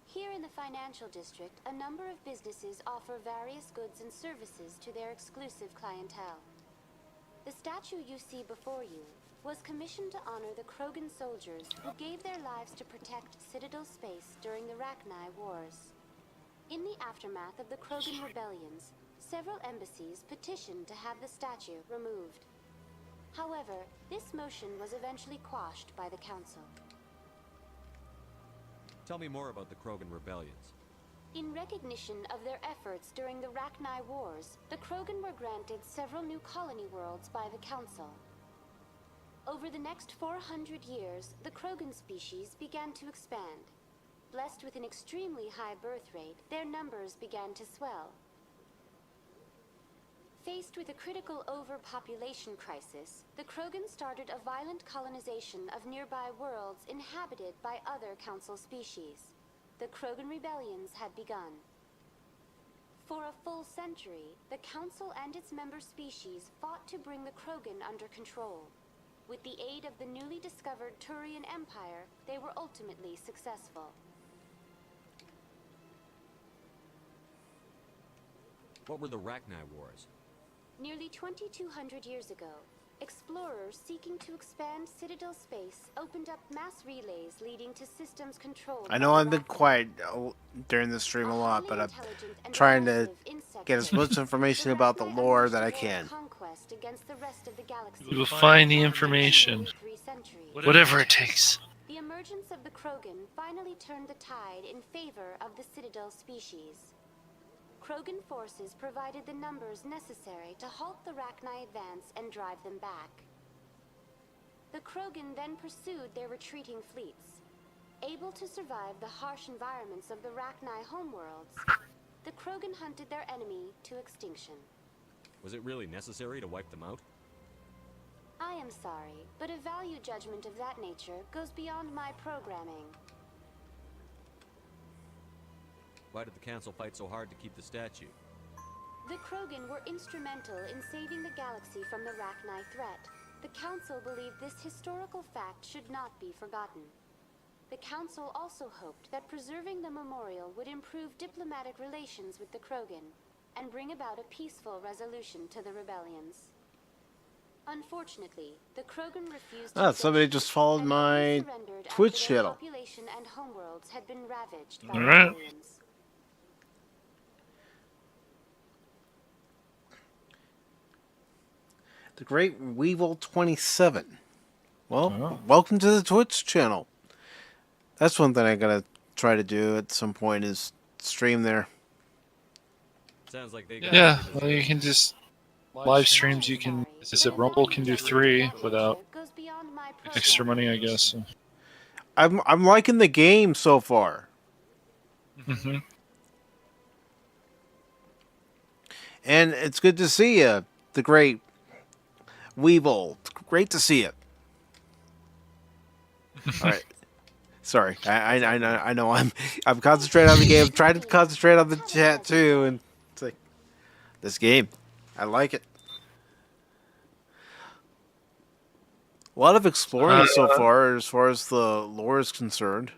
Here in the financial district, a number of businesses offer various goods and services to their exclusive clientele. The statue you see before you was commissioned to honor the Krogan soldiers who gave their lives to protect Citadel space during the Rachni Wars. In the aftermath of the Krogan rebellions, several embassies petitioned to have the statue removed. However, this motion was eventually quashed by the Council. Tell me more about the Krogan rebellions. In recognition of their efforts during the Rachni Wars, the Krogan were granted several new colony worlds by the Council. Over the next 400 years, the Krogan species began to expand. Blessed with an extremely high birth rate, their numbers began to swell. Faced with a critical overpopulation crisis, the Krogan started a violent colonization of nearby worlds inhabited by other Council species. The Krogan rebellions had begun. For a full century, the Council and its member species fought to bring the Krogan under control. With the aid of the newly discovered Turian Empire, they were ultimately successful. What were the Rachni Wars? Nearly 2,200 years ago, explorers seeking to expand Citadel space opened up mass relays leading to systems controlled. I know I've been quiet during this stream a lot, but I'm trying to get as much information about the lore that I can. Against the rest of the galaxy. We will find the information, whatever it takes. The emergence of the Krogan finally turned the tide in favor of the Citadel species. Krogan forces provided the numbers necessary to halt the Rachni advance and drive them back. The Krogan then pursued their retreating fleets. Able to survive the harsh environments of the Rachni homeworlds, the Krogan hunted their enemy to extinction. Was it really necessary to wipe them out? I am sorry, but a value judgment of that nature goes beyond my programming. Why did the Council fight so hard to keep the statue? The Krogan were instrumental in saving the galaxy from the Rachni threat. The Council believed this historical fact should not be forgotten. The Council also hoped that preserving the memorial would improve diplomatic relations with the Krogan and bring about a peaceful resolution to the rebellions. Unfortunately, the Krogan refused to Somebody just followed my Twitch channel. Population and homeworlds had been ravaged by All right. rebellions. The Great Weevil 27. Well, welcome to the Twitch channel. That's one thing I gotta try to do at some point is stream there. Sounds like they Yeah, well, you can just live streams. You can. Is it Rumble can do 3 without extra money, I guess. So. I'm liking the game so far. Mm-hmm. And it's good to see you, the Great Weevil. Great to see you. All right. Sorry, I know I'm concentrating on the game. I'm trying to concentrate on the chat too, and it's like this game, I like it. A lot of exploring so far as the lore is concerned.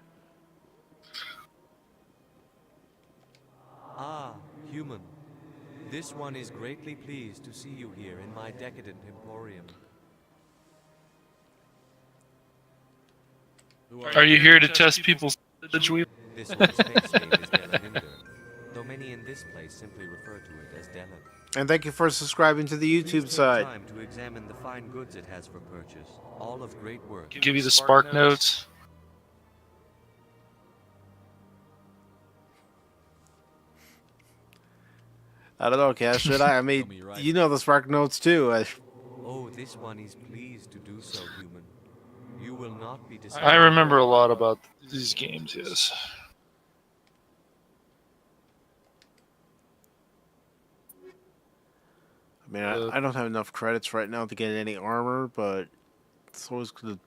Ah, human. This one is greatly pleased to see you here in my decadent emporium. Are you here to test people's knowledge? This one's face name is Delahinder, though many in this place simply refer to it as Delan. And thank you for subscribing to the YouTube Please take side. time to examine the fine goods it has for purchase. All of great work. Give you the spark notes. I don't know, Cash. Should I? I mean, you know the spark notes too. Oh, this one is pleased to do so, human. You will not be disappointed. I remember a lot about these games. Yes. I mean, I don't have enough credits right now to get any armor, but it's always good.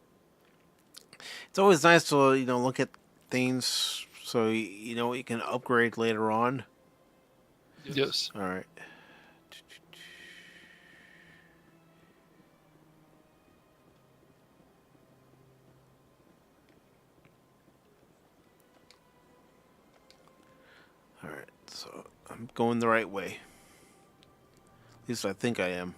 It's always nice to look at things so you know what you can upgrade later on. Yes. All right. So I'm going the right way. At least I think I am.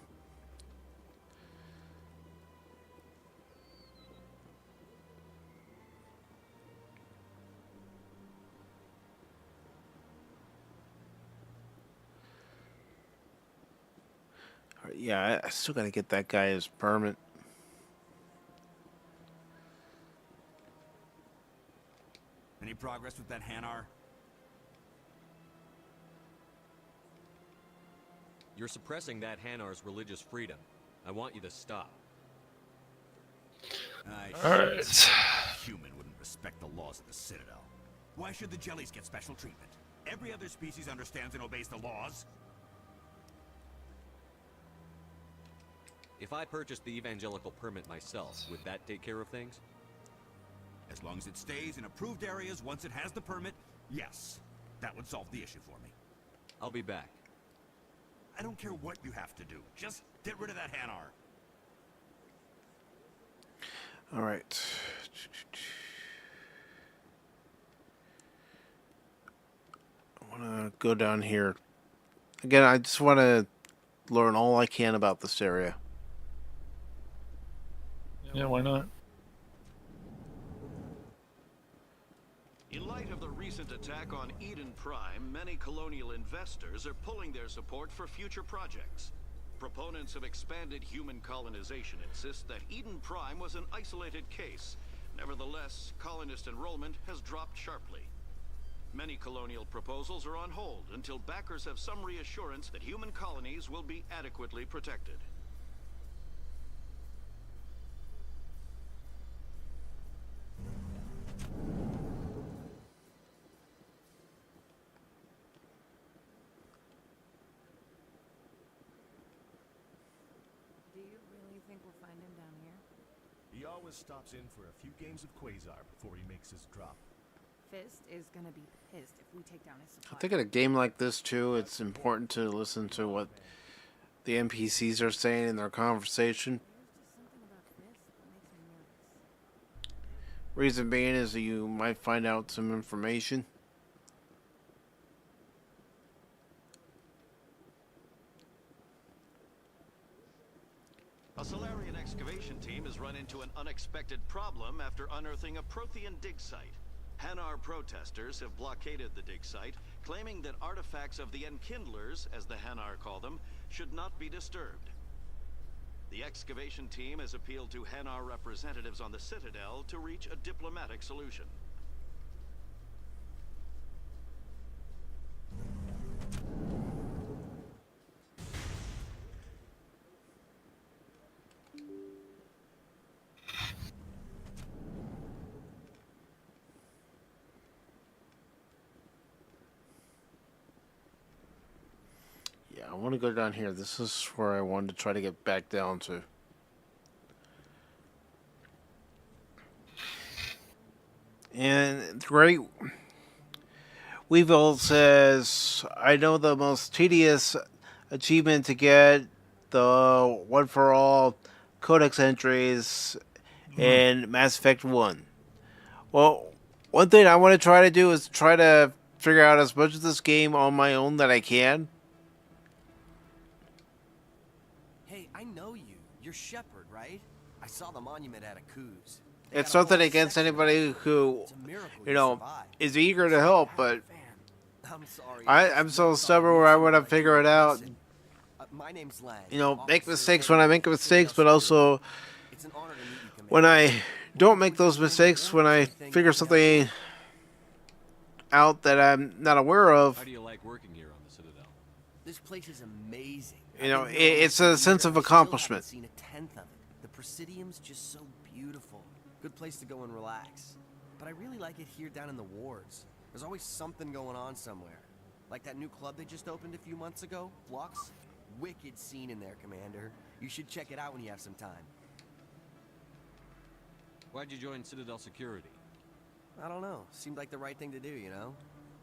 All right, yeah, I still gotta get that guy his permit. Any progress with that Hanar? You're suppressing that Hanar's religious freedom. I want you to stop. Alright. Human wouldn't respect the laws of the Citadel. Why should the jellies get special treatment? Every other species understands and obeys the laws. If I purchased the evangelical permit myself, would that take care of things? As long as it stays in approved areas once it has the permit, yes. That would solve the issue for me. I'll be back. I don't care what you have to do. Just get rid of that Hanar. All right. I want to go down here. Again, I just want to learn all I can about this area. Yeah, why not? In light of the recent attack on Eden Prime, many colonial investors are pulling their support for future projects. Proponents of expanded human colonization insist that Eden Prime was an isolated case. Nevertheless, colonist enrollment has dropped sharply. Many colonial proposals are on hold until backers have some reassurance that human colonies will be adequately protected. Do you really think we'll find him down here? He always stops in for a few games of Quasar before he makes his drop. Fist is gonna be pissed if we take down his supply. I think in a game like this too, it's important to listen to what the NPCs are saying in their conversation. Reason being is that you might find out some information. A Solarian excavation team has run into an unexpected problem after unearthing a Prothean dig site. Hanar protesters have blockaded the dig site, claiming that artifacts of the Enkindlers, as the Hanar call them, should not be disturbed. The excavation team has appealed to Hanar representatives on the Citadel to reach a diplomatic solution. Yeah, I want to go down here. This is where I wanted to try to get back down to. And great. Weevil says, I know the most tedious achievement to get the one for all codex entries in Mass Effect 1. Well, one thing I want to try to do is try to figure out as much of this game on my own that I can. Hey, I know you. You're Sheppard, right? I saw the monument at a Coos. It's nothing against anybody who, you know, is eager to help, but I'm sorry. I'm so stubborn where I want to figure it out. My name's Lang. You know, make mistakes when I make mistakes, but also when I don't make those mistakes, when I figure something out that I'm not aware of. How do you like working here on the Citadel? This place is amazing. You know, it's a sense of accomplishment. Seen a tenth of it. The Presidium's just so beautiful. Good place to go and relax. But I really like it here down in the wards. There's always something going on somewhere. Like that new club they just opened a few months ago, Flux. Wicked scene in there, Commander. You should check it out when you have some time. Why'd you join Citadel Security? I don't know. Seemed like the right thing to do, you know?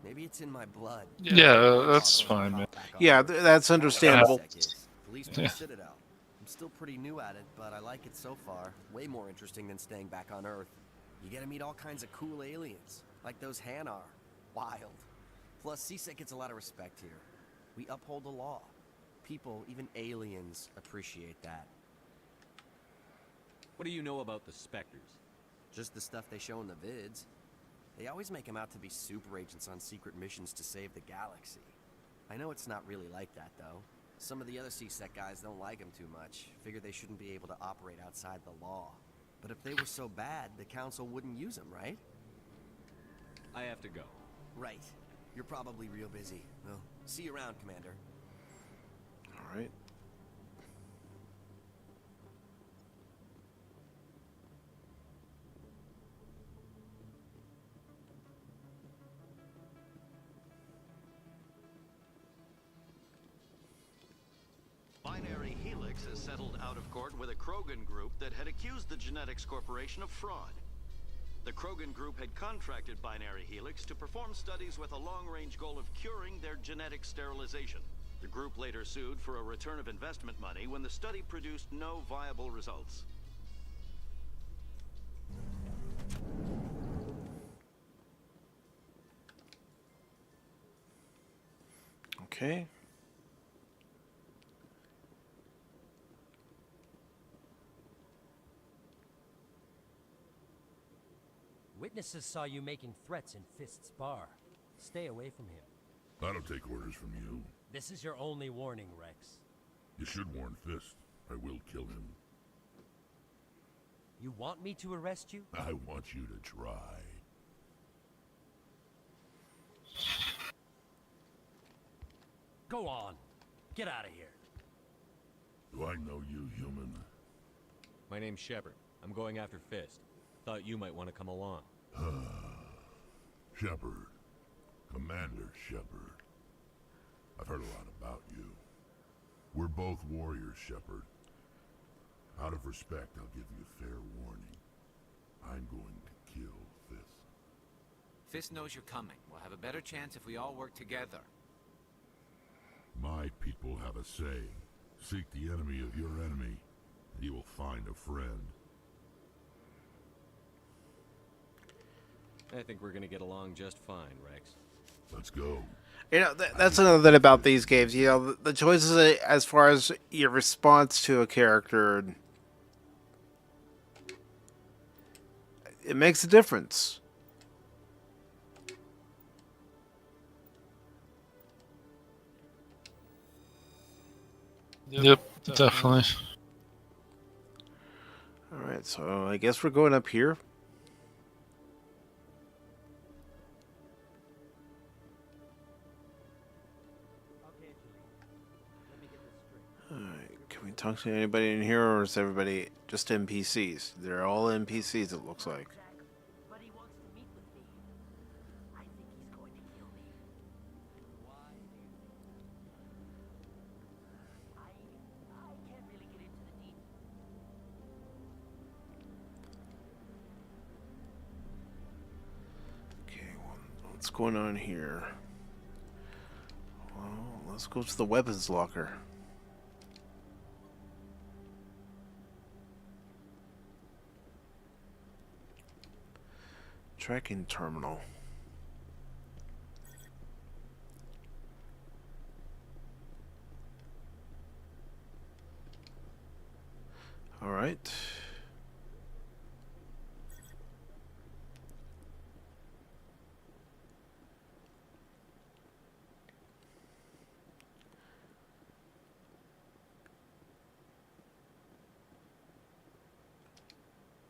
Maybe it's in my blood. Yeah, that's fine, man. Yeah, that's understandable. Police to the Citadel. I'm still pretty new at it, but I like it so far. Way more interesting than staying back on Earth. You get to meet all kinds of cool aliens, like those Hanar. Wild. Plus, CSEC gets a lot of respect here. We uphold the law. People, even aliens, appreciate that. What do you know about the Spectres? Just the stuff they show in the vids. They always make them out to be super agents on secret missions to save the galaxy. I know it's not really like that, though. Some of the other CSEC guys don't like them too much. Figure they shouldn't be able to operate outside the law. But if they were so bad, the Council wouldn't use them, right? I have to go. Right. You're probably real busy. Well, see you around, Commander. All right. Binary Helix has settled out of court with a Krogan group that had accused the Genetics Corporation of fraud. The Krogan group had contracted Binary Helix to perform studies with a long-range goal of curing their genetic sterilization. The group later sued for a return of investment money when the study produced no viable results. Okay. Witnesses saw you making threats in Fist's bar. Stay away from him. I don't take orders from you. This is your only warning, Rex. You should warn Fist. I will kill him. You want me to arrest you? I want you to try. Go on. Get out of here. Do I know you, human? My name's Sheppard. I'm going after Fist. Thought you might want to come along. Sheppard. Commander Sheppard. I've heard a lot about you. We're both warriors, Sheppard. Out of respect, I'll give you fair warning. I'm going to kill Fist. Fist knows you're coming. We'll have a better chance if we all work together. My people have a saying. Seek the enemy of your enemy, and you will find a friend. I think we're gonna get along just fine, Rex. Let's go. You know, that's another thing about these games. You know, the choices as far as your response to a character, it makes a difference. Yep, definitely. All right, so I guess we're going up here. Can we talk to anybody in here, or is everybody just NPCs? They're all NPCs, it looks like. But he wants to meet with me. I think he's going to kill me. Why do you think I can't really get into the details. Okay, well, what's going on here? Well, let's go to the weapons locker. Tracking terminal. All right.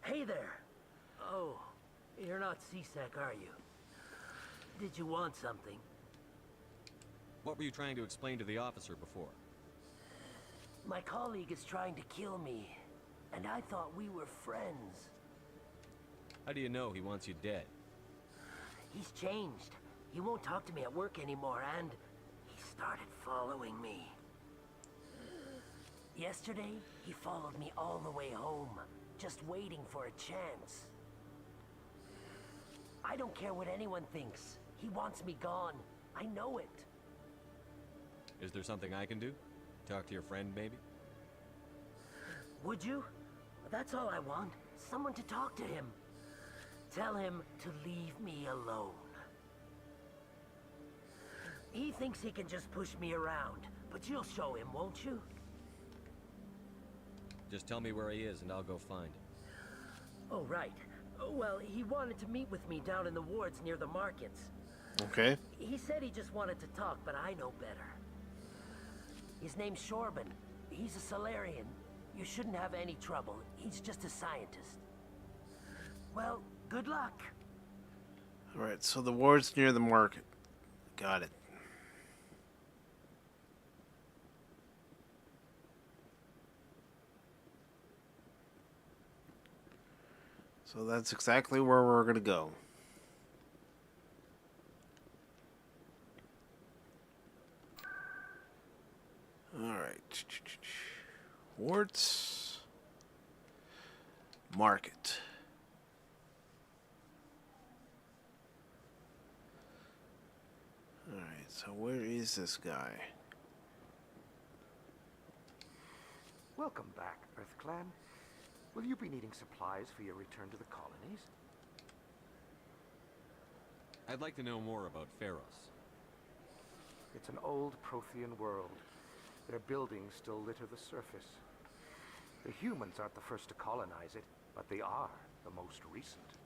Hey there. Oh, you're not CSEC, are you? Did you want something? What were you trying to explain to the officer before? My colleague is trying to kill me, and I thought we were friends. How do you know he wants you dead? He's changed. He won't talk to me at work anymore, and he started following me. Yesterday, he followed me all the way home, just waiting for a chance. I don't care what anyone thinks. He wants me gone. I know it. Is there something I can do? Talk to your friend, maybe? Would you? That's all I want. Someone to talk to him. Tell him to leave me alone. He thinks he can just push me around, but you'll show him, won't you? Just tell me where he is and I'll go find him. Oh, right. Well, he wanted to meet with me down in the wards near the markets. Okay. He said he just wanted to talk, but I know better. His name's Shorban. He's a Solarian. You shouldn't have any trouble. He's just a scientist. Well, good luck. Alright, so the ward's near the market. Got it. So that's exactly where we're going to go. Alright. Wards. Market. Alright, so where is this guy? Welcome back, Earth Clan. Will you be needing supplies for your return to the colonies? I'd like to know more about Pharos. It's an old Prothean world. Their buildings still litter the surface. The humans aren't the first to colonize it, but they are the most recent.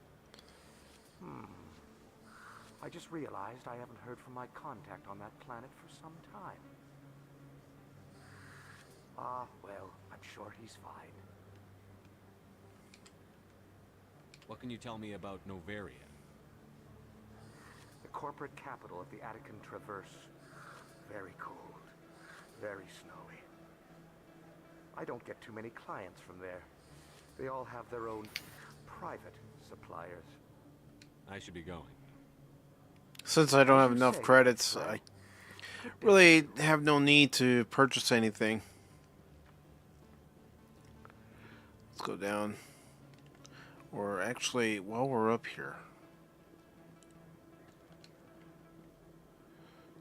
I just realized I haven't heard from my contact on that planet for some time. Well, I'm sure he's fine. What can you tell me about Novaria? The corporate capital of the Attican Traverse. Very cold. Very snowy. I don't get too many clients from there. They all have their own private suppliers. I should be going. Since I don't have enough credits, I really have no need to purchase anything. Let's go down. Or actually, while we're up here.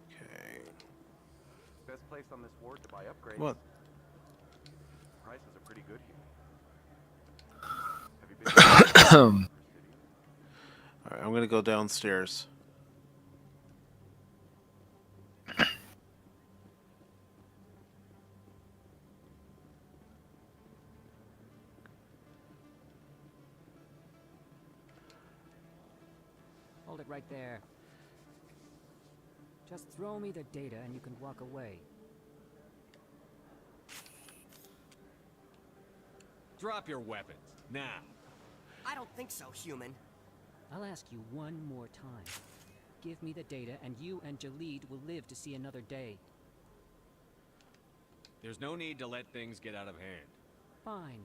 Okay. Best place on this ward to buy upgrades. What? Prices are pretty good here. Have you been? Alright, I'm gonna go downstairs. Hold it right there. Just throw me the data and you can walk away. Drop your weapons, now. I don't think so, human. I'll ask you one more time. Give me the data and you and Jalid will live to see another day. There's no need to let things get out of hand. Fine.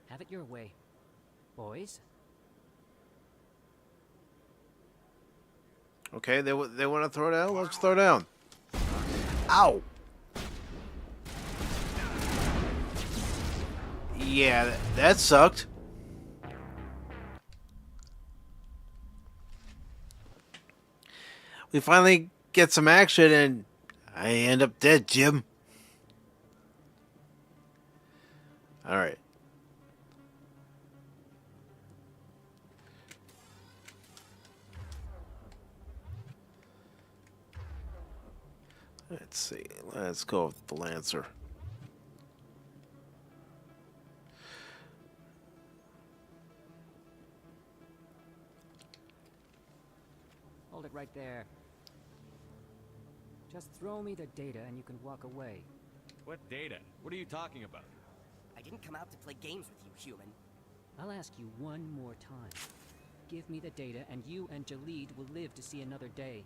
Have it your way. Boys? Okay, they want to throw down? Let's throw down. Ow! Yeah, that sucked. We finally get some action and I end up dead, Jim. Alright. Let's see. Let's go with the Lancer. Hold it right there. Just throw me the data and you can walk away. What data? What are you talking about? I didn't come out to play games with you, human. I'll ask you one more time. Give me the data and you and Jalid will live to see another day.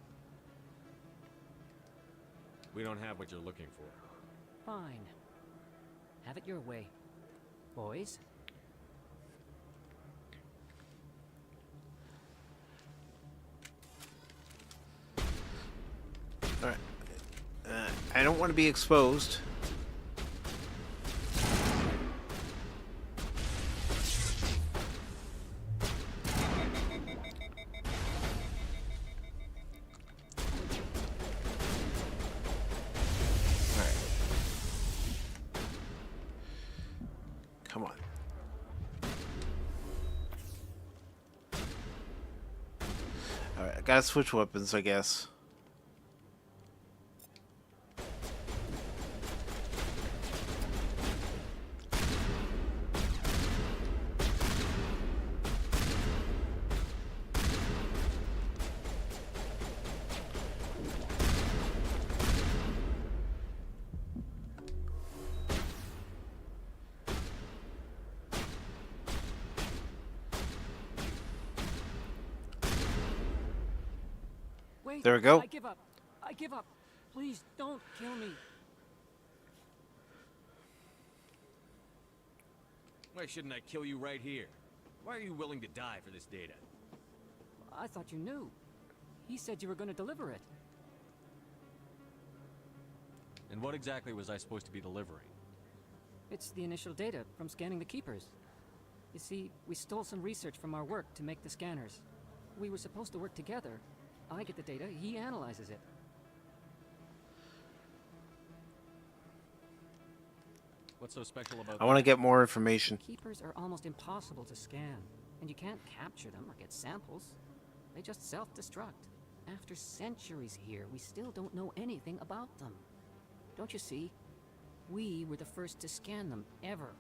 We don't have what you're looking for. Fine. Have it your way. Boys? Alright. I don't want to be exposed. Come on. Alright, I gotta switch weapons, I guess. Wait. There we go. I give up. I give up. Please don't kill me. Why shouldn't I kill you right here? Why are you willing to die for this data? I thought you knew. He said you were going to deliver it. And what exactly was I supposed to be delivering? It's the initial data from scanning the Keepers. You see, we stole some research from our work to make the scanners. We were supposed to work together. I get the data, he analyzes it. What's so special about I want to get more information. Keepers are almost impossible to scan, and you can't capture them or get samples. They just self-destruct. After centuries here, we still don't know anything about them. Don't you see? We were the first to scan them, ever.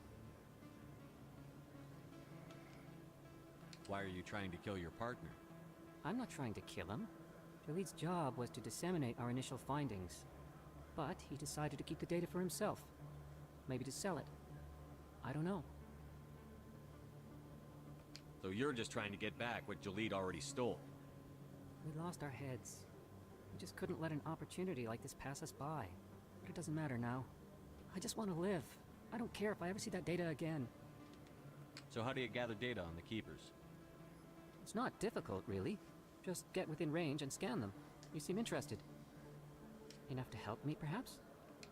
Why are you trying to kill your partner? I'm not trying to kill him. Jaleed's job was to disseminate our initial findings. But he decided to keep the data for himself. Maybe to sell it. I don't know. So you're just trying to get back what Jaleed already stole? We lost our heads. We just couldn't let an opportunity like this pass us by. But it doesn't matter now. I just want to live. I don't care if I ever see that data again. So how do you gather data on the Keepers? It's not difficult, really. Just get within range and scan them. You seem interested. Enough to help me, perhaps?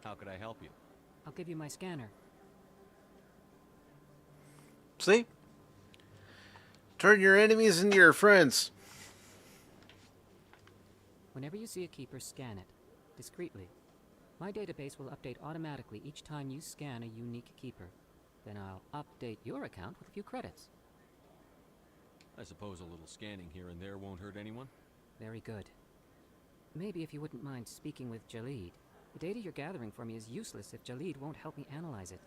How could I help you? I'll give you my scanner. See? Turn your enemies into your friends. Whenever you see a Keeper, scan it. Discreetly. My database will update automatically each time you scan a unique Keeper. Then I'll update your account with a few credits. I suppose a little scanning here and there won't hurt anyone? Very good. Maybe if you wouldn't mind speaking with Jaleed. The data you're gathering for me is useless if Jaleed won't help me analyze it.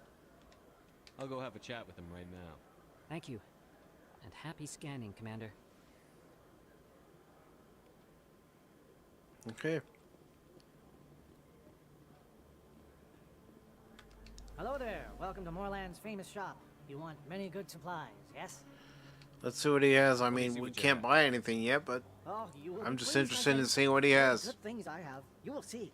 I'll go have a chat with him right now. Thank you. And happy scanning, Commander. Okay. Hello there. Welcome to Moorland's famous shop. You want many good supplies, yes? Let's see what he has. I mean, we can't buy anything yet, but Oh, you will I'm be just pleased, interested my in friend. seeing what he Very has. Good things I have. You will see.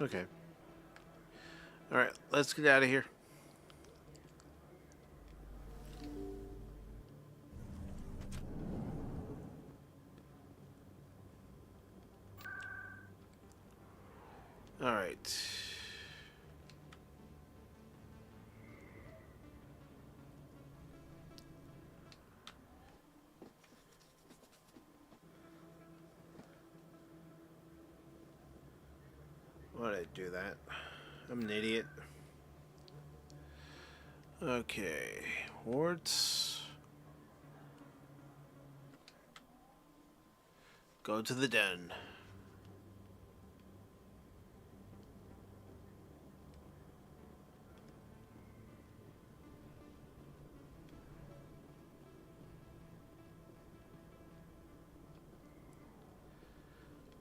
Okay. Alright, let's get out of here. Alright. Why did I do that? I'm an idiot. Okay. Wards. Go to the den.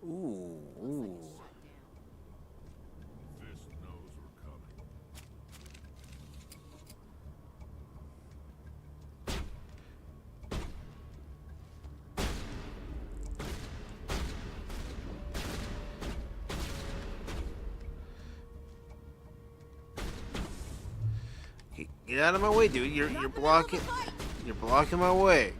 Ooh, ooh. Fist knows we're coming. Get out of my way, dude. You're blocking. You're blocking my way.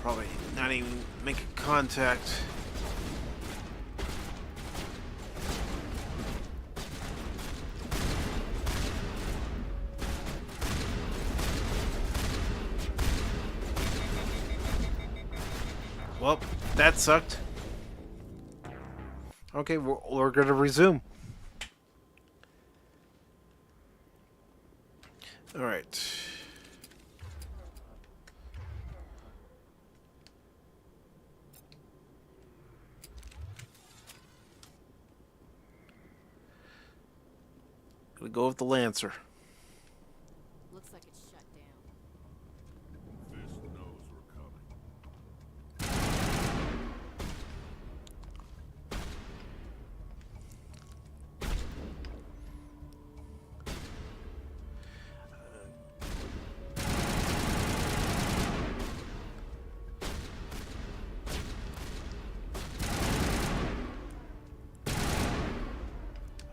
Probably not even making contact. Well, that sucked. Okay, we're going to resume. All right. Gonna go with the Lancer. Looks like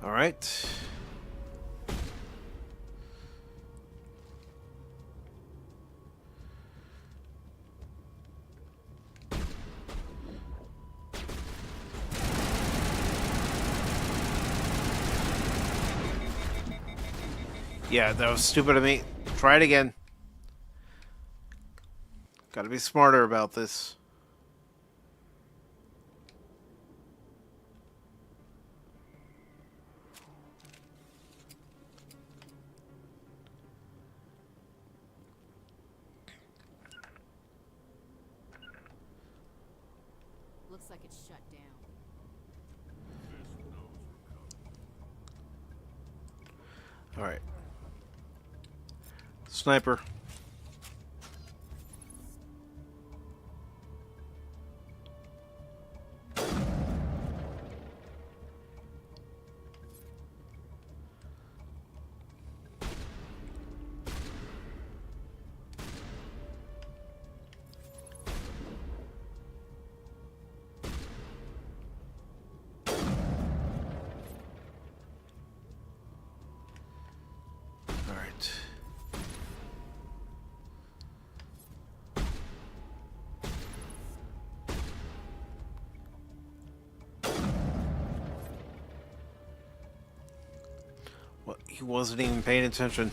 All right. Yeah, that was stupid of me. Try it again. Gotta be smarter about this. Looks like it's shut down. Alright. Sniper. Alright. Well, he wasn't even paying attention.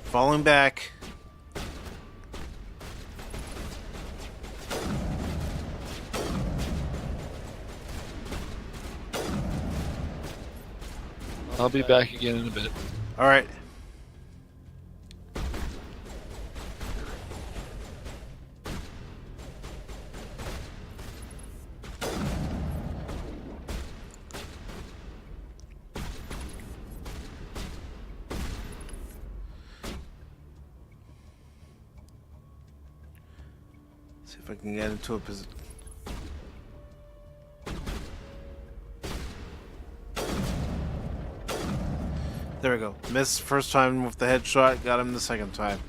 Falling back. I'll be back again in a bit. All right. See if I can get into a position. There we go. Missed first time with the headshot, got him the second time.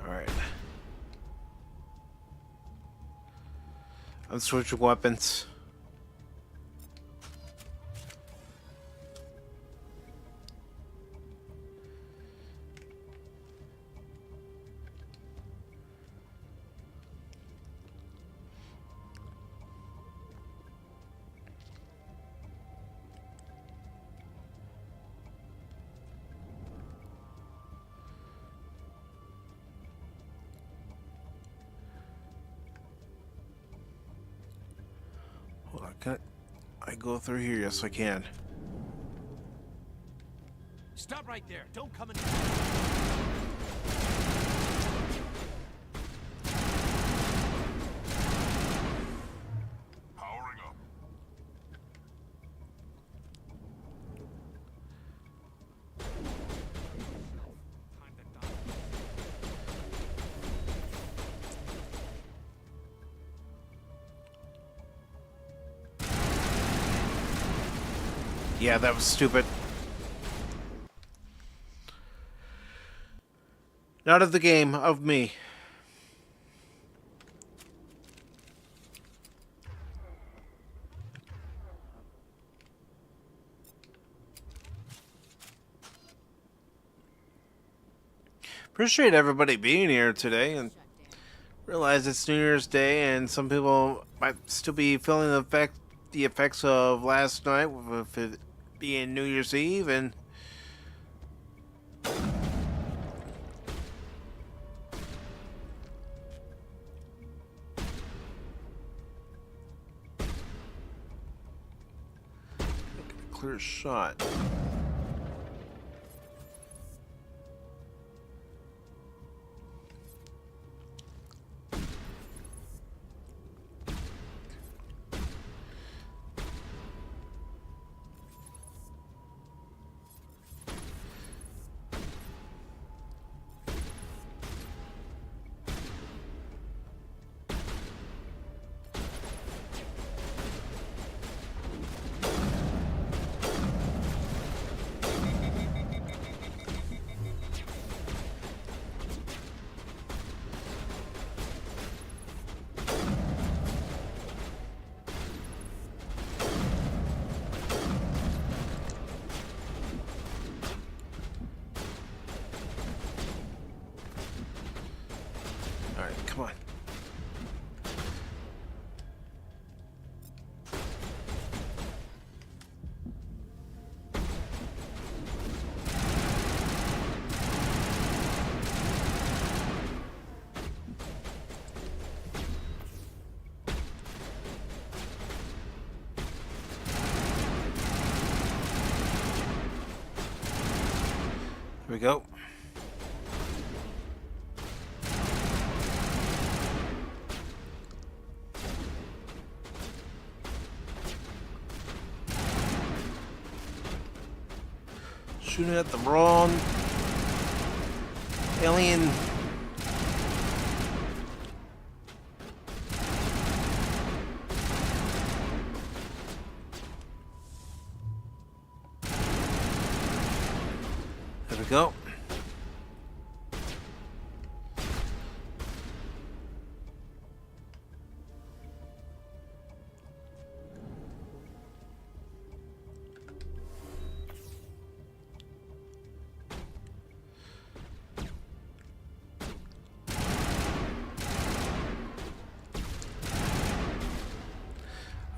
Alright. I'm switching weapons. Hold on, can I go through here? Yes, I can. Stop right there. Don't come in. Powering up. Yeah, that was stupid. Not of the game, of me. Appreciate everybody being here today, and realize it's New Year's Day, and some people might still be feeling the effects of last night, with it being New Year's Eve, and clear shot. we go. Shooting at the wrong alien. There we go.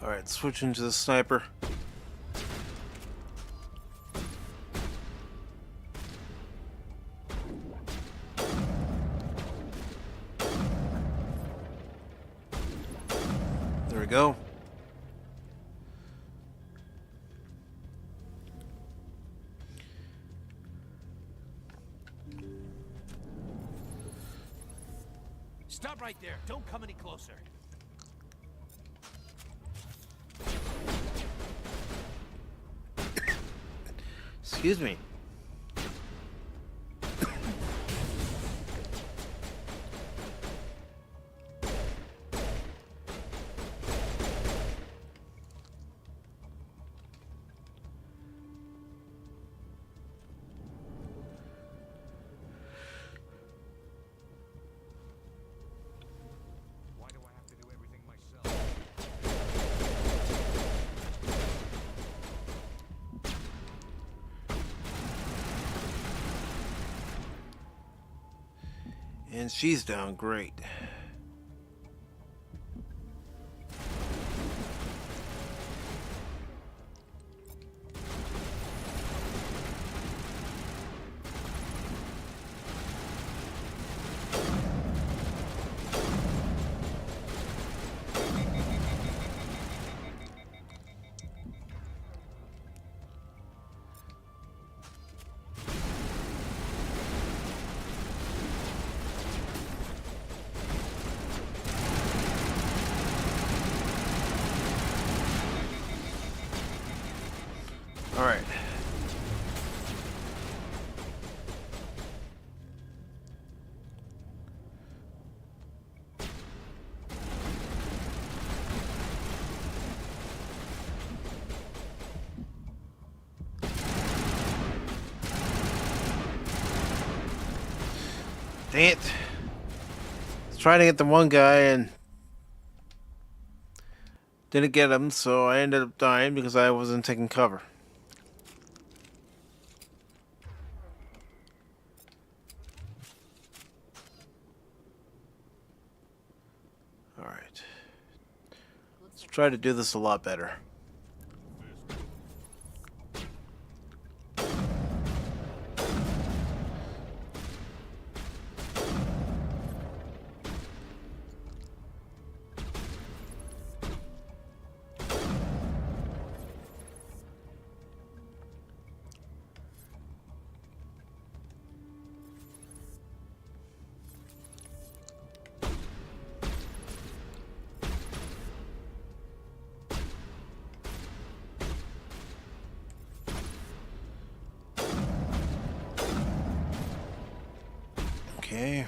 Alright, switching to the sniper. There we go. Stop right there. Don't come any closer. Excuse me. Why do I have to do everything myself? And she's down. Great. All right. Dang it. I was trying to get the one guy and didn't get him, so I ended up dying because I wasn't taking cover. Alright. Let's try to do this a lot better. Okay.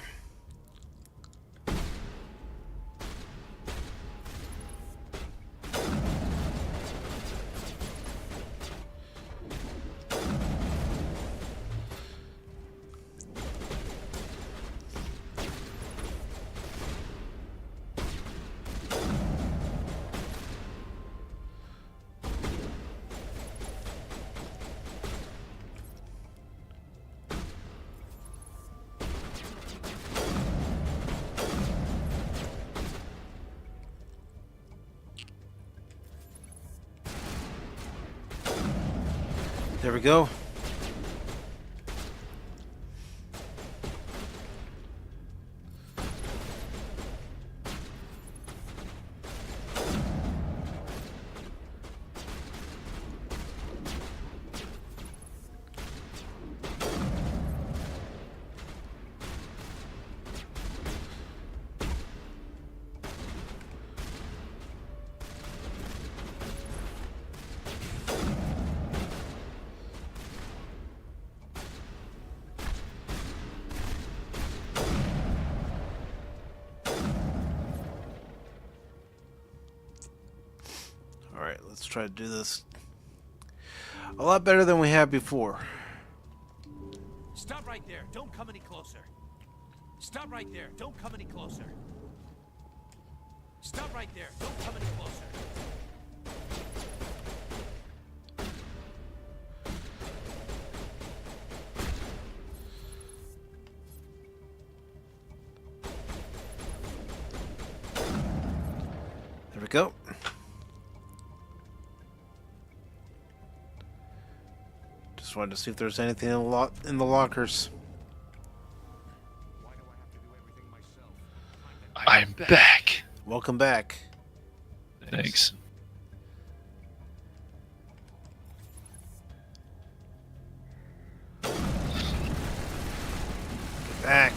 There we go. Let's try to do this a lot better than we have before. Stop right there. Don't come any closer. Stop right there. Don't come any closer. Stop right there. Don't come any closer. There we go. Just wanted to see if there's anything in the lockers. I'm back. Welcome back. Thanks. Get back.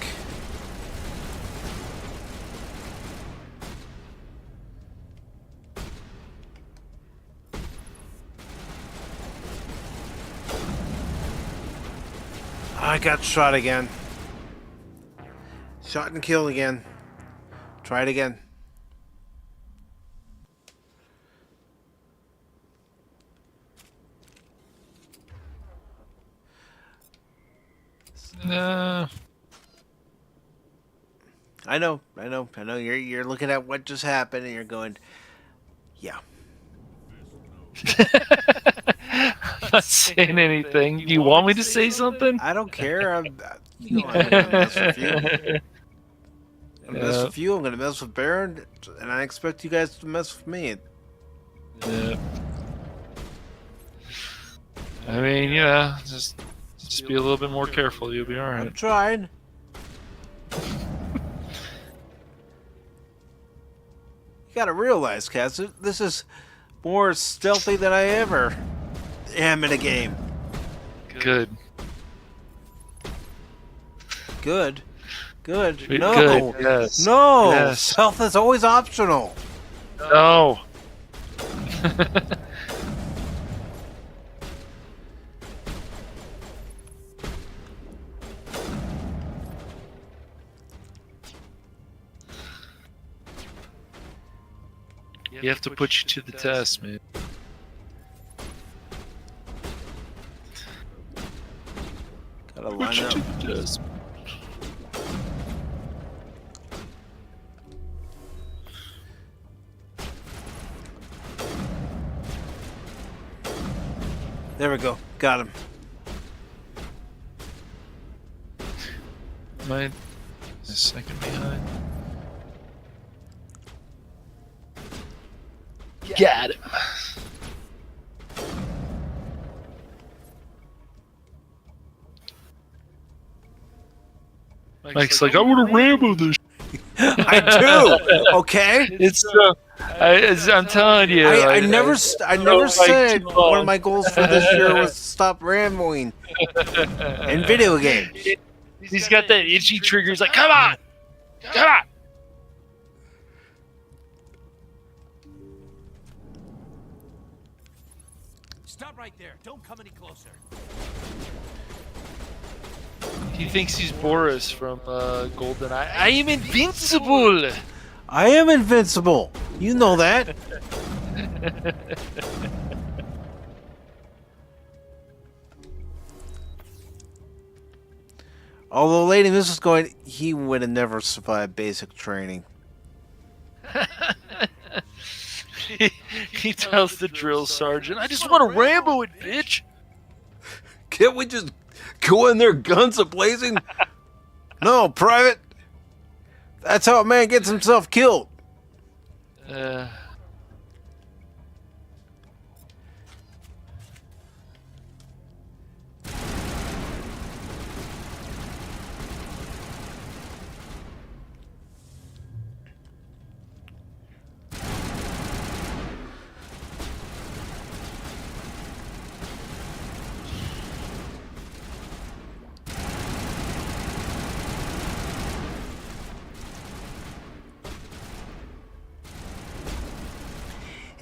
I got shot again. Shot and killed again. Try it again. I know. You're looking at what just happened and you're going, yeah. I'm not saying anything. Do you want me to say something? I don't care. I'm gonna mess with you. I'm gonna mess with you. I'm gonna mess with Baron, and I expect you guys to mess with me. Yeah. I mean, yeah, just be a little bit more careful. You'll be all right. I'm trying. You gotta realize, Cass, this is more stealthy than I ever am in a game. Good. Good. Good. Good, No. yes. No. Yes. Stealth is always optional. No. You have to put you to the test, man. Gotta line up. Test. There we go. Got him. Am I a second behind? Got him. Mike's like, I want to Rambo this. I do. Okay. It's I'm telling you. I never said one of my goals for this year was to stop rambling in video games. He's got that itchy trigger. He's like, come on, come on. Stop right there. Don't come any closer. He thinks he's Boris from GoldenEye. I am invincible. I am invincible. You know that. Although Lady Miss is going, he would have never survived basic training. He tells the drill sergeant, I just want to Rambo it, bitch. Can't we just go in there guns a-blazing? No, Private. That's how a man gets himself killed.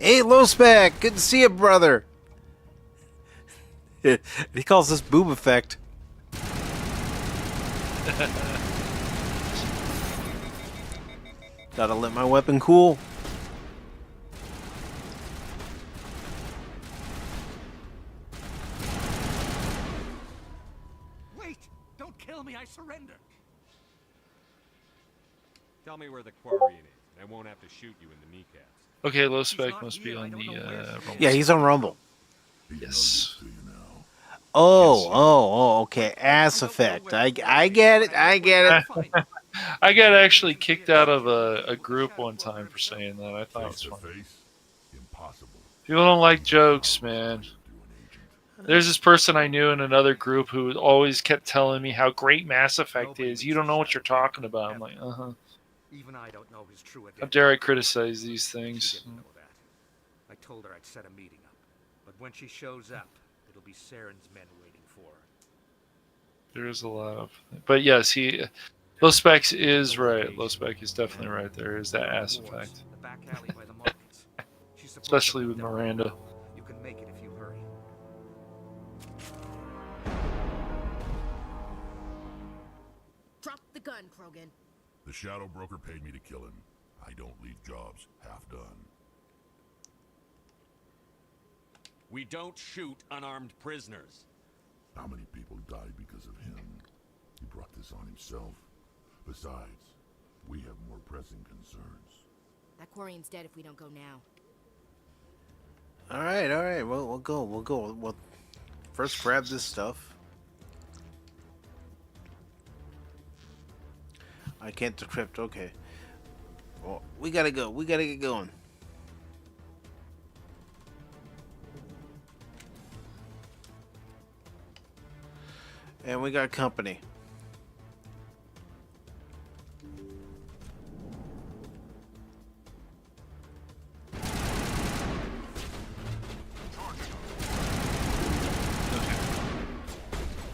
Hey, Lowspec, good to see you, brother. He calls this boob effect. Gotta let my weapon cool. kill me, I surrender. Tell me where the Quarian is, and I won't have to shoot you in the kneecaps. Okay, low spec must be on the Rumble. Yeah, he's on Rumble. Yes. Oh, okay. Ass Effect. I get it. I get it. I got actually kicked out of a group one time for saying that. I thought it was funny. People don't like jokes, man. There's this person I knew in another group who always kept telling me how great Mass Effect is. You don't know what you're talking about. I'm like, uh-huh. Even I don't know his true How dare I criticize these things? I told her I'd set a meeting up, but when she shows up, it'll be Saren's men waiting for her. There's a lot of... But yes, Low Specs is right. Low Spec is definitely right. There is that ass effect. Especially with Miranda. You can make it if you hurry. Drop the gun, Krogan. The Shadow Broker paid me to kill him. I don't leave jobs half done. We don't shoot unarmed prisoners. How many people died because of him? He brought this on himself. Besides, we have more pressing concerns. That Quarian's dead if we don't go now. All right. Well, we'll go. We'll first grab this stuff. I can't decrypt. Okay. Well, we gotta go. We gotta get going. And we got company.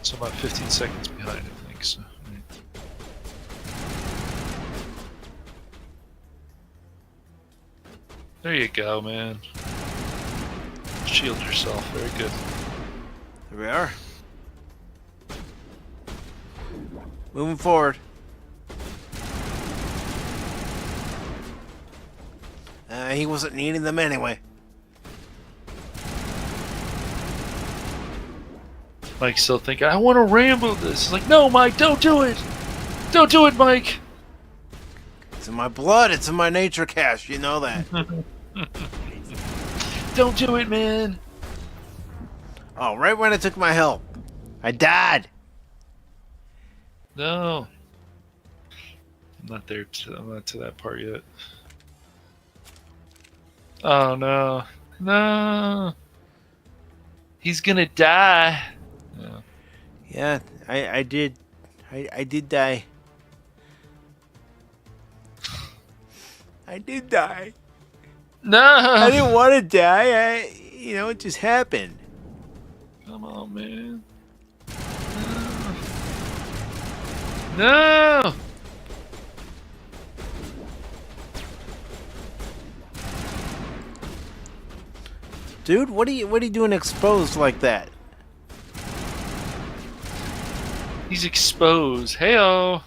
So about 15 seconds behind, I think. So. There you go, man. Shield yourself. Very good. Here we are. Moving forward. He wasn't needing them anyway. Mike's still thinking, I want to ramble this. It's like, no, Mike, don't do it. Don't do it, Mike. It's in my blood. It's in my nature cache. You know that. Don't do it, man. Oh, right when I took my help, I died. No. I'm not there. I'm not to that part yet. Oh, no. No. He's gonna die. Yeah. Yeah, I did. I did die. I did die. No. I didn't want to die. It just happened. Come on, man. No. Dude, what are you doing exposed like that? He's exposed. Hey-oh.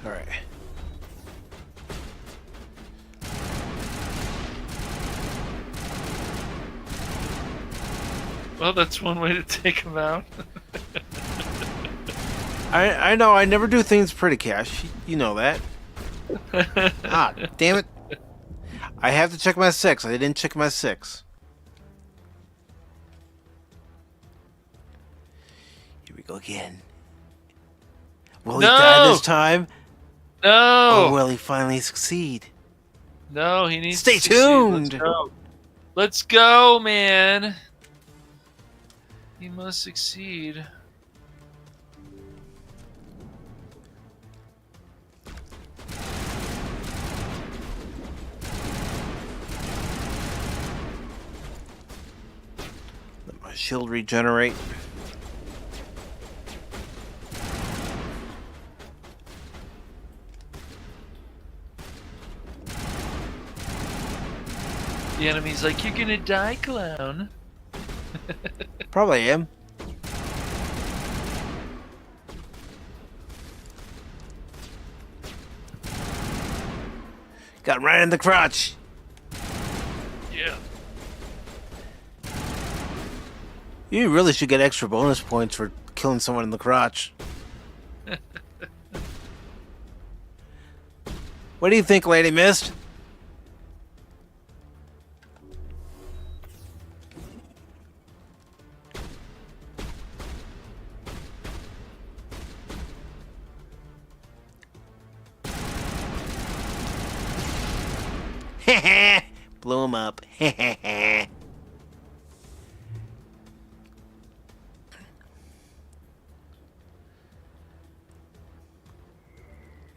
All right. Well, that's one way to take him out. I know. I never do things pretty, Cash. You know that. Ah, damn it. I have to check my 6. I didn't check my 6. Here we go again. Will he die this time? No. Or will he finally succeed? No, he needs Stay to succeed. tuned. Let's go. Let's go, man. He must succeed. Let my shield regenerate. The enemy's like, you're gonna die, clown. Probably am. Got right in the crotch. Yeah. You really should get extra bonus points for killing someone in the crotch. What do you think, Lady Mist? Blew him up.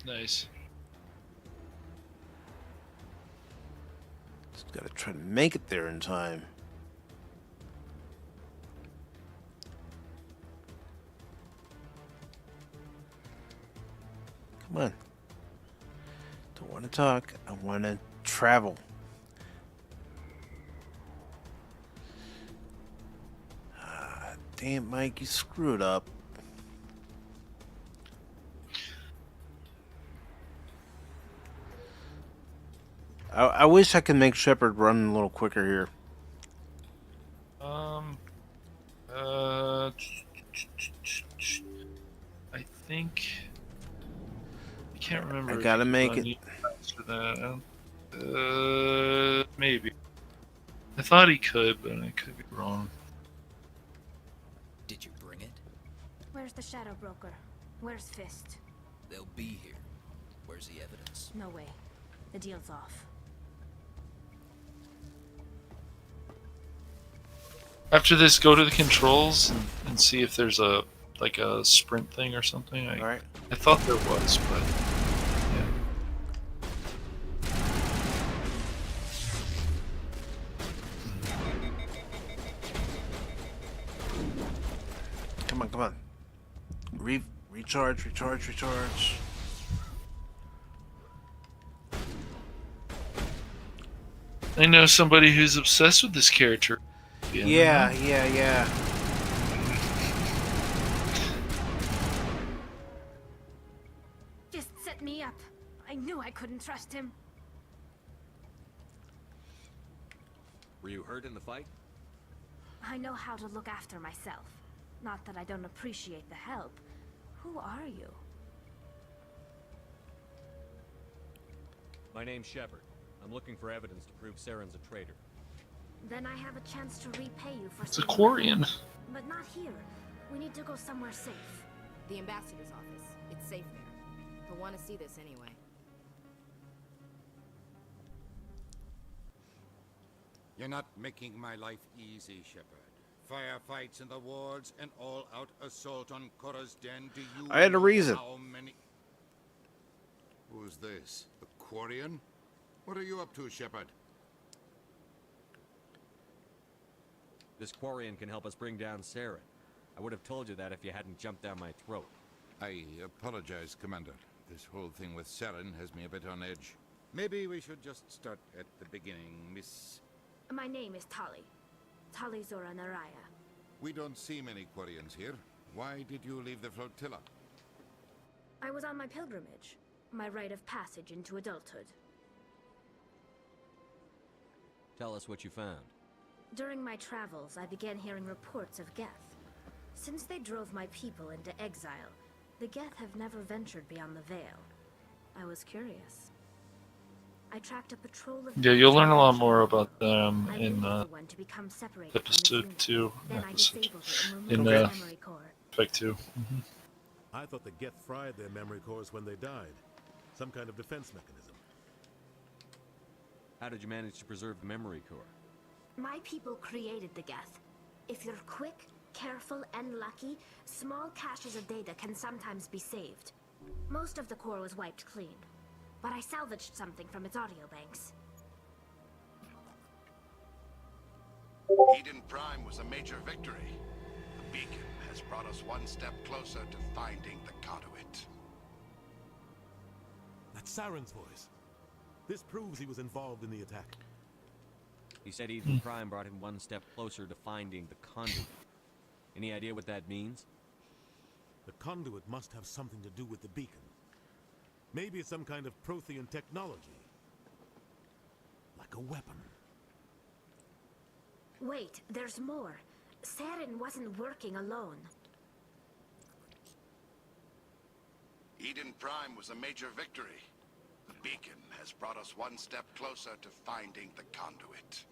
Nice. Just gotta try to make it there in time. Come on. Don't want to talk. I want to travel. Damn, Mike, you screwed up. I wish I could make Sheppard run a little quicker here. I think I can't remember. I gotta make it. Maybe. I thought he could, but I could be wrong. Did you bring it? Where's the Shadow Broker? Where's Fist? They'll be here. Where's the evidence? No way. The deal's off. After this, go to the controls and see if there's a sprint thing or something. Alright. I thought there was, but yeah. Come on, come on. Recharge. I know somebody who's obsessed with this character. Yeah. Fist set me up. I knew I couldn't trust him. Were you hurt in the fight? I know how to look after myself. Not that I don't appreciate the help. Who are you? My name's Sheppard. I'm looking for evidence to prove Saren's a traitor. Then I have a chance to repay you for It's a Quarian. But not here. We need to go somewhere safe. The ambassador's office. It's safe there. He'll want to see this anyway. You're not making my life easy, Sheppard. Firefights in the wards, an all-out assault on Korra's den. Do you I had a reason. know how many... Who's this? The Quarian? What are you up to, Sheppard? This Quarian can help us bring down Saren. I would have told you that if you hadn't jumped down my throat. I apologize, Commander. This whole thing with Saren has me a bit on edge. Maybe we should just start at the beginning, Miss... My name is Tali. Tali Zora Naraya. We don't see many Quarians here. Why did you leave the flotilla? I was on my pilgrimage. My rite of passage into adulthood. Tell us what you found. During my travels, I began hearing reports of Geth. Since they drove my people into exile, the Geth have never ventured beyond the Veil. I was curious. I tracked a patrol of... Yeah, you'll learn a lot more about them in one to become separated episode 2. Then I disabled it and In removed the memory core. Effect 2. I thought the Geth fried their memory cores when they died. Some kind of defense mechanism. How did you manage to preserve the memory core? My people created the Geth. If you're quick, careful, and lucky, small caches of data can sometimes be saved. Most of the core was wiped clean, but I salvaged something from its audio banks. Eden Prime was a major victory. The beacon has brought us one step closer to finding the conduit. That's Saren's voice. This proves he was involved in the attack. He said Eden Prime brought him one step closer to finding the conduit. Any idea what that means? The conduit must have something to do with the beacon. Maybe it's some kind of Prothean technology. like a weapon. Wait, there's more. Saren wasn't working alone. Eden Prime was a major victory. The beacon has brought us one step closer to finding the conduit.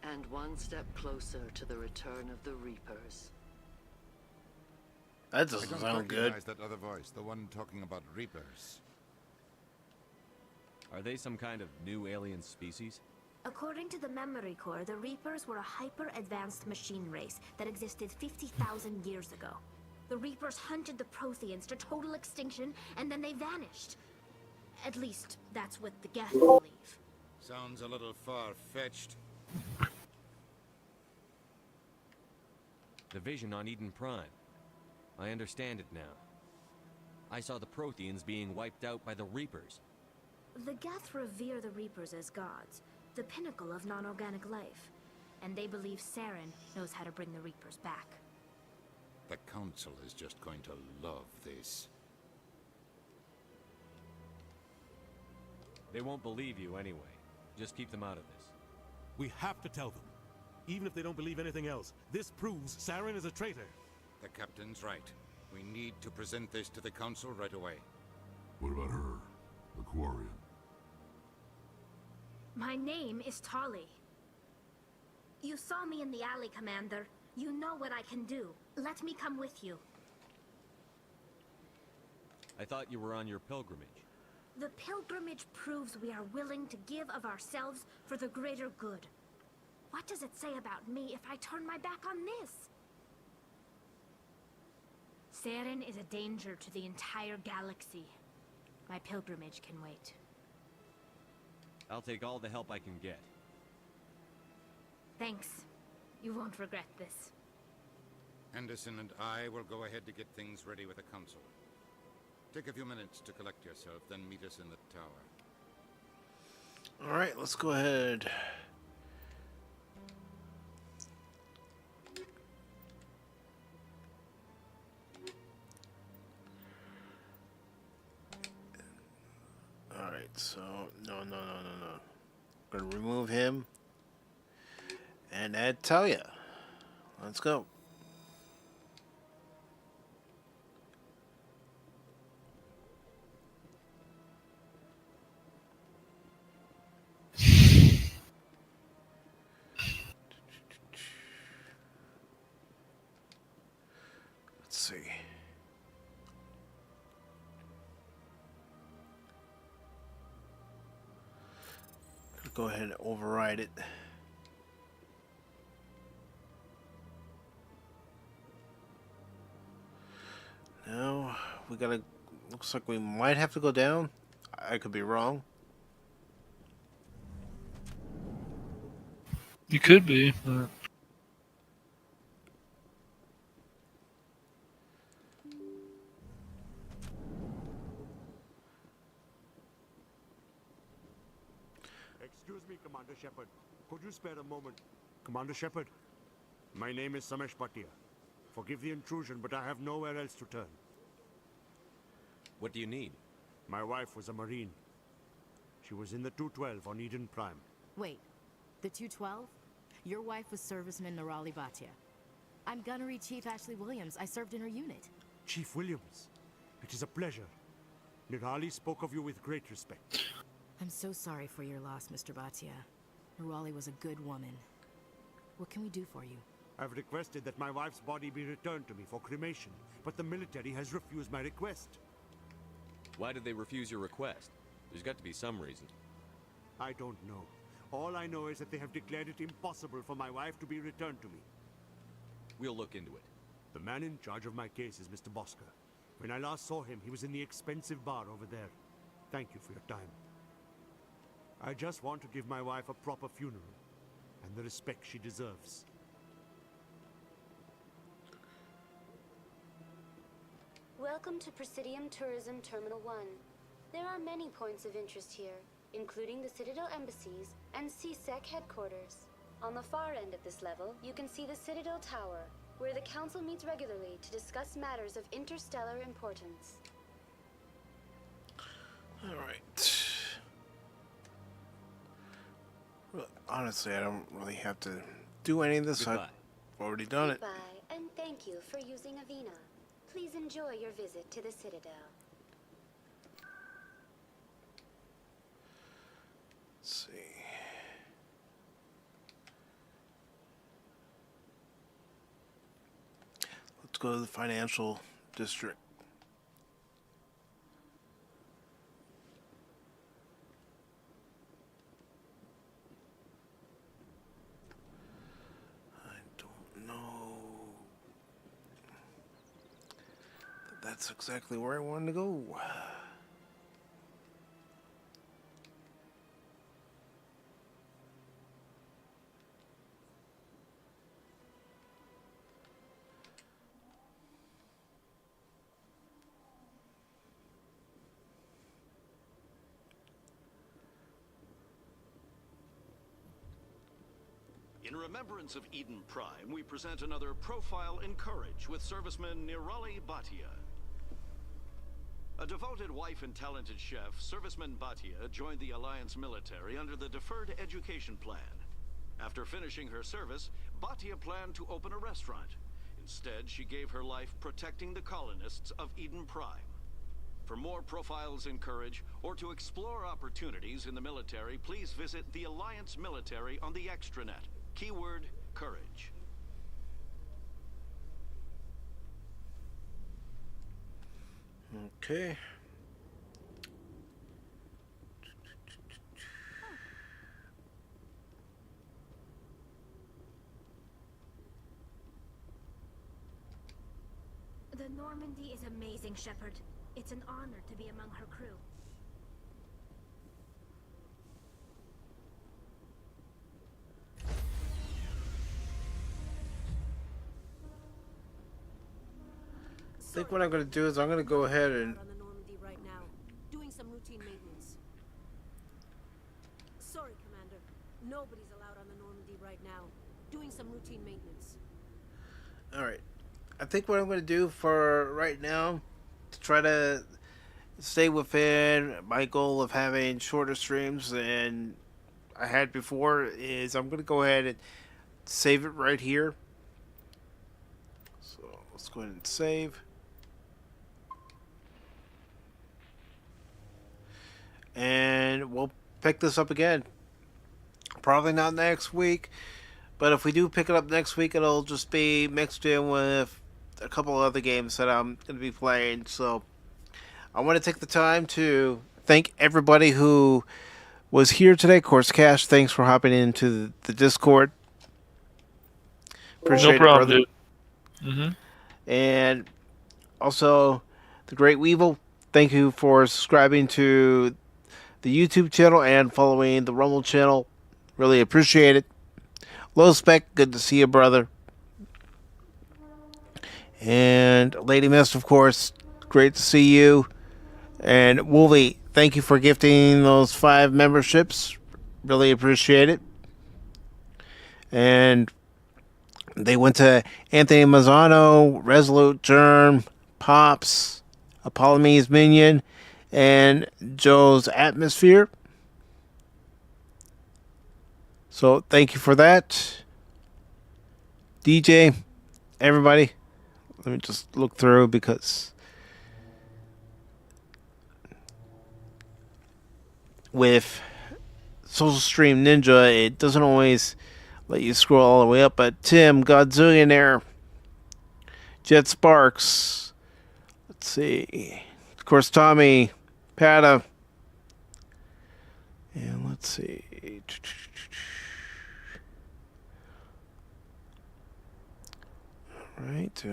And one step closer to the return of the Reapers. That doesn't sound good. That other voice, the one talking about Reapers. Are they some kind of new alien species? According to the Memory Core, the Reapers were a hyper-advanced machine race that existed 50,000 years ago. The Reapers hunted the Protheans to total extinction, and then they vanished. At least, that's what the Geth believe. Sounds a little far-fetched. The vision on Eden Prime. I understand it now. I saw the Protheans being wiped out by the Reapers. The Geth revere the Reapers as gods, the pinnacle of non-organic life. And they believe Saren knows how to bring the Reapers back. The Council is just going to love this. They won't believe you anyway. Just keep them out of this. We have to tell them. Even if they don't believe anything else, this proves Saren is a traitor. The Captain's right. We need to present this to the Council right away. What about her? The Quarian? My name is Tali. You saw me in the alley, Commander. You know what I can do. Let me come with you. I thought you were on your pilgrimage. The pilgrimage proves we are willing to give of ourselves for the greater good. What does it say about me if I turn my back on this? Saren is a danger to the entire galaxy. My pilgrimage can wait. I'll take all the help I can get. Thanks. You won't regret this. Henderson and I will go ahead to get things ready with the Council. Take a few minutes to collect yourself, then meet us in the tower. Alright, let's go ahead. Alright, so no. Gonna remove him and add Talia. Let's go. Let's see. Go ahead and override it. Now we gotta. Looks like we might have to go down. I could be wrong. You could be, but... Excuse me, Commander Sheppard. Could you spare a moment? Commander Sheppard, my name is Samesh Bhatia. Forgive the intrusion, but I have nowhere else to turn. What do you need? My wife was a Marine. She was in the 212 on Eden Prime. Wait, the 212? Your wife was serviceman Nirali Bhatia. I'm Gunnery Chief Ashley Williams. I served in her unit. Chief Williams, it is a pleasure. Nirali spoke of you with great respect. I'm so sorry for your loss, Mr. Bhatia. Nirali was a good woman. What can we do for you? I've requested that my wife's body be returned to me for cremation, but the military has refused my request. Why did they refuse your request? There's got to be some reason. I don't know. All I know is that they have declared it impossible for my wife to be returned to me. We'll look into it. The man in charge of my case is Mr. Bosker. When I last saw him, he was in the expensive bar over there. Thank you for your time. I just want to give my wife a proper funeral, and the respect she deserves. Welcome to Presidium Tourism Terminal 1. There are many points of interest here, including the Citadel embassies and CSEC headquarters. On the far end of this level, you can see the Citadel Tower, where the Council meets regularly to discuss matters of interstellar importance. Alright. Honestly, I don't really have to do any of this. Goodbye. I've already done it. Goodbye, and thank you for using Avena. Please enjoy your visit to the Citadel. Let's see. Let's go to the financial district. That's exactly where I wanted to go. In remembrance of Eden Prime, we present another profile in courage with serviceman Nirali Bhatia. A devoted wife and talented chef, serviceman Bhatia joined the Alliance military under the Deferred Education Plan. After finishing her service, Bhatia planned to open a restaurant. Instead, she gave her life protecting the colonists of Eden Prime. For more profiles in courage, or to explore opportunities in the military, please visit the Alliance military on the extranet. Keyword, courage. Okay. The Normandy is amazing, Sheppard. It's an honor to be among her crew. I think what I'm going to do is I'm going to go ahead and on the Normandy right now, doing some routine maintenance. Sorry, Commander. Nobody's allowed on the Normandy right now, doing some routine maintenance. Alright. I think what I'm going to do for right now, to try to stay within my goal of having shorter streams than I had before, is I'm going to go ahead and save it right here. So let's go ahead and save. And we'll pick this up again. Probably not next week, but if we do pick it up next week, it'll just be mixed in with a couple other games that I'm going to be playing. So I want to take the time to thank everybody who was here today. Of course, Cash, thanks for hopping into the Discord. Appreciate no problem, it, brother. Dude. Mm-hmm. And also, the Great Weevil, thank you for subscribing to the YouTube channel and following the Rumble channel. Really appreciate it. Low Spec, good to see you, brother. And Lady Mist, of course, great to see you. And Wolvie, thank you for gifting those 5 memberships. Really appreciate it. And they went to Anthony Mazzano, Resolute Germ, Pops, Apollome's Minion, and Joe's Atmosphere. So thank you for that. DJ, everybody. Let me just look through because with Social Stream Ninja, it doesn't always let you scroll all the way up. But Tim, Godzillionaire, Jet Sparks, let's see, of course, Tommy, Pata, and let's see. All right.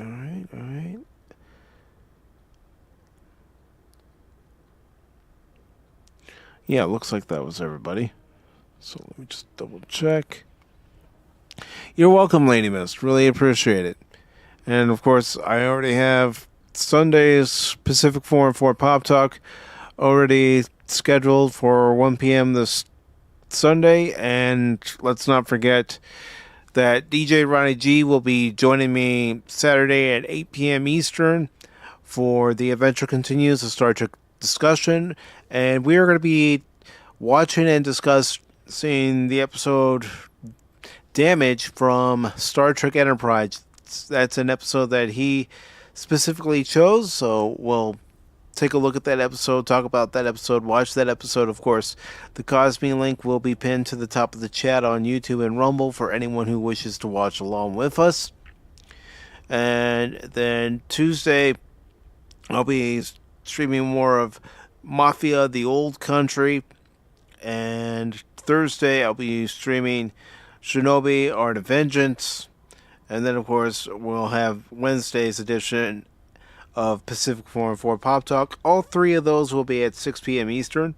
Yeah, it looks like that was everybody. So let me just double check. You're welcome, Lady Mist. Really appreciate it. And of course, I already have Sunday's Pacific Forum 4 Pop Talk already scheduled for 1 p.m. this Sunday. And let's not forget that DJ Ronnie G will be joining me Saturday at 8 p.m. Eastern for the Adventure Continues, a Star Trek discussion. And we are going to be watching and discuss seeing the episode Damage from Star Trek Enterprise. That's an episode that he specifically chose, so we'll take a look at that episode, talk about that episode, watch that episode. Of course, the Cosme link will be pinned to the top of the chat on YouTube and Rumble for anyone who wishes to watch along with us. And then Tuesday, I'll be streaming more of Mafia: The Old Country. And Thursday, I'll be streaming Shinobi: Art of Vengeance. And then, of course, we'll have Wednesday's edition of Pacific Forum 4 Pop Talk. All three of those will be at 6 p.m. Eastern.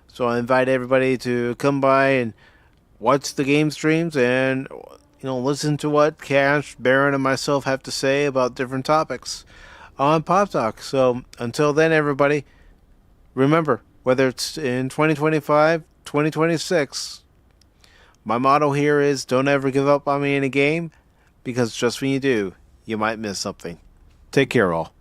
So I invite everybody to come by and watch the game streams and, listen to what Cash, Baron, and myself have to say about different topics on Pop Talk. So until then, everybody, remember, whether it's in 2025, 2026, my motto here is don't ever give up on me in a game, because just when you do, you might miss something. Take care, all.